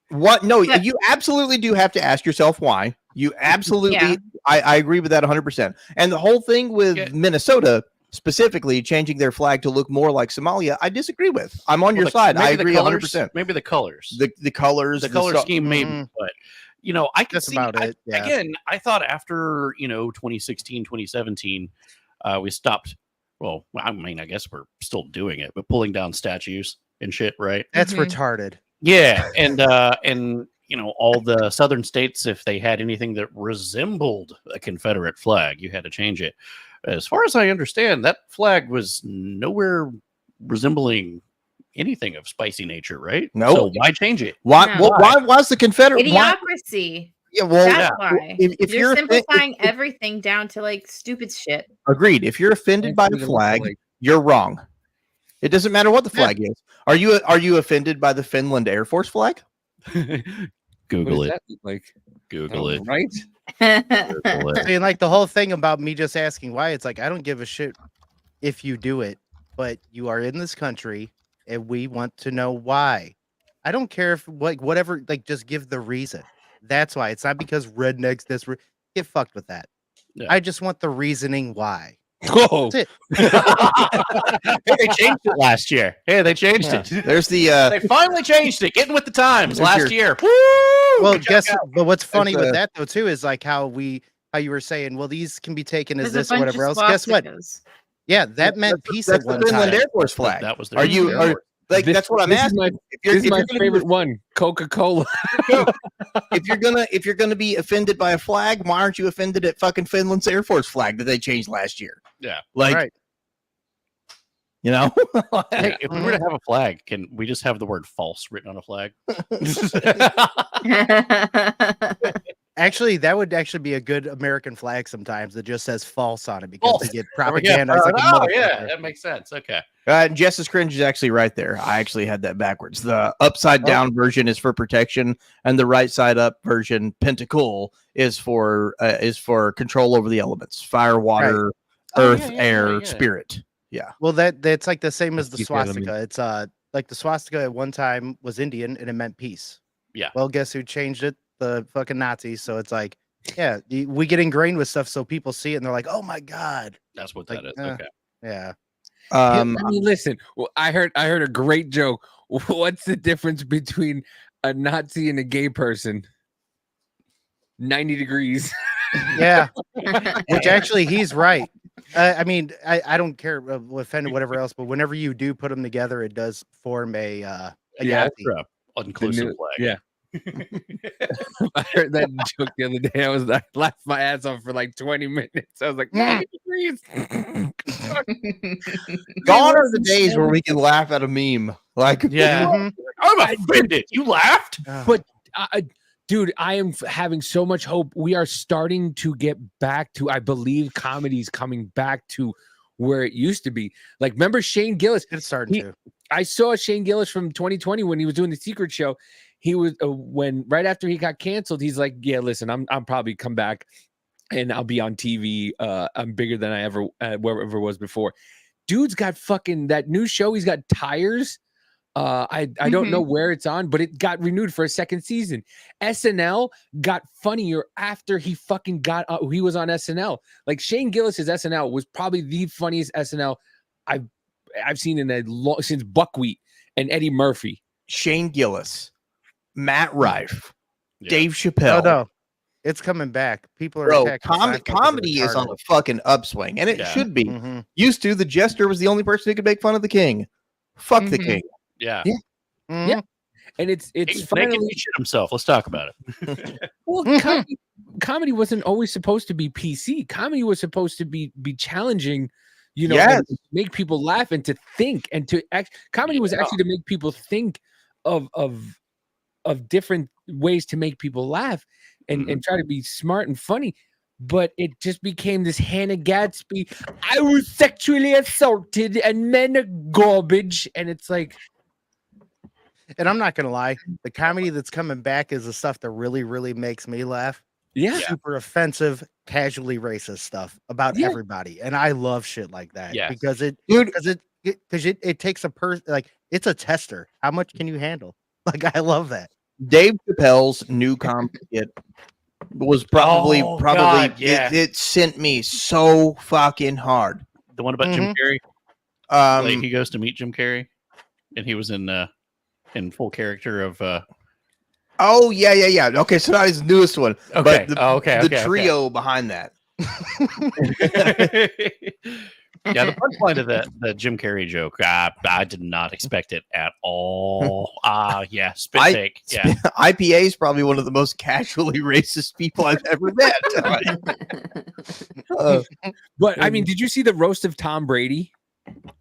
What? No, you absolutely do have to ask yourself why. You absolutely, I agree with that 100%. And the whole thing with Minnesota specifically changing their flag to look more like Somalia, I disagree with. I'm on your side. I agree 100%. Maybe the colors. The colors. The color scheme, maybe. But, I can see. about it. Yeah. Again, I thought after, 2016, 2017, we stopped. Well, I mean, I guess we're still doing it, but pulling down statues and shit, right? That's retarded. Yeah, and all the southern states, if they had anything that resembled a Confederate flag, you had to change it. As far as I understand, that flag was nowhere resembling anything of spicy nature, right? No. So why change it? Why? No. Why was the Confederate? Idiocracy. Yeah, well, That's why. If you're you're simplifying everything down to like stupid shit. Agreed. If you're offended by the flag, you're wrong. It doesn't matter what the flag is. Are you offended by the Finland Air Force flag? Google What does it. that look like? Google it. Right? Google it. I mean, like the whole thing about me just asking why, it's like I don't give a shit if you do it, but you are in this country and we want to know why. I don't care if whatever, just give the reason. That's why. It's not because rednecks get fucked with that. Yeah. I just want the reasoning why. Whoa. That's it. They changed it last year. Hey, they changed it. There's the They finally changed it. Getting with the times There's last year. Woo! Well, Good guess job. but what's funny There's with that though too is like how you were saying, well, these can be taken as There's this a or bunch whatever of else. Guess what? swastikas. Yeah, that meant peace at that's the one Finland time. Air Force flag. That was their Are you Air are Force. like that's what I'm This is asking? my- If you're, This is if my you're gonna favorite one, Coca-Cola. if you're gonna be offended by a flag, why aren't you offended at fucking Finland's Air Force flag that they changed last year? Yeah. Like, Right. you know, Hey, if we were to have a flag, can we just have the word false written on a flag? Actually, that would actually be a good American flag sometimes that just says false on it because False. they get There we go. propagandized like a Oh, yeah, motherfucker. that makes sense. Okay. Jess's cringe is actually right there. I actually had that backwards. The upside down version is for protection, and the right side up version, pentacle, is for control over the elements: fire, water, Oh, earth, yeah, yeah, air, yeah. spirit. Yeah. Well, that's like the same as the Keep the enemy. swastika. It's like the swastika at one time was Indian and it meant peace. Yeah. Well, guess who changed it? The fucking Nazis. So it's like, yeah, we get ingrained with stuff so people see it and they're like, oh my god. That's what Like, that is. eh. Okay. Yeah. I mean, listen. Well, I heard a great joke. What's the difference between a Nazi and a gay person? 90 degrees. Yeah. Which actually he's right. I mean, I don't care offend whatever else, but whenever you do put them together, it does form a Yeah, Nazi. it's a inclusive flag. Yeah. I heard that joke the other day. I laughed my ass off for like 20 minutes. I was like, 90 degrees. Gone are the days where we can laugh at a meme. Like, Yeah. Mhm. I'm offended. You laughed? But dude, I am having so much hope. We are starting to get back to, I believe, comedy's coming back to where it used to be. Like, remember Shane Gillis? It's starting to. I saw Shane Gillis from 2020 when he was doing the Secret Show. He was when right after he got canceled, he's like, "Yeah, listen, I'm probably come back, and I'll be on TV. I'm bigger than I ever wherever was before." Dude's got fucking that new show. He's got Tires. I don't know where it's on, but it got renewed for a second season. SNL got funnier after he fucking got he was on SNL. Like Shane Gillis's SNL was probably the funniest SNL I've seen in a long since Buckwheat and Eddie Murphy. Shane Gillis, Matt Rife, Yeah. Dave Oh Chappelle. no. It's coming back. People are Bro, attacking Seinfeld 'cause comedy they're is on retarded. a fucking upswing, and it Yeah. should be. Mhm. Used to, the jester was the only person who could make fun of the king. Fuck the king. Yeah. Yeah. Mhm. Yeah. And it's He's making finally me shit himself. Let's talk about it. well, comedy wasn't always supposed to be PC. Comedy was supposed to be challenging, you know, and Yes. make people laugh and to think and to act. Comedy was actually to make people think of different ways to make people laugh and try to be smart and funny. But it just became this Hannah Gadsby. I was sexually assaulted and men are garbage, and it's like, And I'm not gonna lie, the comedy that's coming back is the stuff that really, really makes me laugh. yeah. Super offensive, casually racist stuff about Yeah. everybody, and I love shit like that Yes. because it takes a person like it's a tester. How much can you handle? Like I love that. Dave Chappelle's new comedy skit was probably Oh, God, yeah. it sent me so fucking hard. The one about Jim Carrey. Like he goes to meet Jim Carrey, and he was in full character of. Oh yeah. Okay, so not his newest one, Okay. but the, Oh, okay, the okay, okay. trio behind that. Yeah, the punchline of the Jim Carrey joke, I did not expect it at all. Yeah, spit take. Yeah, IPA is probably one of the most casually racist people I've ever met. But I mean, did you see the roast of Tom Brady?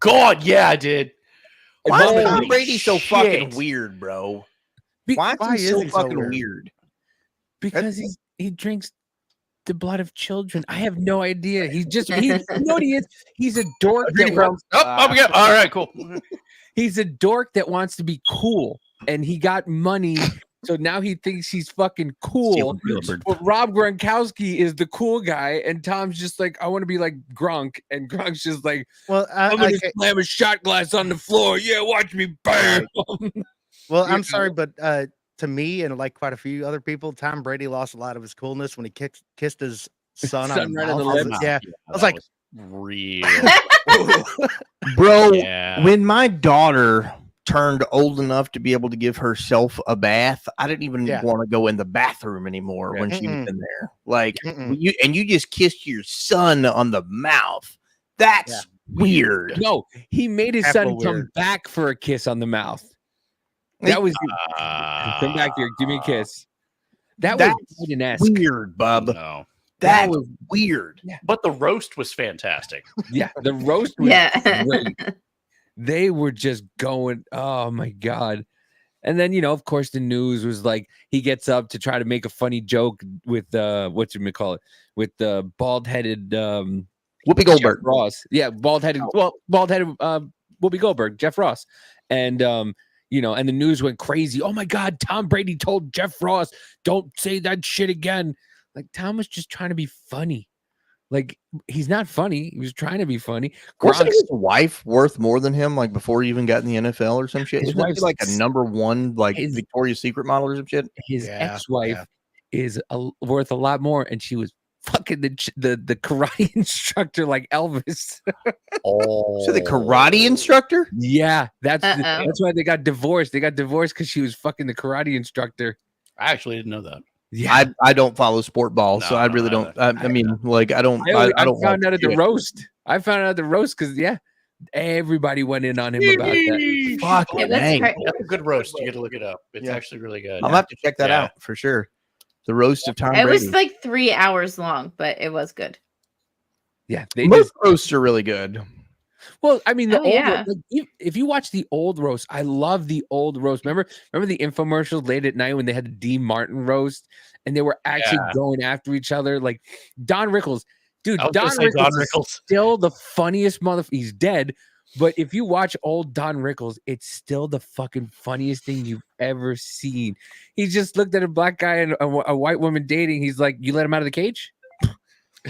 God, yeah, I did. Why is Holy Tom Brady so fucking shit. weird, bro? Be- Why why is he is so he so fucking weird? weird? Because he drinks the blood of children. I have no idea. You know what he is? He's a dork. Greedy Browns. Oh, we go. All right, cool. He's a dork that wants to be cool, and he got money, so now he thinks he's fucking cool. Stealing Spielberg. But Rob Gronkowski is the cool guy, and Tom's just like, I want to be like Gronk, and Gronk's just like, Well, I'm gonna slam a shot glass on the floor. Yeah, watch me bam. well, I'm sorry, but to me and like quite a few other people, Tom Brady lost a lot of his coolness when he kissed his son on the Right on the mouth. lips. Yeah, I was like, real. Bro, Yeah. when my daughter turned old enough to be able to give herself a bath, I didn't even Yeah. want to go in the bathroom anymore when she was Mm-mm. in there. Like Mm-mm. you just kissed your son on the mouth. That's weird. No, he made his Apple son come weird. back for a kiss on the mouth. That was come back here, give me a kiss. That was That's Biden-esque. weird, bub. No. That was was weird. But the roast was fantastic. Yeah, the roast was Yeah. great. They were just going, oh my god. And then, of course, the news was like he gets up to try to make a funny joke with whatchamacallit, with the bald-headed Whoopi Jeff Goldberg. Ross. Yeah, bald-headed Whoopi Goldberg, Jeff Ross. And and the news went crazy. Oh my god, Tom Brady told Jeff Ross, don't say that shit again. Like, Tom was just trying to be funny. Like, he's not funny. He was trying to be funny. Wasn't Gronk's- his wife worth more than him? Like before he even got in the NFL or some shit? His Isn't he wife's- like a number one, like his- Victoria's Secret model or some shit? his Yeah, ex-wife is worth a lot more, and she was fucking the karate instructor like Elvis. Oh, So the karate instructor? Yeah, that's Uh-oh. that's why they got divorced. They got divorced because she was fucking the karate instructor. I actually didn't know that. Yeah, I don't follow sport ball, so I really don't. I mean, like I don't. I don't found watch out at the shit. roast. I found out at the roast because everybody went in on him about that. Fucking It was dang. cra- That's a good roast. You got to look it up. It's actually really good. I'm gonna have to check that Yeah. out for sure. The roast of Tom It Brady. was like 3 hours long, but it was good. Yeah, they Most just roasts are really good. well, I mean, the Oh, old yeah. if you watch the old roast, I love the old roast. Remember the infomercials late at night when they had the D Martin roast and they were actually Yeah. going after each other, like Don Rickles. Dude, I was Don gonna say Rickles, Don is Rickles. still the funniest he's dead, but if you watch old Don Rickles, it's still the fucking funniest thing you've ever seen. He just looked at a black guy and a white woman dating. He's like, "You let him out of the cage?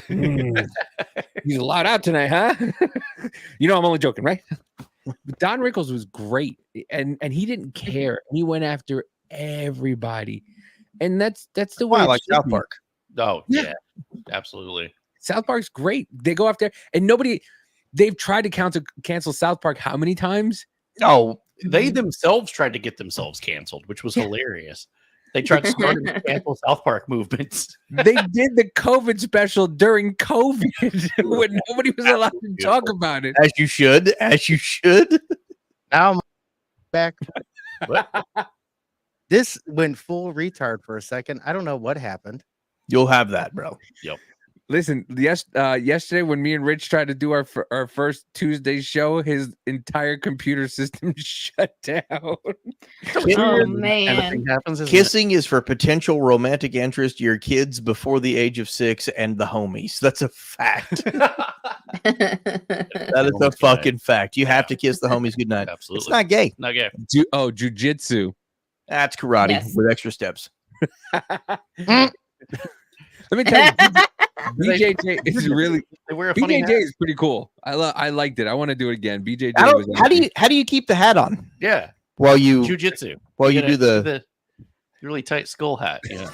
He's allowed out tonight, huh?" I'm only joking, right? But Don Rickles was great, and he didn't care. He went after everybody, and that's the way Why I it like should South be. Park. Oh, Yeah. yeah. Absolutely. South Park's great. They go after and nobody. They've tried to cancel South Park how many times? Oh, They themselves tried to get themselves canceled, which was hilarious. They tried to start a cancel South Park movements. They did the COVID special during COVID when nobody was allowed to talk about it. As you should. As you should. now I'm back. What? This went full retard for a second. I don't know what happened. You'll have that, bro. Yep. Listen, yesterday when me and Rich tried to do our first Tuesday show, his entire computer system shut down. Oh man. Anything happens, isn't it? Kissing is for potential romantic interest to your kids before the age of 6 and the homies. That's a fact. That is a fucking fact. You have to kiss the homies goodnight. Absolutely. It's not gay. Not gay. Jujitsu. That's karate Yes. with extra steps. Let me tell you, BJJ is really They wear a funny BJJ hat. is pretty cool. I liked it. I want to do it again. BJJ How, was how do you keep the hat on Yeah. while you Jiu-jitsu. while you gotta do the really tight skull hat. Yeah.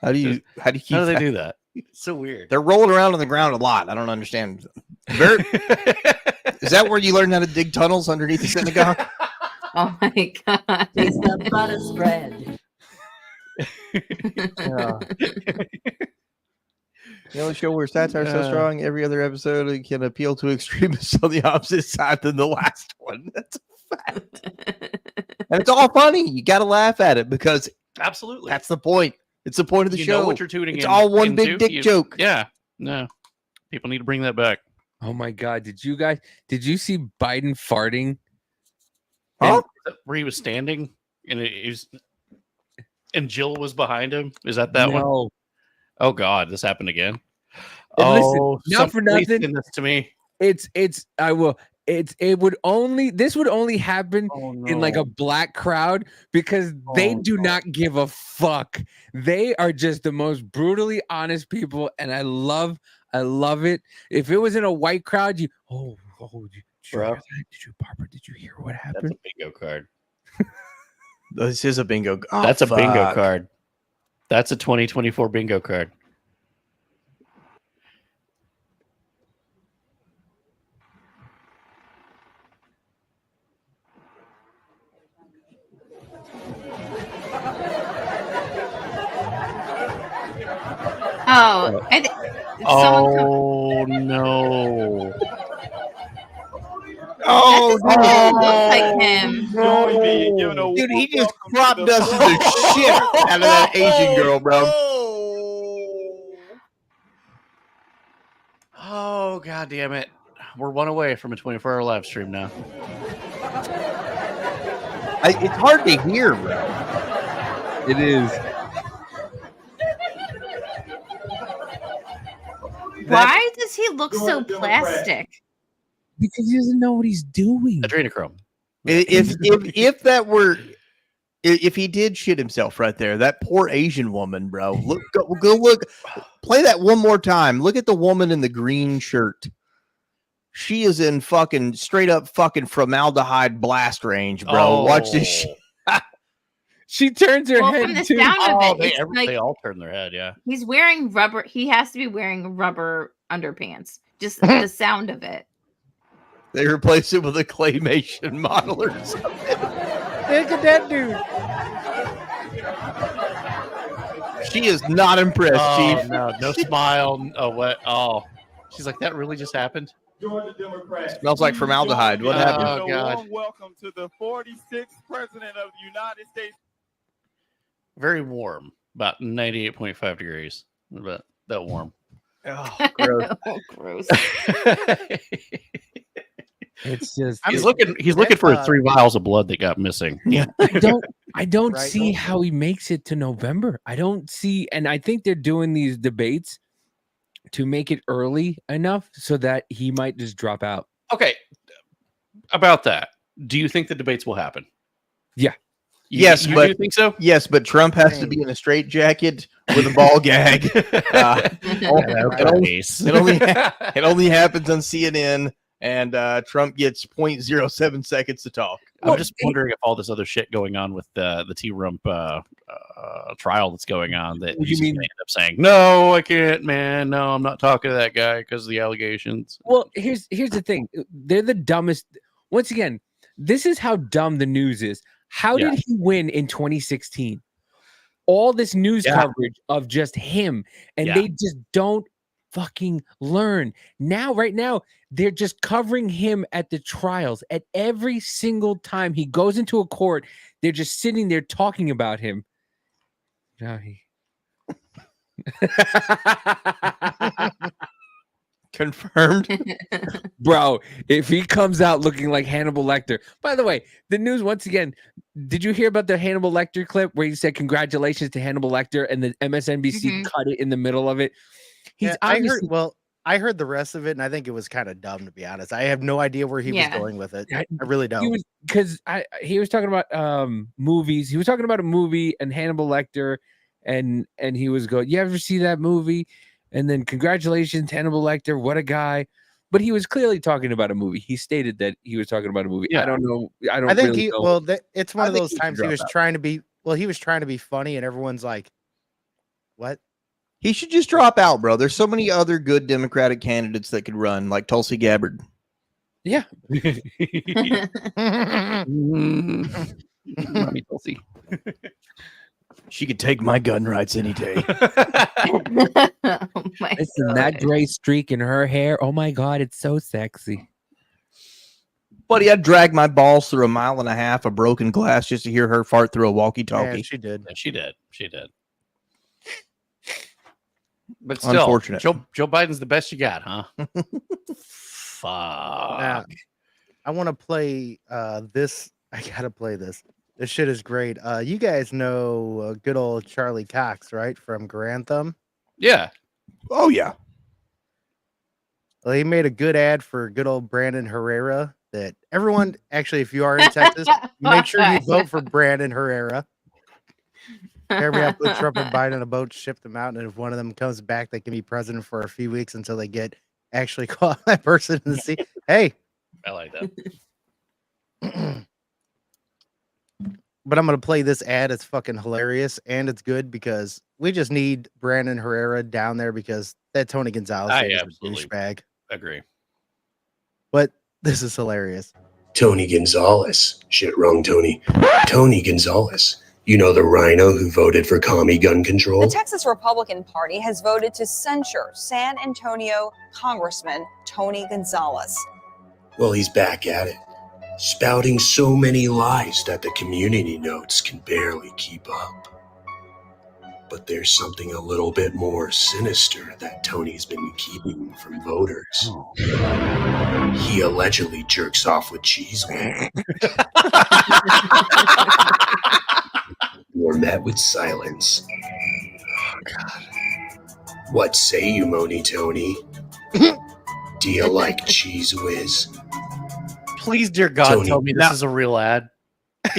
how do you keep How do they that? do that? It's so weird. They're rolling around on the ground a lot. I don't understand. Is that where you learn how to dig tunnels underneath the synagogue? Oh my god. Taste the butter spread. The only show where satire is so Uh, strong, every other episode can appeal to extremists on the opposite side than the last one. That's a fact. And it's all funny. You got to laugh at it because Absolutely. that's the point. It's the point of the You show. know what you're tuning It's in all one into. big dick You- joke. Yeah. No. People need to bring that back. Oh my god! Did you see Biden farting? Huh? Where he was standing and it was, and Jill was behind him. Is that one? No. Oh God, this happened again. And listen, Oh, not for please nothing. send this to me. It would only happen in like a black crowd because they do not give a fuck. They are just the most brutally honest people, and I love it. If it was in a white crowd, did you hear that? Did you, Barbara? Did you hear what That's happened? a bingo card. This is a bingo. Oh, That's a bingo fuck. card. That's a 2024 bingo card. Oh, Oh no! Oh, that doesn't look like him. Dude, he just crop dusted the shit out of that Asian girl, bro. Oh god damn it! We're one away from a 24-hour live stream now. It's hard to hear, bro. It is. Why does he look so plastic? Because he doesn't know what he's doing. Adrenochrome. If that were, if he did shit himself right there, that poor Asian woman, bro. Look, go look. Play that one more time. Look at the woman in the green shirt. She is in fucking straight up fucking formaldehyde blast range, bro. Watch this shit. She turns her head From the too. sound of it, They all turn their head. Yeah. he's wearing rubber. He has to be wearing rubber underpants. Just the sound of it. They replace it with a claymation model or something. Look at that dude. She is not impressed, Oh Chief. no smile. Oh what? Oh, she's like that. Really just happened. Georgia Democrat. Smells like formaldehyde. What happened? Oh god. Warm welcome to the 46th president of the United States. Very warm. About 98.5 degrees. About that warm. Oh, gross. Oh, gross. It's just He's looking for 3 vials of blood that got missing. Yeah. I don't Right. see how he makes it to November. I don't see, and I think they're doing these debates to make it early enough so that he might just drop out. Okay. About that, do you think the debates will happen? Yeah. Yes, you but do think so? Yes, but Trump has to be in a straight jacket with a ball gag. It only happens on CNN, and Trump gets 0.07 seconds to talk. I'm just wondering if all this other shit going on with the T-Rump trial that's going on, that What do he's you mean? gonna end up saying, "No, I can't, man. No, I'm not talking to that guy because of the allegations." Well, here's the thing. They're the dumbest. Once again, this is how dumb the news is. How Yeah. did he win in 2016? All this news Yeah. coverage of just him, and Yeah. they just don't fucking learn. Right now, they're just covering him at the trials. At every single time he goes into a court, they're just sitting there talking about him. Now he Confirmed. Bro, if he comes out looking like Hannibal Lecter. By the way, the news once again, did you hear about the Hannibal Lecter clip where he said congratulations to Hannibal Lecter and the MSNBC cut it in the middle of it? He's obviously I heard the rest of it, and I think it was kind of dumb, to be honest. I have no idea where he was going with it. I really don't. He was because he was talking about movies. He was talking about a movie and Hannibal Lecter, and he was going, "You ever see that movie?" And then congratulations, Hannibal Lecter, what a guy. But he was clearly talking about a movie. He stated that he was talking about a movie. I don't know. I think really know. it's one I of think those he should times he drop was out. trying to be. Well, he was trying to be funny, and everyone's like, "What?" He should just drop out, bro. There's so many other good Democratic candidates that could run, like Tulsi Gabbard. Yeah. Mommy Tulsi. She could take my gun rights any day. Listen, that gray streak in her hair. Oh my God, it's so sexy. Buddy, I'd drag my balls through 1.5 miles of broken glass just to hear her fart through a walkie-talkie. Yeah, she did. She did. She did. But still, Unfortunate. Joe Biden's the best you got, huh? Fuck. Now, I want to play this. I gotta play this. This shit is great. You guys know good old Charlie Cox, right? From Grantham. Yeah. Oh yeah. Well, he made a good ad for good old Brandon Herrera. That everyone, actually, if you are in Texas, make sure you vote for Brandon Herrera. Every I put Trump and Biden on a boat, ship them out, and if one of them comes back, they can be president for a few weeks until they get actually caught that person in the sea. Hey, I like that. but I'm gonna play this ad. It's fucking hilarious and it's good because we just need Brandon Herrera down there because that Tony Gonzalez I is a absolutely douchebag. agree. But this is hilarious. Tony Gonzalez. Shit, wrong Tony. Tony Gonzalez. You know the rhino who voted for commie gun control? The Texas Republican Party has voted to censure San Antonio Congressman Tony Gonzalez. Well, he's back at it, spouting so many lies that the community notes can barely keep up. But there's something a little bit more sinister that Tony's been keeping from voters. He allegedly jerks off with cheese whiz. Were met with silence. Oh, God. What say you, Moni Tony? Do you like cheese whiz? Please, dear God, Tony, tell me this now- is a real ad.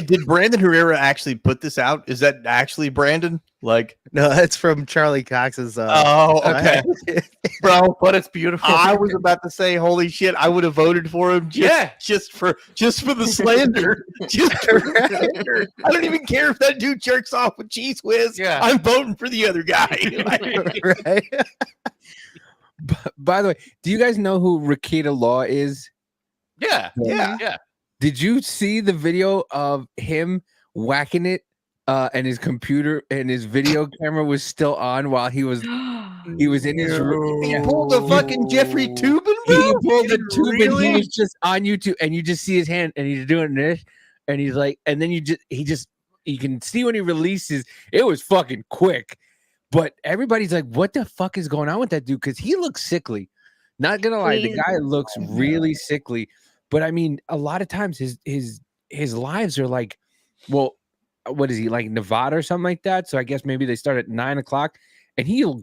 Did Brandon Herrera actually put this out? Is that actually Brandon? Like, No, it's from Charlie Cox's. oh, okay, Bro, but it's beautiful. I was about to say, holy shit, I would have voted for him. Just for the slander. Just for slander. I don't even care if that dude jerks off with cheese whiz. Yeah. I'm voting for the other guy. Right? By the way, do you guys know who Rakita Law is? Yeah. Did you see the video of him whacking it and his computer and his video camera was still on while he was in his room? He pulled a fucking Jeffrey Toobin, bro? He pulled the Toobin. Really? He was just on YouTube and you just see his hand and he's doing this and he's like, and then you can see when he releases, it was fucking quick. But everybody's like, what the fuck is going on with that dude? Because he looks sickly. Not gonna lie, the guy looks really sickly. But I mean, a lot of times his lives are like, well, what is he, like Nevada or something like that? So I guess maybe they start at 9 o'clock and he'll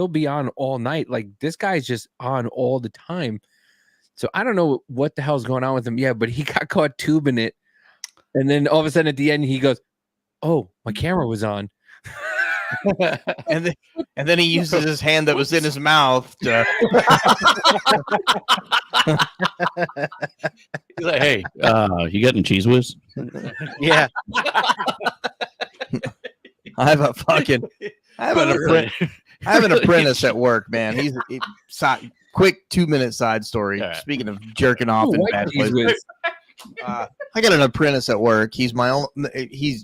be on all night. Like this guy's just on all the time. So I don't know what the hell's going on with him. Yeah, but he got caught tubing it. And then all of a sudden at the end, he goes, oh, my camera was on. and then he uses his hand that was in his mouth to He's like, hey, you getting cheese whiz? Yeah. I have an apprentice at work, man. Quick 2-minute side story. Right. Speaking of jerking off in bad places. I got an apprentice at work. He's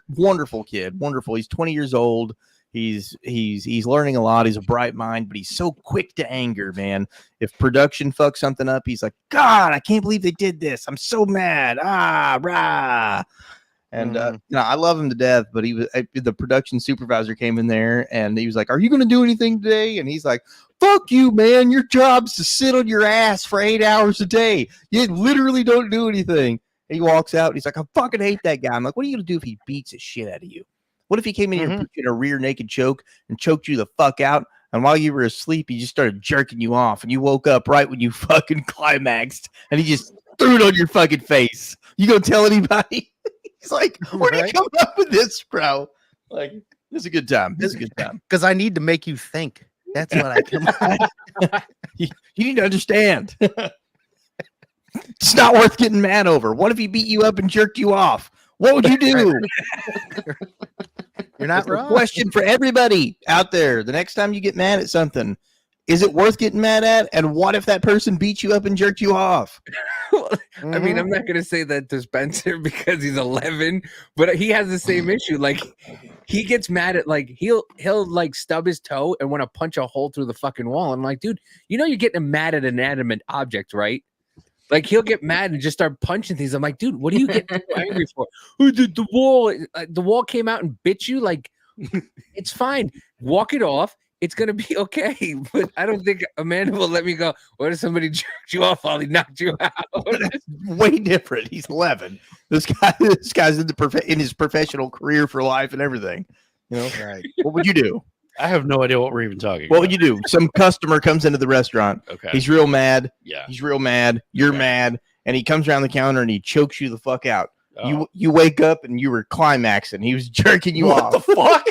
wonderful kid. Wonderful. He's 20 years old. He's learning a lot. He's a bright mind, but he's so quick to anger, man. If production fucks something up, he's like, God, I can't believe they did this. I'm so mad. Rah. And I love him to death, but the production supervisor came in there and he was like, are you going to do anything today? And he's like, fuck you, man. Your job's to sit on your ass for 8 hours a day. You literally don't do anything. And he walks out and he's like, I fucking hate that guy. I'm like, what are you going to do if he beats the shit out of you? What if he came in here and put you in a rear naked choke and choked you the fuck out? And while you were asleep, he just started jerking you off and you woke up right when you fucking climaxed and he just threw it on your fucking face. You gonna tell anybody? He's like, where did you come up with this, bro? Like, this is a good time. This is a good time. Because I need to make you think. That's what I come up. You need to understand. It's not worth getting mad over. What if he beat you up and jerked you off? What would you do? You're not That's a wrong. question for everybody out there. The next time you get mad at something, is it worth getting mad at? And what if that person beat you up and jerked you off? I mean, I'm not gonna say that to Spencer because he's 11, but he has the same issue. Like, he gets mad at like he'll like stub his toe and want to punch a hole through the fucking wall. I'm like, dude, you know you're getting mad at an inanimate object, right? Like he'll get mad and just start punching things. I'm like, dude, what are you getting so angry for? Oh, the wall came out and bit you. Like, it's fine. Walk it off. It's gonna be okay. But I don't think Amanda will let me go. What if somebody jerked you off while he knocked you out? That's way different. He's 11. This guy's in his professional career for life and everything. You know, right? What would you do? I have no idea what we're even talking What about. would you do? Some customer comes into the restaurant. Okay. He's real mad. Yeah. He's real mad. You're mad. And he comes around the counter and he chokes you the fuck out. Oh. You wake up and you were climaxing. He was jerking you What off. the fuck?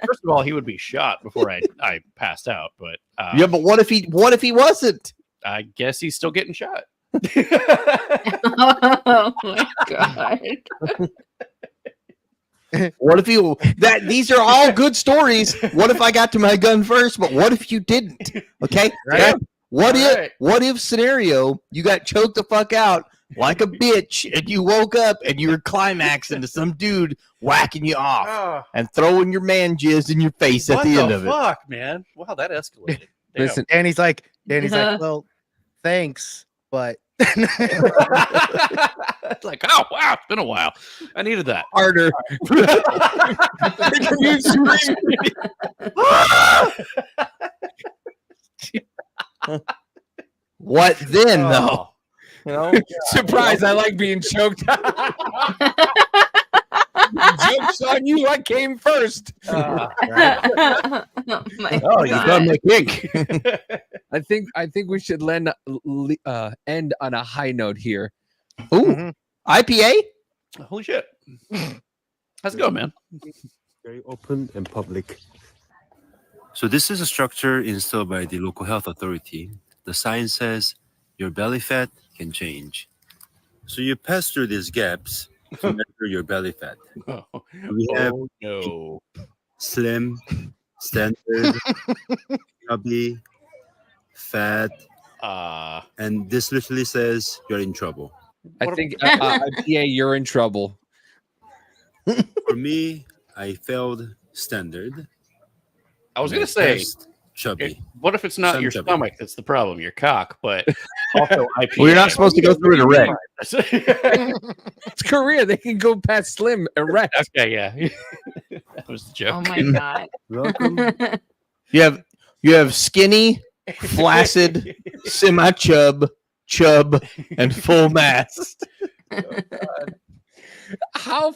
First of all, he would be shot before I passed out. But Yeah, but what if he wasn't? I guess he's still getting shot. Oh my god. What if you these are all good stories. What if I got to my gun first, but what if you didn't? Okay? Right. What if scenario you got choked the fuck out like a bitch and you woke up and you were climaxing to some dude whacking you off and throwing your man jizz in your face at the end of it. Fuck, man. Wow, that escalated. Damn. Listen, Danny's like, well, thanks, but It's like, oh wow, it's been a while. I needed that. Harder. What then, though? You know, Surprise! I like being choked. Joke's on you. I came first. Oh my oh, you got my kick. I think we should end on a high note here. Ooh, IPA. Holy shit! How's it going, man? Very open and public. So this is a structure installed by the local health authority. The sign says your belly fat can change. So you pass through these gaps to measure your belly fat. We have no. Slim, standard, chubby, fat, and this literally says you're in trouble. I think IPA, you're in trouble. For me, I failed standard. I was And gonna say, passed chubby. what if it's not Some your chubby. stomach that's the problem, your cock, but also IPA? Well, you're not supposed to go through it erect. It's Korea. They can go past slim erect. Okay, yeah. That was the joke. Oh my god. Welcome. You have skinny, flaccid, semi-chub, chub, and full mass. How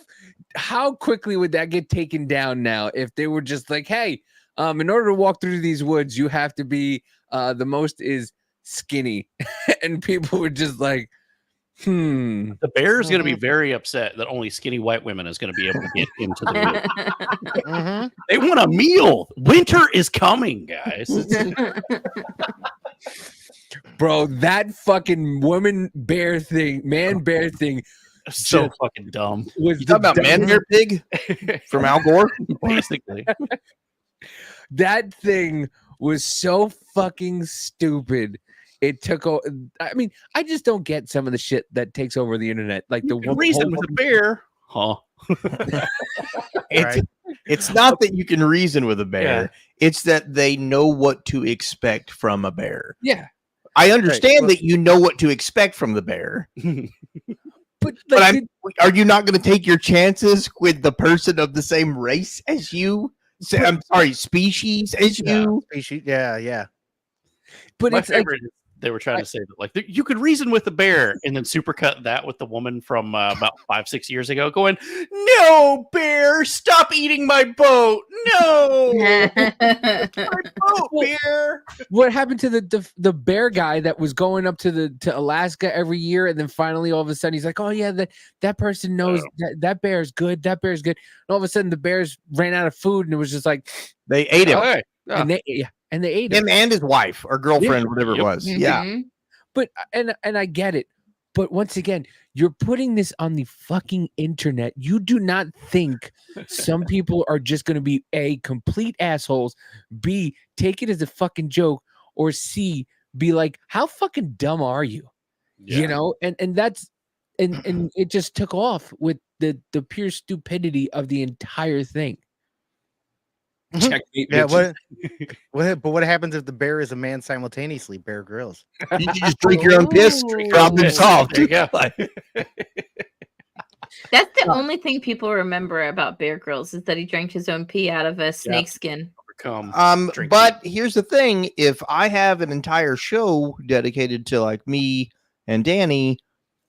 quickly would that get taken down now if they were just like, hey, in order to walk through these woods, you have to be the most is skinny, and people were just like, The bear is going to be very upset that only skinny white women is going to be able to get into the woods. They want a meal. Winter is coming, guys. Bro, that fucking man bear thing So fucking dumb. was You talking about Man Bear Pig from Al Gore? Basically. That thing was so fucking stupid. It took. I mean, I just don't get some of the shit that takes over the internet. Like the reason with a bear, huh? It's not that you can reason with a bear. Yeah. It's that they know what to expect from a bear. Yeah. I understand that you know what to expect from the bear. But are you not going to take your chances with the person of the same race as you? I'm sorry, species as you? Species, yeah. But My it's like, favorite is they were trying to say that like you could reason with a bear and then supercut that with the woman from about 5-6 years ago going, no bear, stop eating my boat, no my boat, bear. what happened to the bear guy that was going up to Alaska every year, and then finally all of a sudden he's like, oh yeah, that person knows that bear is good, that bear is good, and all of a sudden the bears ran out of food, and it was just like They ate him. Okay. and they ate Him and his wife or girlfriend, whatever it was. Yeah. Mhm. But and I get it, but once again, you're putting this on the fucking internet. You do not think some people are just going to be A, complete assholes, B, take it as a fucking joke, or C, be like, how fucking dumb are you? You know, and that's and it just took off with the pure stupidity of the entire thing. Checkmate, Yeah, bitches. what happens if the bear is a man simultaneously? Bear Grylls. You just drink your own piss, problem solved. There you go. That's the only thing people remember about Bear Grylls is that he drank his own pee out of a snake skin. But here's the thing: if I have an entire show dedicated to like me and Danny,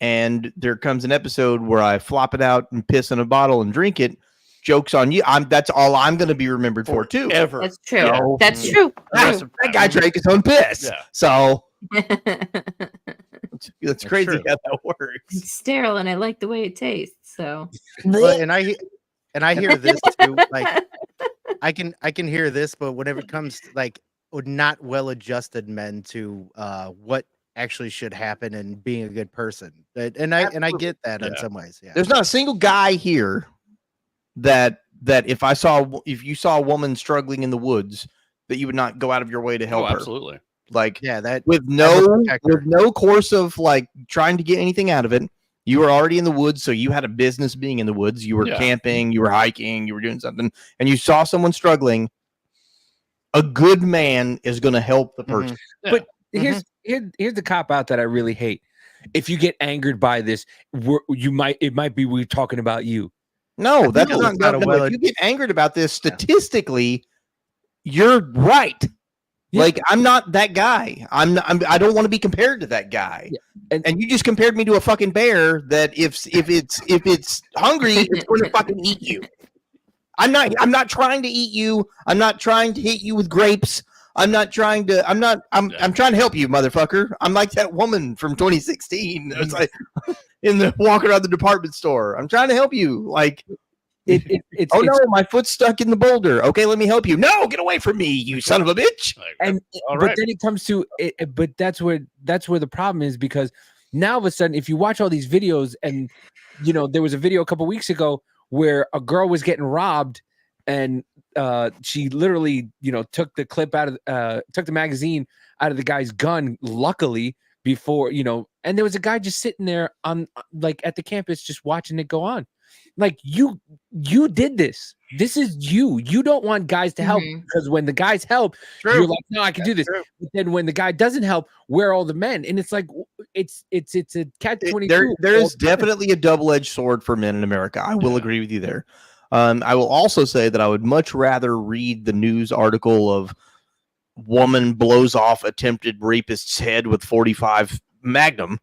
and there comes an episode where I flop it out and piss in a bottle and drink it, joke's on you. That's all I'm going to be remembered for too. Ever. That's true. So- That's true. That guy drank his own piss. Yeah. So that's crazy true. how that works. It's sterile, and I like the way it tastes. So, But, and I hear this too. Like I can hear this, but whenever it comes to, like not well-adjusted men to what actually should happen and being a good person. And I get that in some ways. Yeah. There's not a single guy here that if you saw a woman struggling in the woods, that you would not go out of your way to help her. Absolutely. Like, yeah, that with no course of like trying to get anything out of it. You were already in the woods, so you had a business being in the woods. You were camping, you were hiking, you were doing something, and you saw someone struggling. A good man is going to help the person. But here's the cop out that I really hate. If you get angered by this, it might be we're talking about you. No, that's not if you get angered about this, statistically, you're right. Yeah. Like, I'm not that guy. I don't want to be compared to that guy. Yeah. And you just compared me to a fucking bear that if it's hungry, it's going to fucking eat you. I'm not trying to eat you. I'm not trying to hit you with grapes. I'm trying to help you, motherfucker. I'm like that woman from 2016. It's like walking around the department store. I'm trying to help you. Like, no, my foot's stuck in the boulder. Okay, let me help you. No, get away from me, you son of a bitch. Then it comes to it, but that's where the problem is, because now all of a sudden, if you watch all these videos, and there was a video a couple weeks ago where a girl was getting robbed, and she literally took the clip out of took the magazine out of the guy's gun, luckily, before and there was a guy just sitting there on at the campus just watching it go on. Like, you did this. This is you. You don't want guys to help, because when the guys help, you're like, no, I can do this. But then when the guy doesn't help, where are all the men? And it's like, it's a catch-22. There is definitely a double-edged sword for men in America. I will agree with you there. I will also say that I would much rather read the news article of woman blows off attempted rapist's head with 45 Magnum.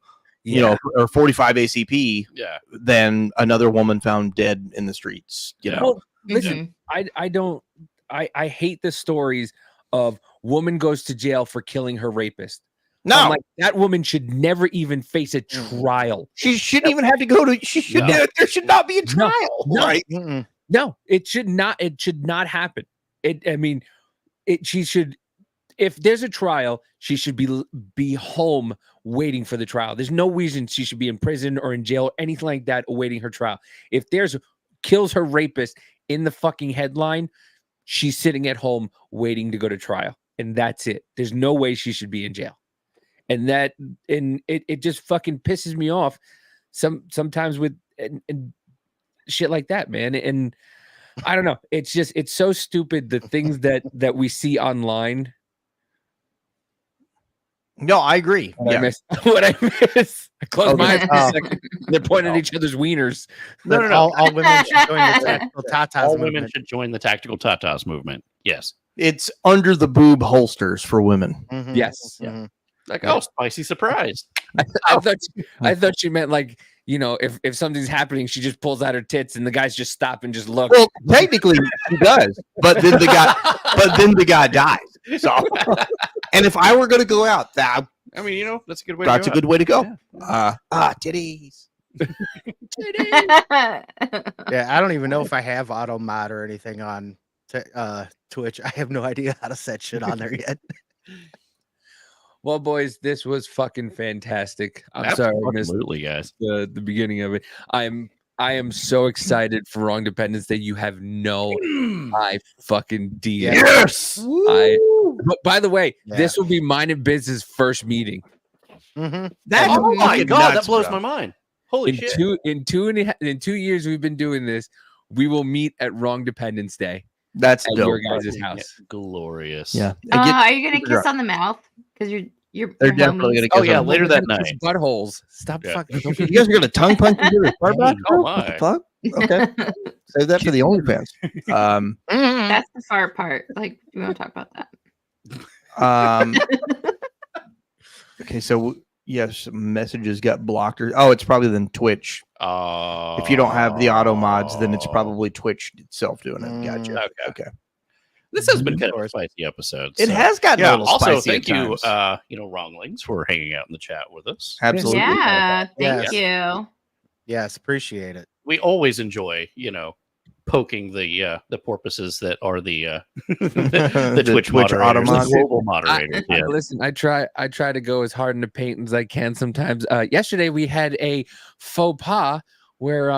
Or 45 ACP, than another woman found dead in the streets. Well, listen, I hate the stories of woman goes to jail for killing her rapist. No, I'm like, that woman should never even face a trial. She shouldn't even have to go to. There should not be a trial. No, it should not. It should not happen. She should. If there's a trial, she should be home waiting for the trial. There's no reason she should be in prison or in jail or anything like that awaiting her trial. If there's kills her rapist in the fucking headline, she's sitting at home waiting to go to trial. And that's it. There's no way she should be in jail. And it just fucking pisses me off sometimes with and shit like that, man. And I don't know. It's so stupid, the things that we see online. No, I agree. What I miss? I closed my eyes for a second. They're pointing at each other's wieners. No. All women should join the tactical tatas All movement. women should join the tactical tatas movement. Yes. It's under the boob holsters for women. Mm-hmm. Yes. Yeah. Like, oh, spicy surprise. I thought she meant like, if something's happening, she just pulls out her tits and the guys just stop and just look. Well, technically she does, but then the guy dies. So, and if I were going to go out, that's a good way. That's a good way to go. Yeah. Titties. Yeah, I don't even know if I have auto mod or anything on Twitch. I have no idea how to set shit on there yet. Well, boys, this was fucking fantastic. I'm sorry I missed guys. The beginning of it. I am so excited for Wrong Dependence Day. You have no fucking idea. Yes. But by the way, this will be mine and Biz's first meeting. Mm-hmm. Oh my god, that blows my mind. Holy shit! In 2 years we've been doing this. We will meet at Wrong Dependence Day. That's at dope. your guys' house. Yeah, glorious. Yeah. Are you gonna kiss on the mouth? Because you're They're definitely gonna kiss. Oh yeah, later that night. Buttholes. Stop fucking. You guys are gonna tongue punch each other's part back? Oh What the my. fuck? Okay. Save that for the OnlyFans. That's the far part. Like, we want to talk about that. Okay, so yes, messages got blocked. It's probably then Twitch. If you don't have the auto mods, then it's probably Twitch itself doing it. Gotcha. Okay. This has been kind of a spicy episode. It has gotten a little also, spicy thank at you, times. Wronglings, for hanging out in the chat with us. Absolutely. Yeah, thank you. Yes, appreciate it. We always enjoy, poking the porpoises that are the Twitch Twitch moderators, the Automon. global moderators. Yeah. Listen, I try to go as hard in the paint as I can sometimes. Yesterday we had a faux pas where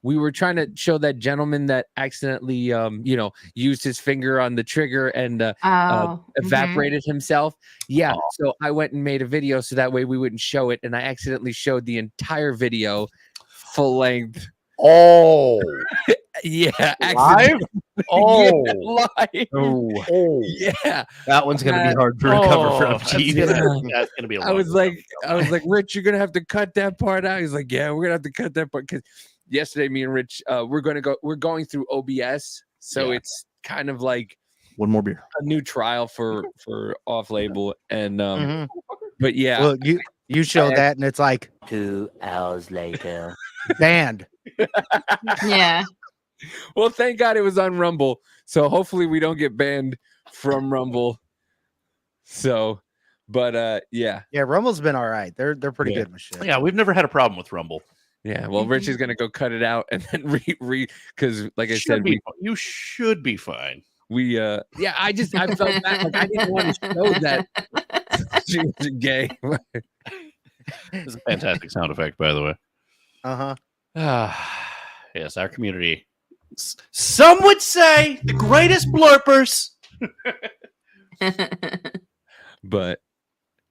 we were trying to show that gentleman that accidentally used his finger on the trigger and evaporated himself. Yeah, so I went and made a video so that way we wouldn't show it, and I accidentally showed the entire video full length. Oh, yeah, Live? Oh, live. Oh, yeah. That one's gonna be hard to recover from. Chief. That's gonna be. I was like, Rich, you're gonna have to cut that part out. He's like, yeah, we're gonna have to cut that part because yesterday, me and Rich, we're going through OBS, so it's kind of like one more beer, a new trial for off label, and but yeah, Well, you show that, and it's like 2 hours later. banned. Yeah. Well, thank God it was on Rumble, so hopefully we don't get banned from Rumble. So, but yeah, Rumble's been all right. They're pretty Yeah. good with shit. Yeah, we've never had a problem with Rumble. yeah. Well, Rich is gonna go cut it out and then because, like I said, You should be fine. I felt bad. Like, I didn't want to show that she was gay. It's a fantastic sound effect, by the way. Yes, our community. Some would say the greatest blurpers. But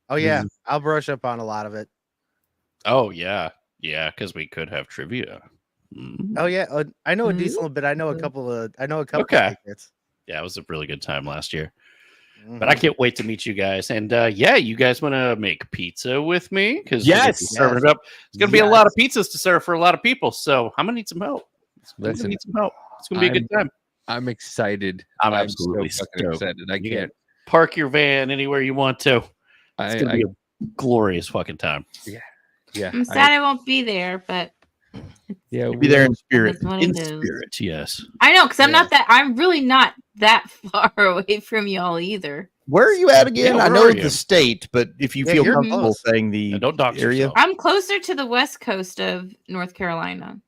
Oh yeah, I'll brush up on a lot of it. Oh yeah, because we could have trivia. Oh yeah, I know a decent bit. I know a couple. Okay. Of secrets. Yeah, it was a really good time last year. Mm-hmm. But I can't wait to meet you guys. And you guys want to make pizza with me? Because serving it up. It's going to be a lot of pizzas to serve for a lot of people. So I'm going to need some help. Listen, need some help. It's going to be a good time. I'm excited. I'm absolutely so fucking stoked. excited. I You can't. Park your van anywhere you want to. It's going to I- be a glorious fucking time. Yeah. I'm sad I won't be there, but Yeah, Be there in spirit. That's what In it is. spirit, yes. I know, because I'm really not that far away from y'all either. Where are you at again? Yeah, I where know are you? the state, but if you Yeah, feel you're comfortable close. saying the Don't dox area. yourself. I'm closer to the west coast of North Carolina.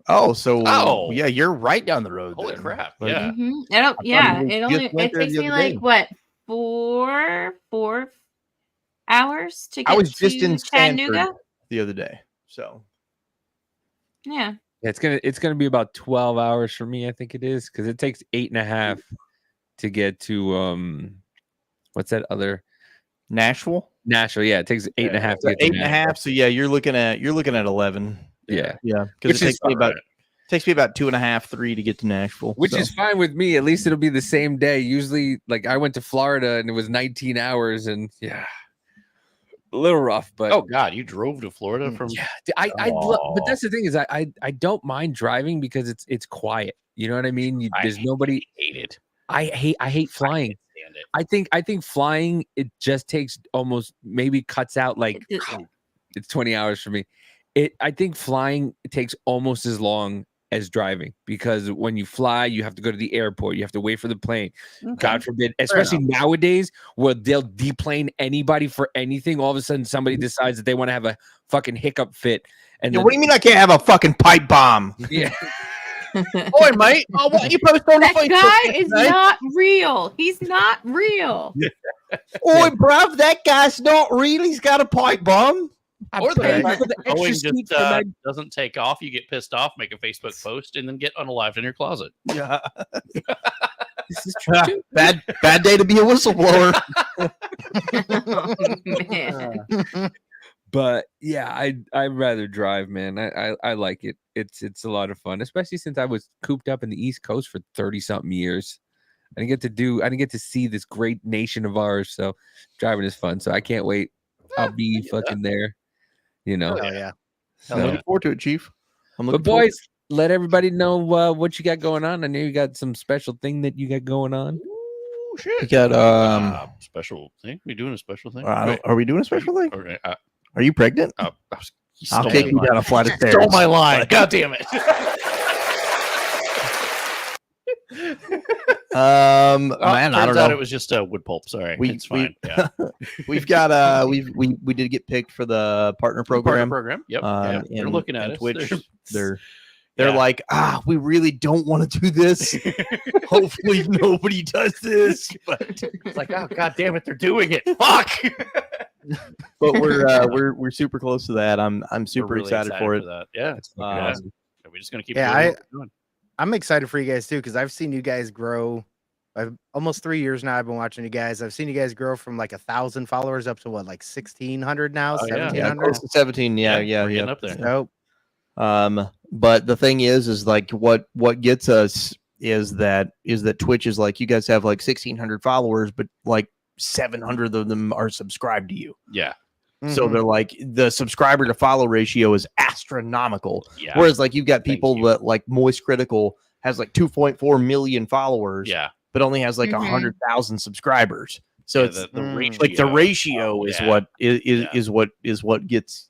Oh, so Oh. yeah, you're right down the road. Holy then. crap. Like, Yeah. Yeah, you it just only went there takes the me other day. like what 4 hours to get I was just to in Chattanooga. Stanford the other day. So Yeah. Yeah, it's gonna be about 12 hours for me. I think it is because it takes 8.5 to get to what's that other Nashville. Nashville? Yeah, it takes 8.5 to get to 8.5. Nashville. So yeah, you're looking at 11. Yeah, Yeah, Which because it is takes me about 2.5, 3 to get to Nashville. which so. is fine with me. At least it'll be the same day. Usually, like I went to Florida and it was 19 hours, and a little rough. But Oh God, you drove to Florida from? yeah, but that's the thing is I don't mind driving because it's quiet. You know what I mean? There's nobody. Hate it. I hate flying. Stand it. I think flying it just takes almost maybe cuts out like it's 20 hours for me. I think flying takes almost as long as driving because when you fly, you have to go to the airport, you have to wait for the plane. God forbid, especially nowadays where they'll deplane anybody for anything. All of a sudden, somebody decides that they want to have a fucking hiccup fit. And Yeah, then- what do you mean I can't have a fucking pipe bomb? Yeah. Oi, mate. Oh, what you post on the That Facebook? guy is mate? not real. He's not real. Oi, bruv, that guy's not real. He's got a pipe bomb. Or the paid fact for the that Boeing extra just seat for my- doesn't take off. You get pissed off, make a Facebook post, and then get unalived in your closet. Yeah. This is true. too. Bad day to be a whistleblower. Man. But yeah, I'd rather drive, man. I like it. It's a lot of fun, especially since I was cooped up in the East Coast for 30 something years. I didn't get to see this great nation of ours. So driving is fun. So I can't wait. I'll be fucking there. You know. Oh yeah. I'm looking forward to it, Chief. I'm But looking forward boys, let everybody know what you got going on. I know you got some special thing that you got going on. Oh shit! We got special thing. We doing a special thing? are we doing a special thing? Okay. Are you pregnant? You I'll stole take my you line. down a flight of You stairs. Stole my line. God damn it! Man, I don't turns out know. it was just wood pulp. Sorry, We- it's fine. Yeah. We've got we did get picked for the partner program. Partner program. Yep. Uh, They're looking at in us. Twitch. They're They're Yeah. like, we really don't want to do this. Hopefully nobody does this. But It's like, oh god damn it, they're doing it. Fuck. but we're super close to that. I'm super We're really excited for it. that. Yeah. Um, We're just gonna keep Yeah, doing what we're doing. I'm excited for you guys too because I've seen you guys grow. I've almost 3 years now. I've been watching you guys. I've seen you guys grow from like 1,000 followers up to what, like 1,600 now, Oh, yeah. 1,700. close to 17. Yeah. we're getting up there. Nope. But the thing is like what gets us is that Twitch is like, you guys have like 1,600 followers, but like 700 of them are subscribed to you. Yeah. So they're like, the subscriber to follow ratio is astronomical. Yeah. Whereas like you've got people that like Moist Critical has like 2.4 million followers. Yeah. But only has like 100,000 subscribers. So Yeah, it's the ratio. like the ratio is yeah. what is what gets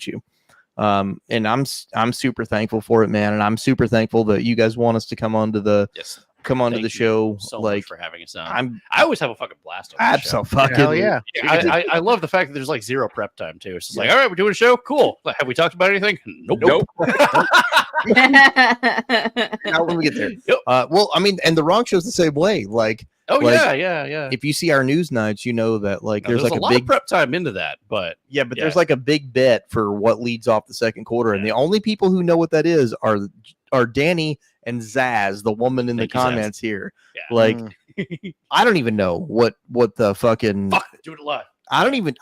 you. And I'm super thankful for it, man. And I'm super thankful that you guys want us to come onto the Thank you show. so like much for having us on. I always have a fucking blast on this show. Absolutely. Hell yeah. I love the fact that there's like zero prep time too. It's just like, all right, we're doing a show. Cool. Like, have we talked about anything? Nope. Now when we get there. Well, I mean, and the Wrong Show's the same way. Like, Oh like, yeah. if you see our news nights, you know that like Now, there's like a a lot big of prep time into that, but but there's like a big bet for what leads off the second quarter, and the only people who know what that is are Danny and Zaz, the woman in Thank the you, Zaz. comments here. Yeah. Like, I don't even know what the fucking do it live. I don't even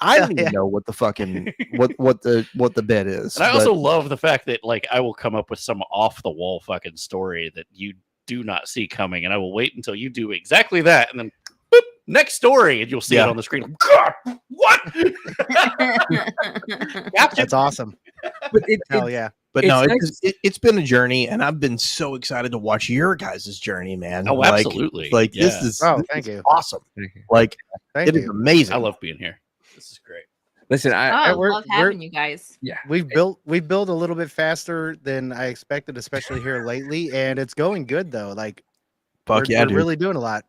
know what the fucking what the bet is. And I but- also love the fact that like I will come up with some off the wall fucking story that you do not see coming, and I will wait until you do exactly that, and then boop, next story, and you'll see it on the screen. God, what? That's awesome. But Hell yeah. But It's no, nice- it's been a journey, and I've been so excited to watch your guys' journey, man. Oh, Like- absolutely. Like this Yeah. is Thank is you. awesome. Like Thank it is you. amazing. I love being here. This is great. Listen, I love having you guys. Yeah, we've built a little bit faster than I expected, especially here lately, and it's going good though. Like, Fuck we're, yeah, we're dude. really doing a lot.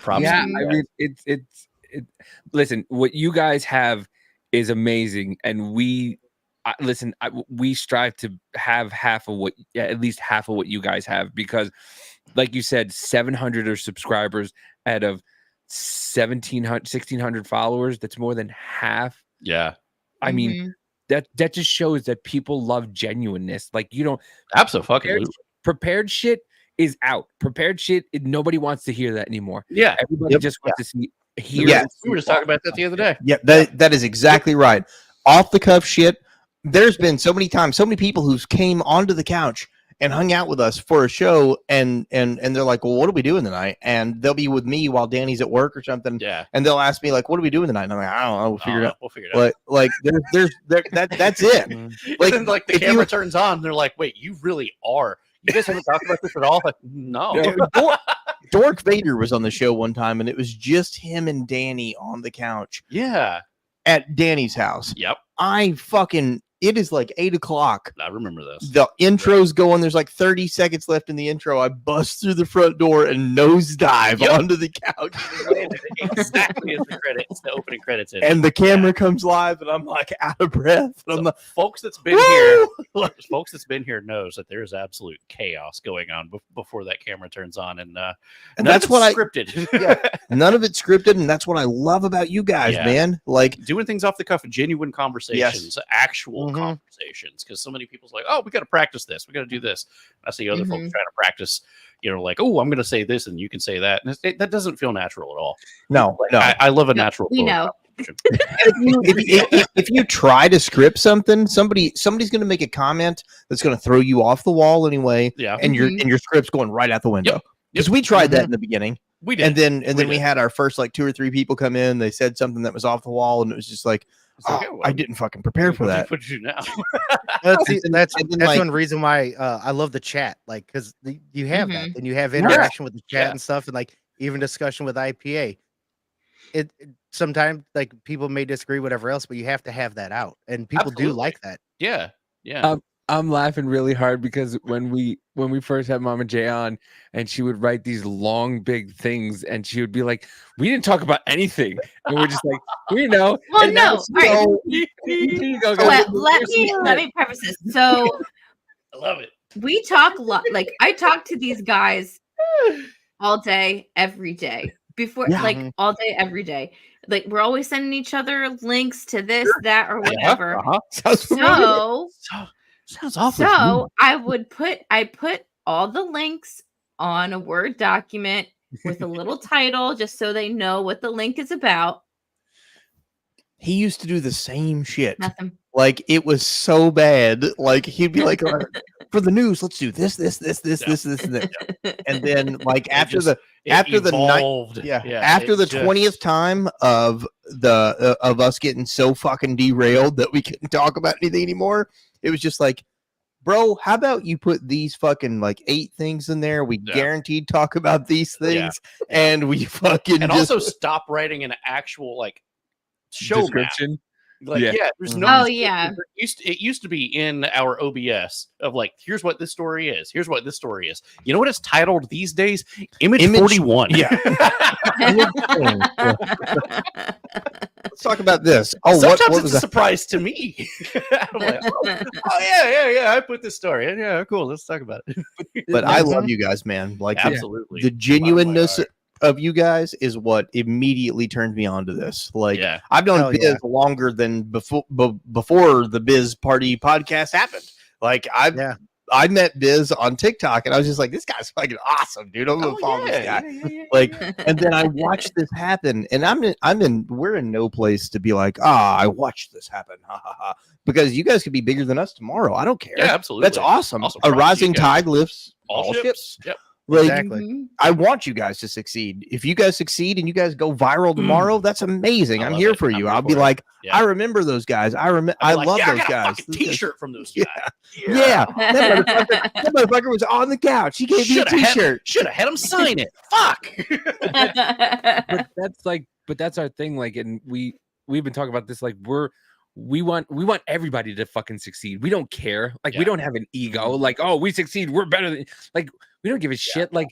Props yeah, to you I guys. mean, it. Listen, what you guys have is amazing, and we strive to have at least half of what you guys have, because, like you said, 700 are subscribers out of 1,600 followers. That's more than half. Yeah, I mean, that just shows that people love genuineness. Like, you don't absolutely. Prepared shit is out. Prepared shit, nobody wants to hear that anymore. Yeah, everybody just wants to hear. Yeah. We were just talking about that the other day. Yeah, that is exactly right. Off the cuff shit. There's been so many times, so many people who came onto the couch and hung out with us for a show, and they're like, "Well, what are we doing tonight?" And they'll be with me while Danny's at work or something. Yeah. And they'll ask me like, "What are we doing tonight?" And I'm like, "I don't know. We'll figure it out." We'll figure it out. Like that's it. Like, then, like the if you- camera turns on, they're like, "Wait, you really are? You guys haven't talked about this at all?" Like, no. Dork Vader was on the show one time, and it was just him and Danny on the couch. Yeah. At Danny's house. Yep. It is like 8:00. I remember this. The intro's going. There's like 30 seconds left in the intro. I bust through the front door and nosedive onto the couch. Exactly as the opening credits. And the camera comes live, and I'm like out of breath. And I'm like, folks that's been here, folks that's been here knows that there is absolute chaos going on before that camera turns on, and that's what scripted. None of it's scripted, and that's what I love about you guys, Yeah. man. Like doing things off the cuff, genuine conversations, actual conversations. Because so many people's like, "Oh, we got to practice this. We got to do this." I see other folks trying to practice. Like, "Oh, I'm going to say this, and you can say that." And that doesn't feel natural at all. No, Like, no. I love a natural. We flow of know. if you try to script something, somebody's going to make a comment that's going to throw you off the wall anyway. Yeah. And your script's going right out the window. Because we tried that in the beginning. We did. And then we had our first like 2 or 3 people come in. They said something that was off the wall, and it was just like, I didn't fucking prepare for that. What you now? That's like- one reason why I love the chat, like, because you have that, and you have interaction with the chat and stuff, and like even discussion with IPA. It sometimes like people may disagree, whatever else, but you have to have that out, and people do like that. Yeah, yeah. I'm laughing really hard because when we first had Mama J on, and she would write these long big things, and she would be like, "We didn't talk about anything," and we're just like, "We know." Well, And now no. it's All right. so- Let me preface this. So I love it. we talk like I talk to these guys all day, every day. Before like all day, every day. Like we're always sending each other links to this, that, or whatever. Sounds So sounds awful. So I put all the links on a Word document with a little title just so they know what the link is about. He used to do the same shit. Nothing. Like it was so bad. Like he'd be like, "All right, for the news, let's do this, and this. And then like after the after the it the just- 20th time of us getting so fucking derailed that we couldn't talk about anything anymore, it was just like, bro, how about you put these fucking like 8 things in there? We guaranteed talk about these things, and we fucking and just, also stop writing an actual like show Description. map. Like there's no. Oh, yeah. It used to be in our OBS of like, here's what this story is. Here's what this story is. You know what it's titled these days? Image 41. Yeah. Let's talk about this. Oh, Sometimes what it's was a that? surprise to me. I'm like, oh yeah. I put this story. Yeah, cool. Let's talk about it. But I love you guys, man. Like Absolutely. the genuineness of you guys is what immediately turned me on to this. Like I've known Hell Biz yeah. longer than before the Biz Party podcast happened. Like I met Biz on TikTok and I was just like, this guy's fucking awesome, dude. I'm gonna follow this guy. Like, and then I watched this happen, and we're in no place to be like, I watched this happen, ha ha ha. Because you guys could be bigger than us tomorrow. I don't care. Yeah, absolutely. That's awesome. Also, A props to you rising guys. tide lifts All ships. Yep. Like, Exactly. I want you guys to succeed. If you guys succeed and you guys go viral tomorrow, that's amazing. I I'm love here it. for I'm you. here I'll for be it. like, Yeah. I remember those guys. I love I those got guys. a fucking T-shirt from those guys. Yeah, that motherfucker was on the couch. He gave me a T-shirt. Should have had him sign it. Fuck. But that's our thing. Like, and we've been talking about this. Like, we want everybody to fucking succeed. We don't care. Like, we don't have an ego. Like, oh, we succeed, we're better than. Like, we don't give a shit. Like,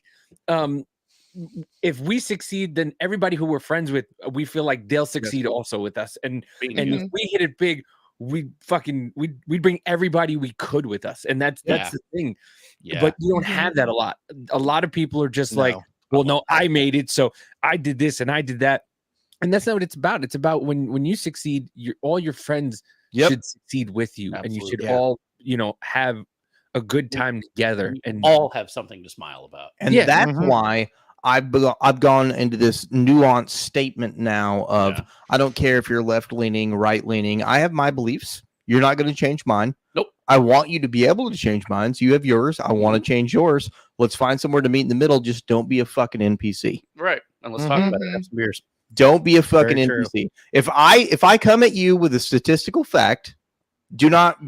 if we succeed, then everybody who we're friends with, we feel like they'll succeed also with us. And if we hit it big, we'd bring everybody we could with us. And that's the thing. Yeah. But you don't have that a lot. A lot of people are just like, well, no, I made it, so I did this and I did that. And that's not what it's about. It's about when you succeed, all your friends should succeed with you. And you should all, have a good time together and all have something to smile about. And that's why I've gone into this nuanced statement now of I don't care if you're left leaning, right leaning. I have my beliefs. You're not going to change mine. Nope. I want you to be able to change mine. So you have yours. I want to change yours. Let's find somewhere to meet in the middle. Just don't be a fucking NPC. Right. And let's talk about it. Have some beers. Don't be a fucking Very true. NPC. If I come at you with a statistical fact, do not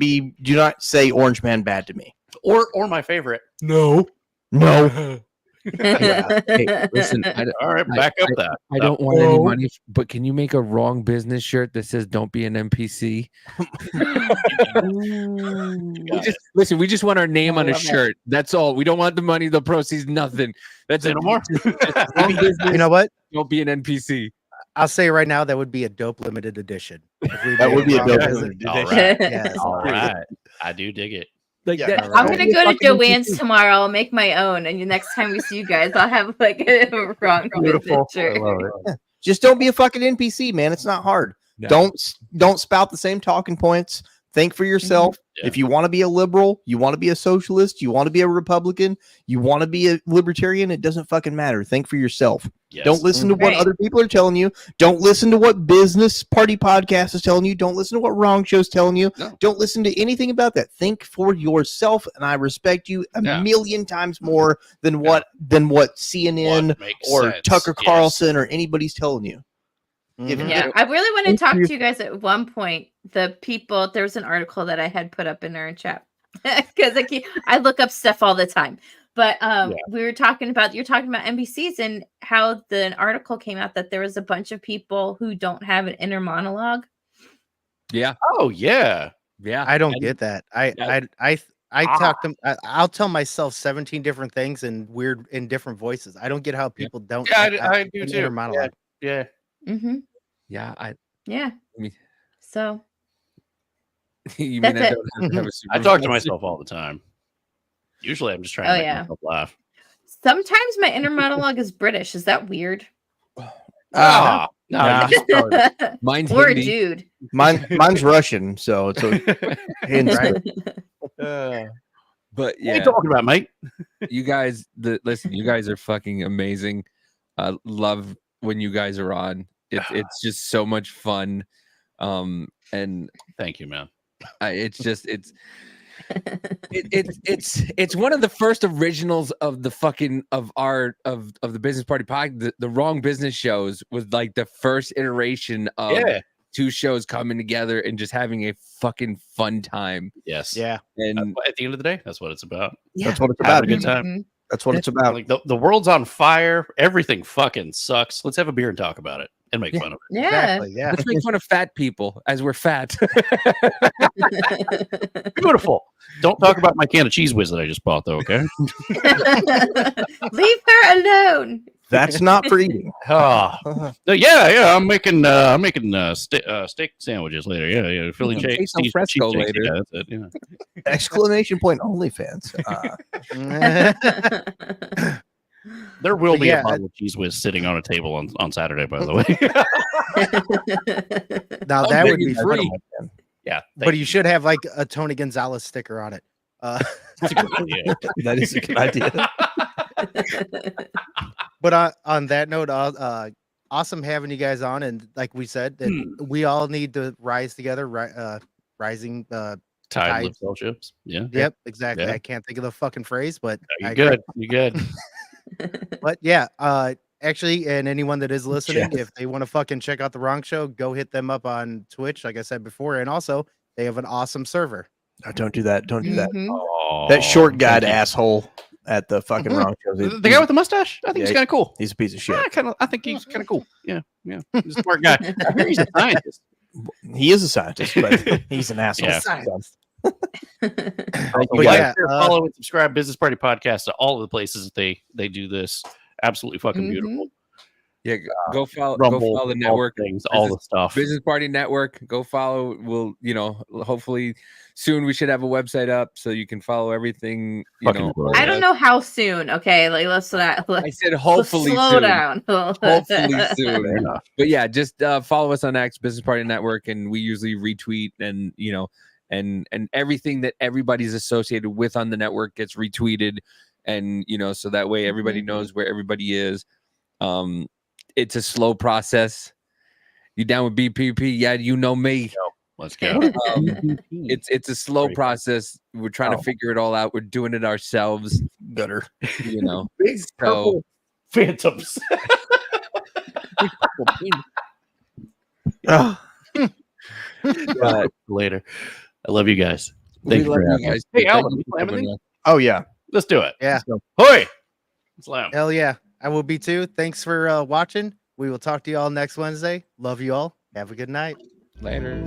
say Orange Man bad to me. Or my favorite. No. Hey, listen. All right, back up that. I don't want any money, but can you make a wrong business shirt that says "Don't be an NPC"? We just want our name on a shirt. That's all. We don't want the money, the proceeds, nothing. That's it. No more. Wrong business, You know what? Don't be an NPC. I'll say right now that would be a dope limited edition. That would be a dope limited edition. All right. Yes. All right. I do dig it. Like Yeah, that. I'm gonna go to Joanne's tomorrow. I'll make my own, and the next time we see you guys, I'll have like a wrong Beautiful. shirt. Just don't be a fucking NPC, man. It's not hard. No. Don't spout the same talking points. Think for yourself. If you want to be a liberal, you want to be a socialist, you want to be a Republican, you want to be a libertarian, it doesn't fucking matter. Think for yourself. Yes. Don't listen to what Right. other people are telling you. Don't listen to what Business Party Podcast is telling you. Don't listen to what Wrong Show's telling you. No. Don't listen to anything about that. Think for yourself, and I respect you a million times more than what CNN What makes or sense. Tucker Yes. Carlson or anybody's telling you. Yeah, I really want to talk to you guys at one point. The people, there was an article that I had put up in our chat because I look up stuff all the time. But you're talking about NPCs and how an article came out that there was a bunch of people who don't have an inner monologue. Yeah. Oh yeah. Yeah. I don't get that. I talk to. I'll tell myself 17 different things in different voices. I don't get how people don't. Yeah, have I do an too. inner monologue. Yeah. Mm-hmm. Yeah. Yeah. So You That's mean I it. don't have to have a I talk to myself all the time. Usually, I'm just trying to make myself laugh. Sometimes my inner monologue is British. Is that weird? No, Mine's or Hindi. dude. Mine's Russian, so it's Right. right. But What are yeah, you talking about, mate? you guys, listen, you guys are fucking amazing. Love when you guys are on. It's just so much fun. And thank you, man. It's one of the first originals of the fucking of the Business Party podcast. The Wrong Business shows was like the first iteration of two shows coming together and just having a fucking fun time. Yes. Yeah. And at the end of the day, that's what it's about. That's what it's Having about. a good time. That's what it's about. Like the world's on fire. Everything fucking sucks. Let's have a beer and talk about it and make fun of it. Yeah. Exactly. Yeah. let's make fun of fat people as we're fat. Beautiful. Don't talk about my can of Cheese Whiz that I just bought, though. Okay. Leave her alone. That's not for eating. Yeah. I'm making steak sandwiches later. Yeah. Philly Taste al fresco later. Yeah, that's it. Yeah. Exclamation point OnlyFans. There will be Yeah, a bottle of Cheese Whiz sitting on a table on Saturday, by the way. Now that would be free. Yeah. But you should have like a Tony Gonzalez sticker on it. That's a good idea. That is a good idea. But on that note, awesome having you guys on. And like we said, that we all need to rise together, rising Tide lifts all ships. Yeah. Yep, exactly. Yeah. I can't think of the fucking phrase, but You're I good. You're good. But yeah, actually, and anyone that is listening, Jeff. if they want to fucking check out the Wrong Show, go hit them up on Twitch, like I said before, and also they have an awesome server. No, don't do that. Don't do that. Oh, That short guy thank you. asshole at the fucking Wrong Show. The guy with the mustache? I think he's Yeah, kind of cool. He's a piece of shit. I think he's kind of cool. Yeah. He's a smart guy. I hear he's a scientist. He is a scientist, but he's an asshole. Yeah. But Like, yeah, follow and subscribe Business Party Podcast to all of the places that they do this. Absolutely fucking beautiful. Yeah, go follow Rumble, go follow the network, all things, all the stuff. Business Party Network. Go follow. We'll, hopefully soon we should have a website up so you can follow everything. I don't know how soon. Okay, like let's not. I said hopefully slow soon. down. Hopefully soon. But yeah, just follow us on X Business Party Network, and we usually retweet and and everything that everybody's associated with on the network gets retweeted, and so that way everybody knows where everybody is. It's a slow process. You down with BPP? Yeah, you know me. Let's go. It's a slow process. We're trying to figure it all out. We're doing it ourselves. Gutter. Big purple phantoms. Later. I love you guys. Thank you for having us. Hey, Alvin, you play anything? Oh yeah. Let's do it. Yeah. Hoy! Slam. Hell yeah. I will be too. Thanks for watching. We will talk to you all next Wednesday. Love you all. Have a good night. Later.